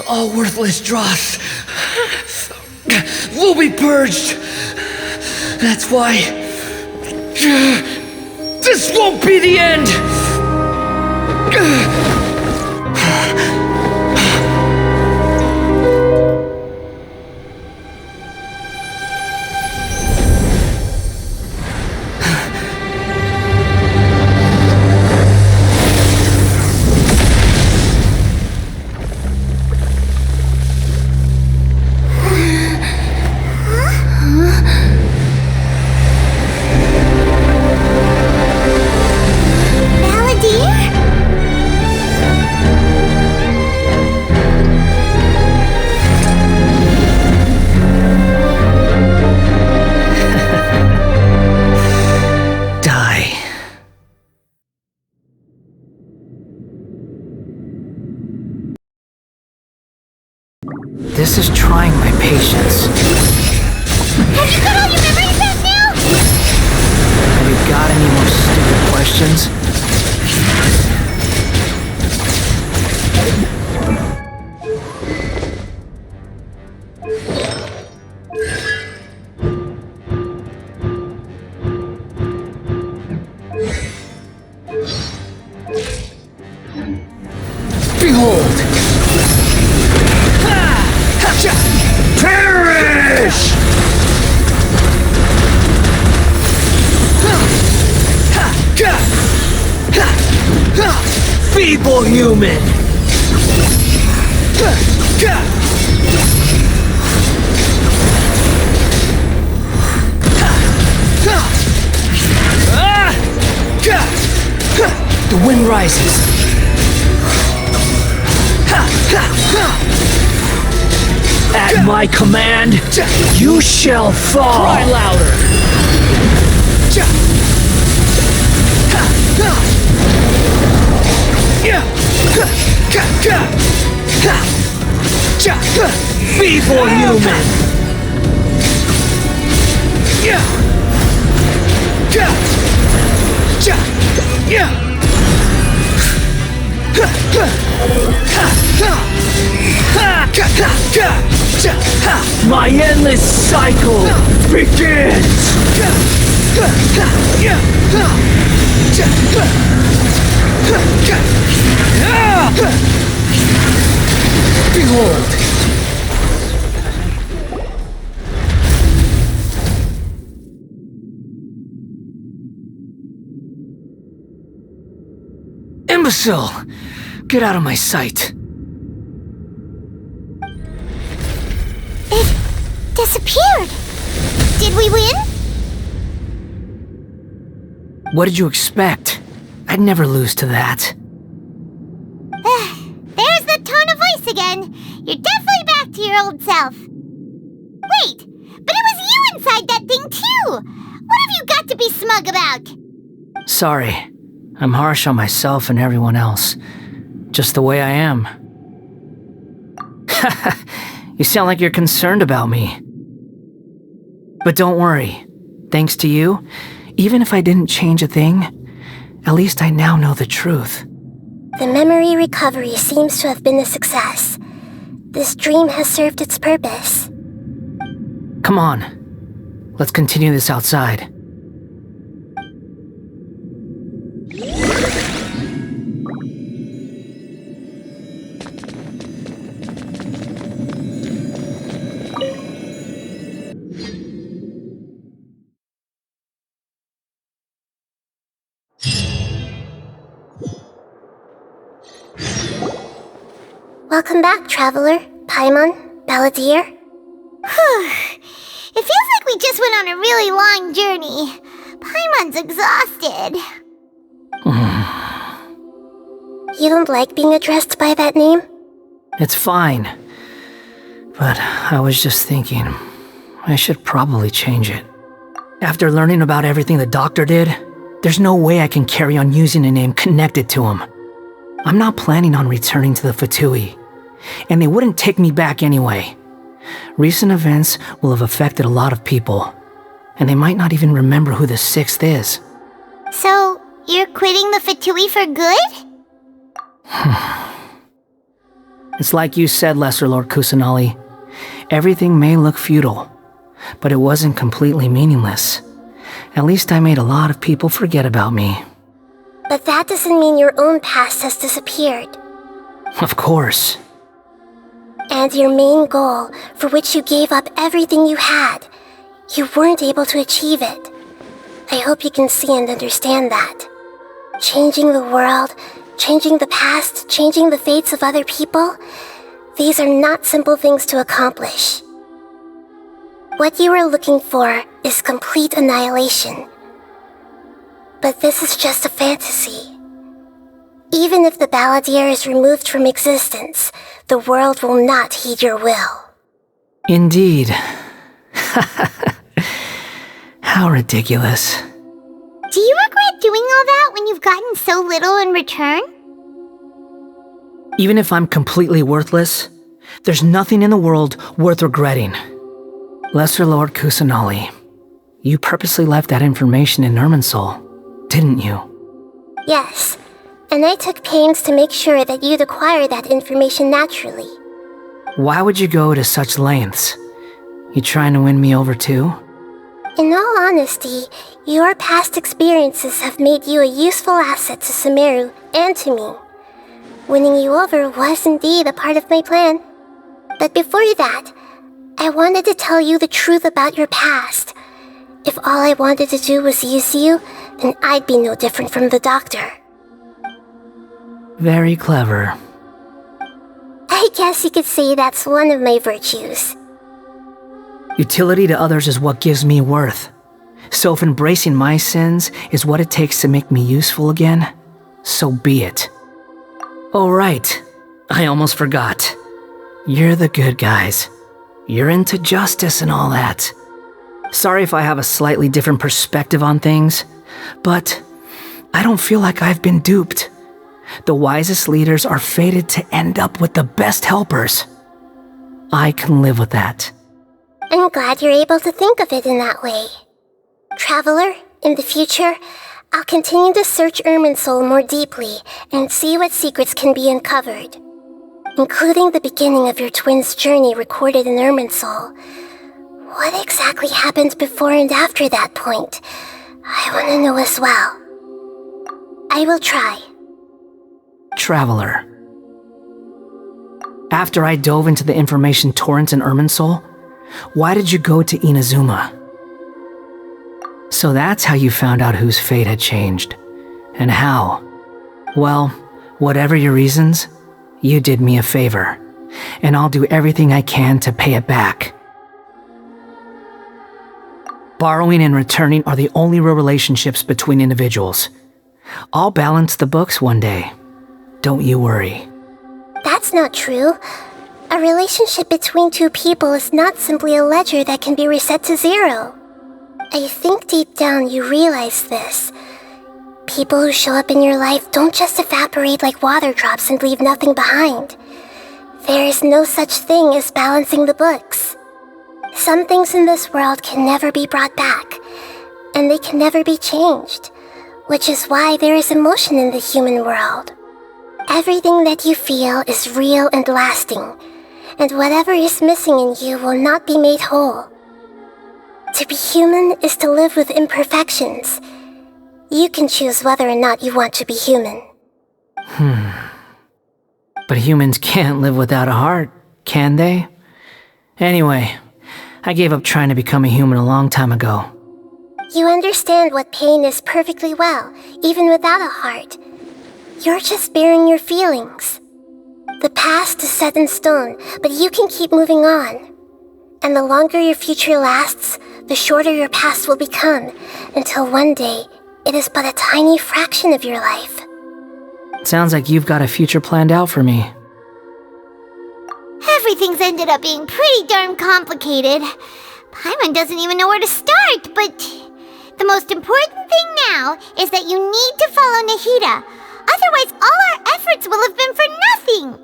All worthless dross will be purged. That's why this won't be the end. This is trying my patience. Have you got all your memories back now? Have you got any more stupid questions? Behold! Perish! Feeble human! The wind rises. At my command, you shall fall. Cry louder. Feeble human. My endless cycle begins! Behold! Imbecile! Get out of my sight. It disappeared. Did we win? What did you expect? I'd never lose to that. There's the tone of voice again. You're definitely back to your old self. Wait, but it was you inside that thing too! What have you got to be smug about? Sorry. I'm harsh on myself and everyone else. just the way I am. You sound like you're concerned about me. But don't worry. Thanks to you, even if I didn't change a thing, at least I now know the truth. The memory recovery seems to have been a success. This dream has served its purpose. Come on. Let's continue this outside. Welcome back, Traveler, Paimon, Balladeer. It feels like we just went on a really long journey. Paimon's exhausted. You don't like being addressed by that name? It's fine. But I was just thinking, I should probably change it. After learning about everything the doctor did, there's no way I can carry on using a name connected to him. I'm not planning on returning to the Fatui, and they wouldn't take me back anyway. Recent events will have affected a lot of people, and they might not even remember who the sixth is. So, you're quitting the Fatui for good? It's like you said, Lesser Lord Kusanali. Everything may look futile, but it wasn't completely meaningless. At least I made a lot of people forget about me. But that doesn't mean your own past has disappeared. Of course. And your main goal, for which you gave up everything you had, you weren't able to achieve it. I hope you can see and understand that. Changing the world, changing the past, changing the fates of other people, these are not simple things to accomplish. What you are looking for is complete annihilation. But this is just a fantasy. Even if the Balladeer is removed from existence, the world will not heed your will. Indeed. How ridiculous. Do you regret doing all that when you've gotten so little in return? Even if I'm completely worthless, there's nothing in the world worth regretting. Lesser Lord Kusanali, you purposely left that information in Irminsul, didn't you? Yes, and I took pains to make sure that you'd acquire that information naturally. Why would you go to such lengths? You trying to win me over too? In all honesty, your past experiences have made you a useful asset to Sumeru and to me. Winning you over was indeed a part of my plan. But before that, I wanted to tell you the truth about your past. If all I wanted to do was use you, then I'd be no different from the doctor. Very clever. I guess you could say that's one of my virtues. Utility to others is what gives me worth. So if embracing my sins is what it takes to make me useful again, so be it. Oh right, I almost forgot. You're the good guys. You're into justice and all that. Sorry if I have a slightly different perspective on things, but I don't feel like I've been duped. The wisest leaders are fated to end up with the best helpers. I can live with that. I'm glad you're able to think of it in that way. Traveler, in the future, I'll continue to search Irminsul more deeply and see what secrets can be uncovered, including the beginning of your twins' journey recorded in Irminsul. What exactly happened before and after that point? I want to know as well. I will try. Traveler. After I dove into the information torrents in Irminsul, why did you go to Inazuma? So that's how you found out whose fate had changed. And how? Well, whatever your reasons, you did me a favor, and I'll do everything I can to pay it back. Borrowing and returning are the only real relationships between individuals. I'll balance the books one day. Don't you worry. That's not true. A relationship between two people is not simply a ledger that can be reset to zero. I think deep down you realize this. People who show up in your life don't just evaporate like water drops and leave nothing behind. There is no such thing as balancing the books. Some things in this world can never be brought back, and they can never be changed, which is why there is emotion in the human world. Everything that you feel is real and lasting, and whatever is missing in you will not be made whole. To be human is to live with imperfections. You can choose whether or not you want to be human. But humans can't live without a heart, can they? Anyway, I gave up trying to become a human a long time ago. You understand what pain is perfectly well, even without a heart. You're just bearing your feelings. The past is set in stone, but you can keep moving on. And the longer your future lasts, the shorter your past will become, until one day, it is but a tiny fraction of your life. Sounds like you've got a future planned out for me. Everything's ended up being pretty darn complicated. Paimon doesn't even know where to start, but the most important thing now is that you need to follow Nahida. Otherwise, all our efforts will have been for nothing.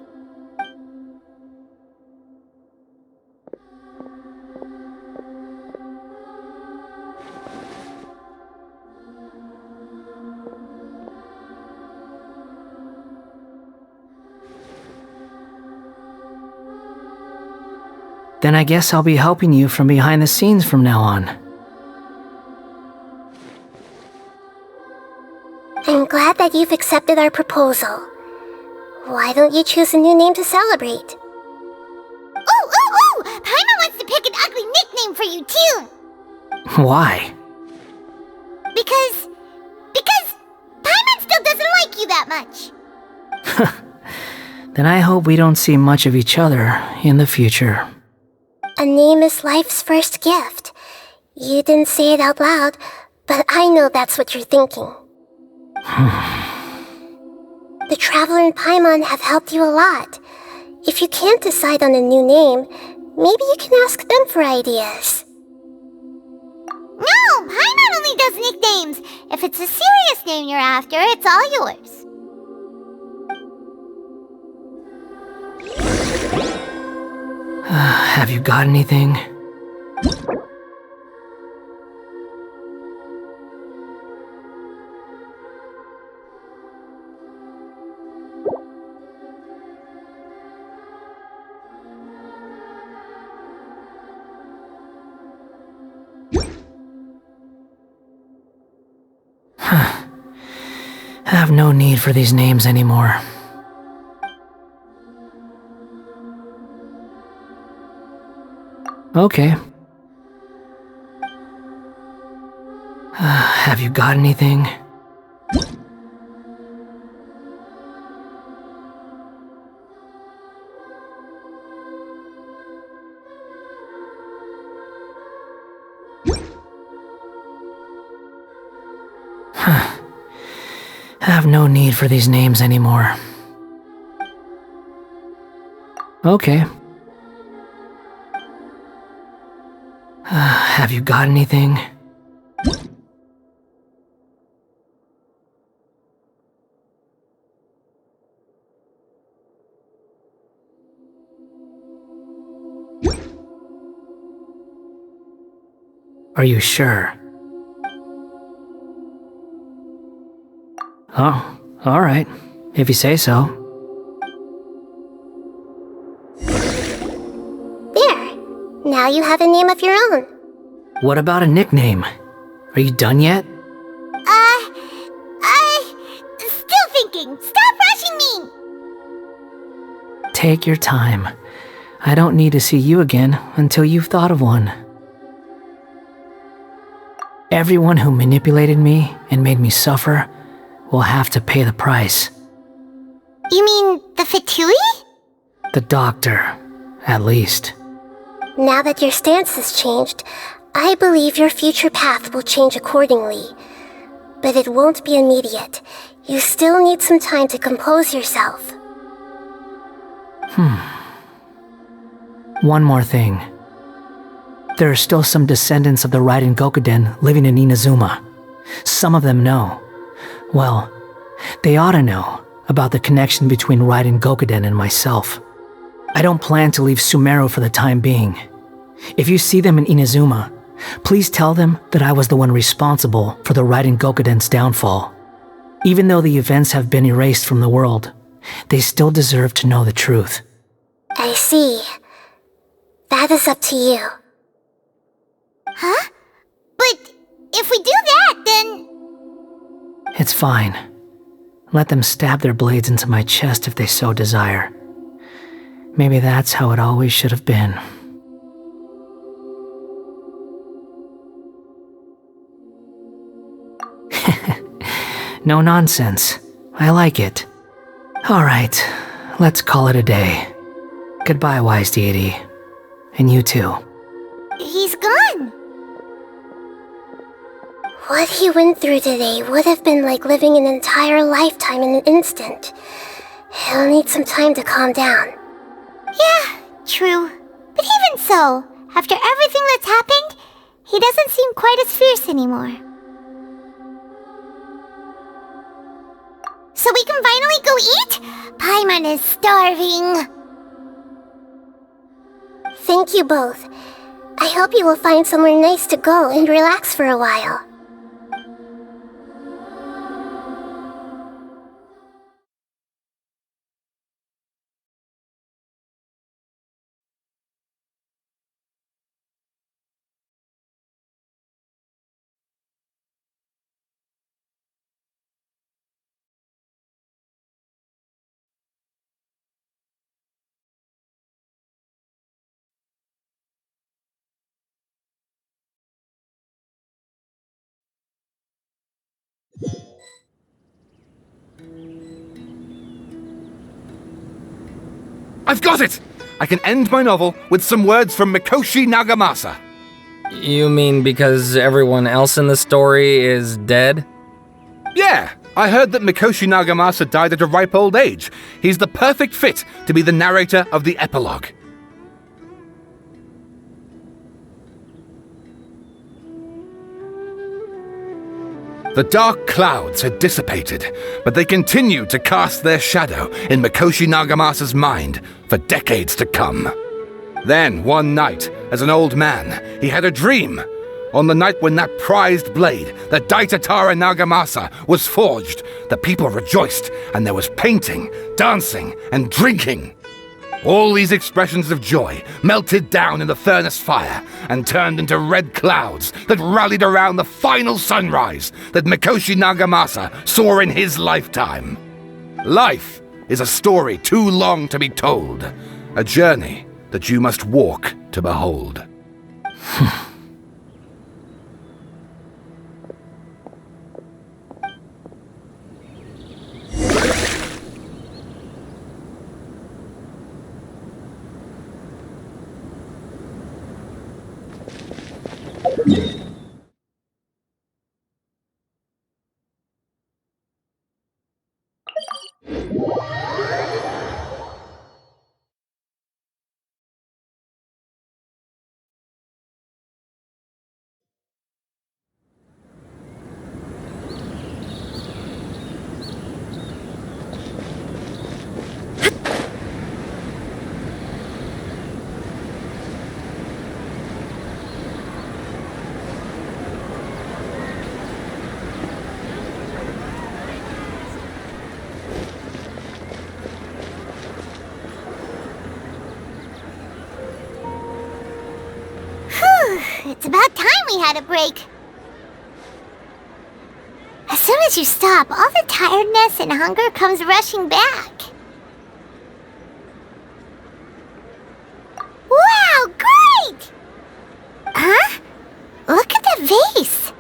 Then I guess I'll be helping you from behind the scenes from now on. I'm glad that you've accepted our proposal. Why don't you choose a new name to celebrate? Ooh! Paimon wants to pick an ugly nickname for you, too! Why? Because Paimon still doesn't like you that much. Then I hope we don't see much of each other in the future. A name is life's first gift. You didn't say it out loud, but I know that's what you're thinking. The Traveler and Paimon have helped you a lot. If you can't decide on a new name, maybe you can ask them for ideas. No, Paimon only does nicknames. If it's a serious name you're after, it's all yours. Have you got anything? I have no need for these names anymore. Okay. Have you got anything? I have no need for these names anymore. Okay. Have you got anything? Are you sure? Oh, alright. If you say so. There! Now you have a name of your own. What about a nickname? Are you done yet? Still thinking. Stop rushing me! Take your time. I don't need to see you again until you've thought of one. Everyone who manipulated me and made me suffer will have to pay the price. You mean the Fatui? The doctor, at least. Now that your stance has changed, I believe your future path will change accordingly. But it won't be immediate. You still need some time to compose yourself. One more thing. There are still some descendants of the Raiden Gokuden living in Inazuma. Some of them know. Well, they ought to know about the connection between Raiden Gokuden and myself. I don't plan to leave Sumeru for the time being. If you see them in Inazuma, please tell them that I was the one responsible for the Raiden Gokuden's downfall. Even though the events have been erased from the world, they still deserve to know the truth. I see. That is up to you. Huh? But if we do that, then... It's fine. Let them stab their blades into my chest if they so desire. Maybe that's how it always should have been. No nonsense. I like it. Alright, let's call it a day. Goodbye, wise deity. And you too. He's gone. What he went through today would have been like living an entire lifetime in an instant. He'll need some time to calm down. Yeah, true. But even so, after everything that's happened, he doesn't seem quite as fierce anymore. So we can finally go eat? Paimon is starving. Thank you both. I hope you will find somewhere nice to go and relax for a while. I've got it! I can end my novel with some words from Mikoshi Nagamasa. You mean because everyone else in the story is dead? Yeah, I heard that Mikoshi Nagamasa died at a ripe old age. He's the perfect fit to be the narrator of the epilogue. The dark clouds had dissipated, but they continued to cast their shadow in Mikoshi Nagamasa's mind for decades to come. Then, one night, as an old man, he had a dream. On the night when that prized blade, the Daitatara Nagamasa, was forged, the people rejoiced, and there was painting, dancing, and drinking. All these expressions of joy melted down in the furnace fire and turned into red clouds that rallied around the final sunrise that Mikoshi Nagamasa saw in his lifetime. Life is a story too long to be told, a journey that you must walk to behold. It's about time we had a break. As soon as you stop, all the tiredness and hunger comes rushing back. Wow, great! Huh? Look at that vase.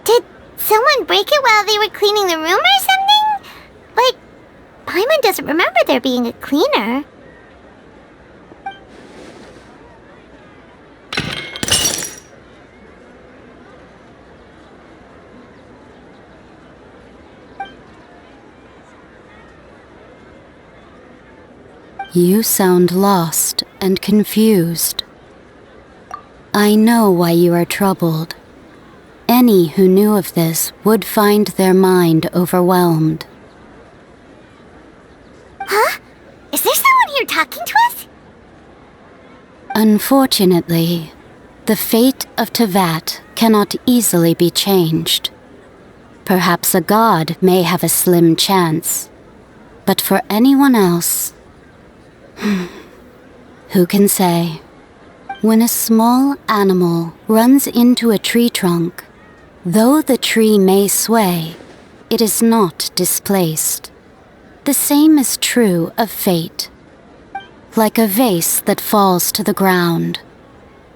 Did someone break it while they were cleaning the room or something? Like, Paimon doesn't remember there being a cleaner. You sound lost and confused. I know why you are troubled. Any who knew of this would find their mind overwhelmed. Huh? Is there someone here talking to us? Unfortunately, the fate of Tevat cannot easily be changed. Perhaps a god may have a slim chance, but for anyone else, who can say? When a small animal runs into a tree trunk, though the tree may sway, it is not displaced. The same is true of fate. Like a vase that falls to the ground,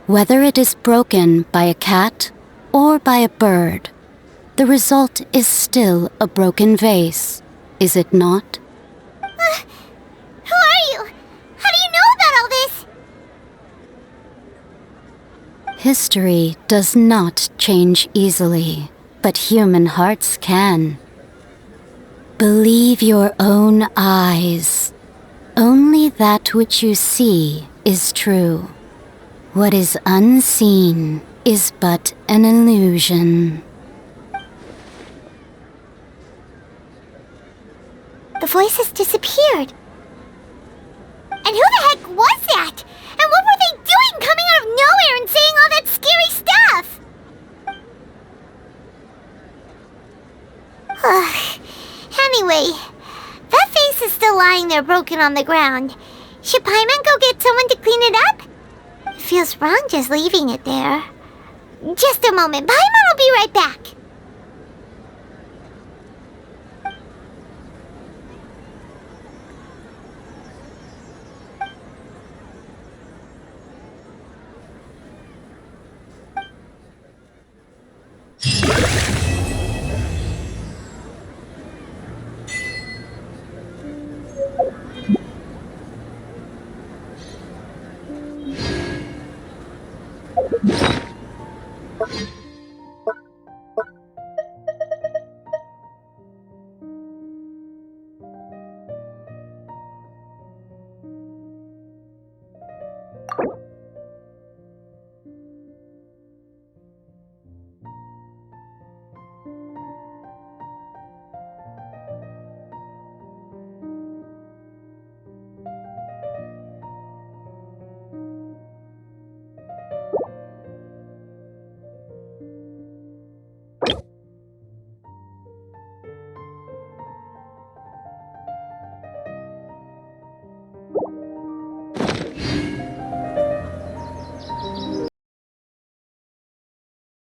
whether it is broken by a cat or by a bird, the result is still a broken vase, is it not? Who are you? How do you know about all this? History does not change easily, but human hearts can. Believe your own eyes. Only that which you see is true. What is unseen is but an illusion. The voice has disappeared. And who the heck was that? And what were they doing coming out of nowhere and saying all that scary stuff? Anyway, that face is still lying there broken on the ground. Should Paimon go get someone to clean it up? It feels wrong just leaving it there. Just a moment, Paimon will be right back.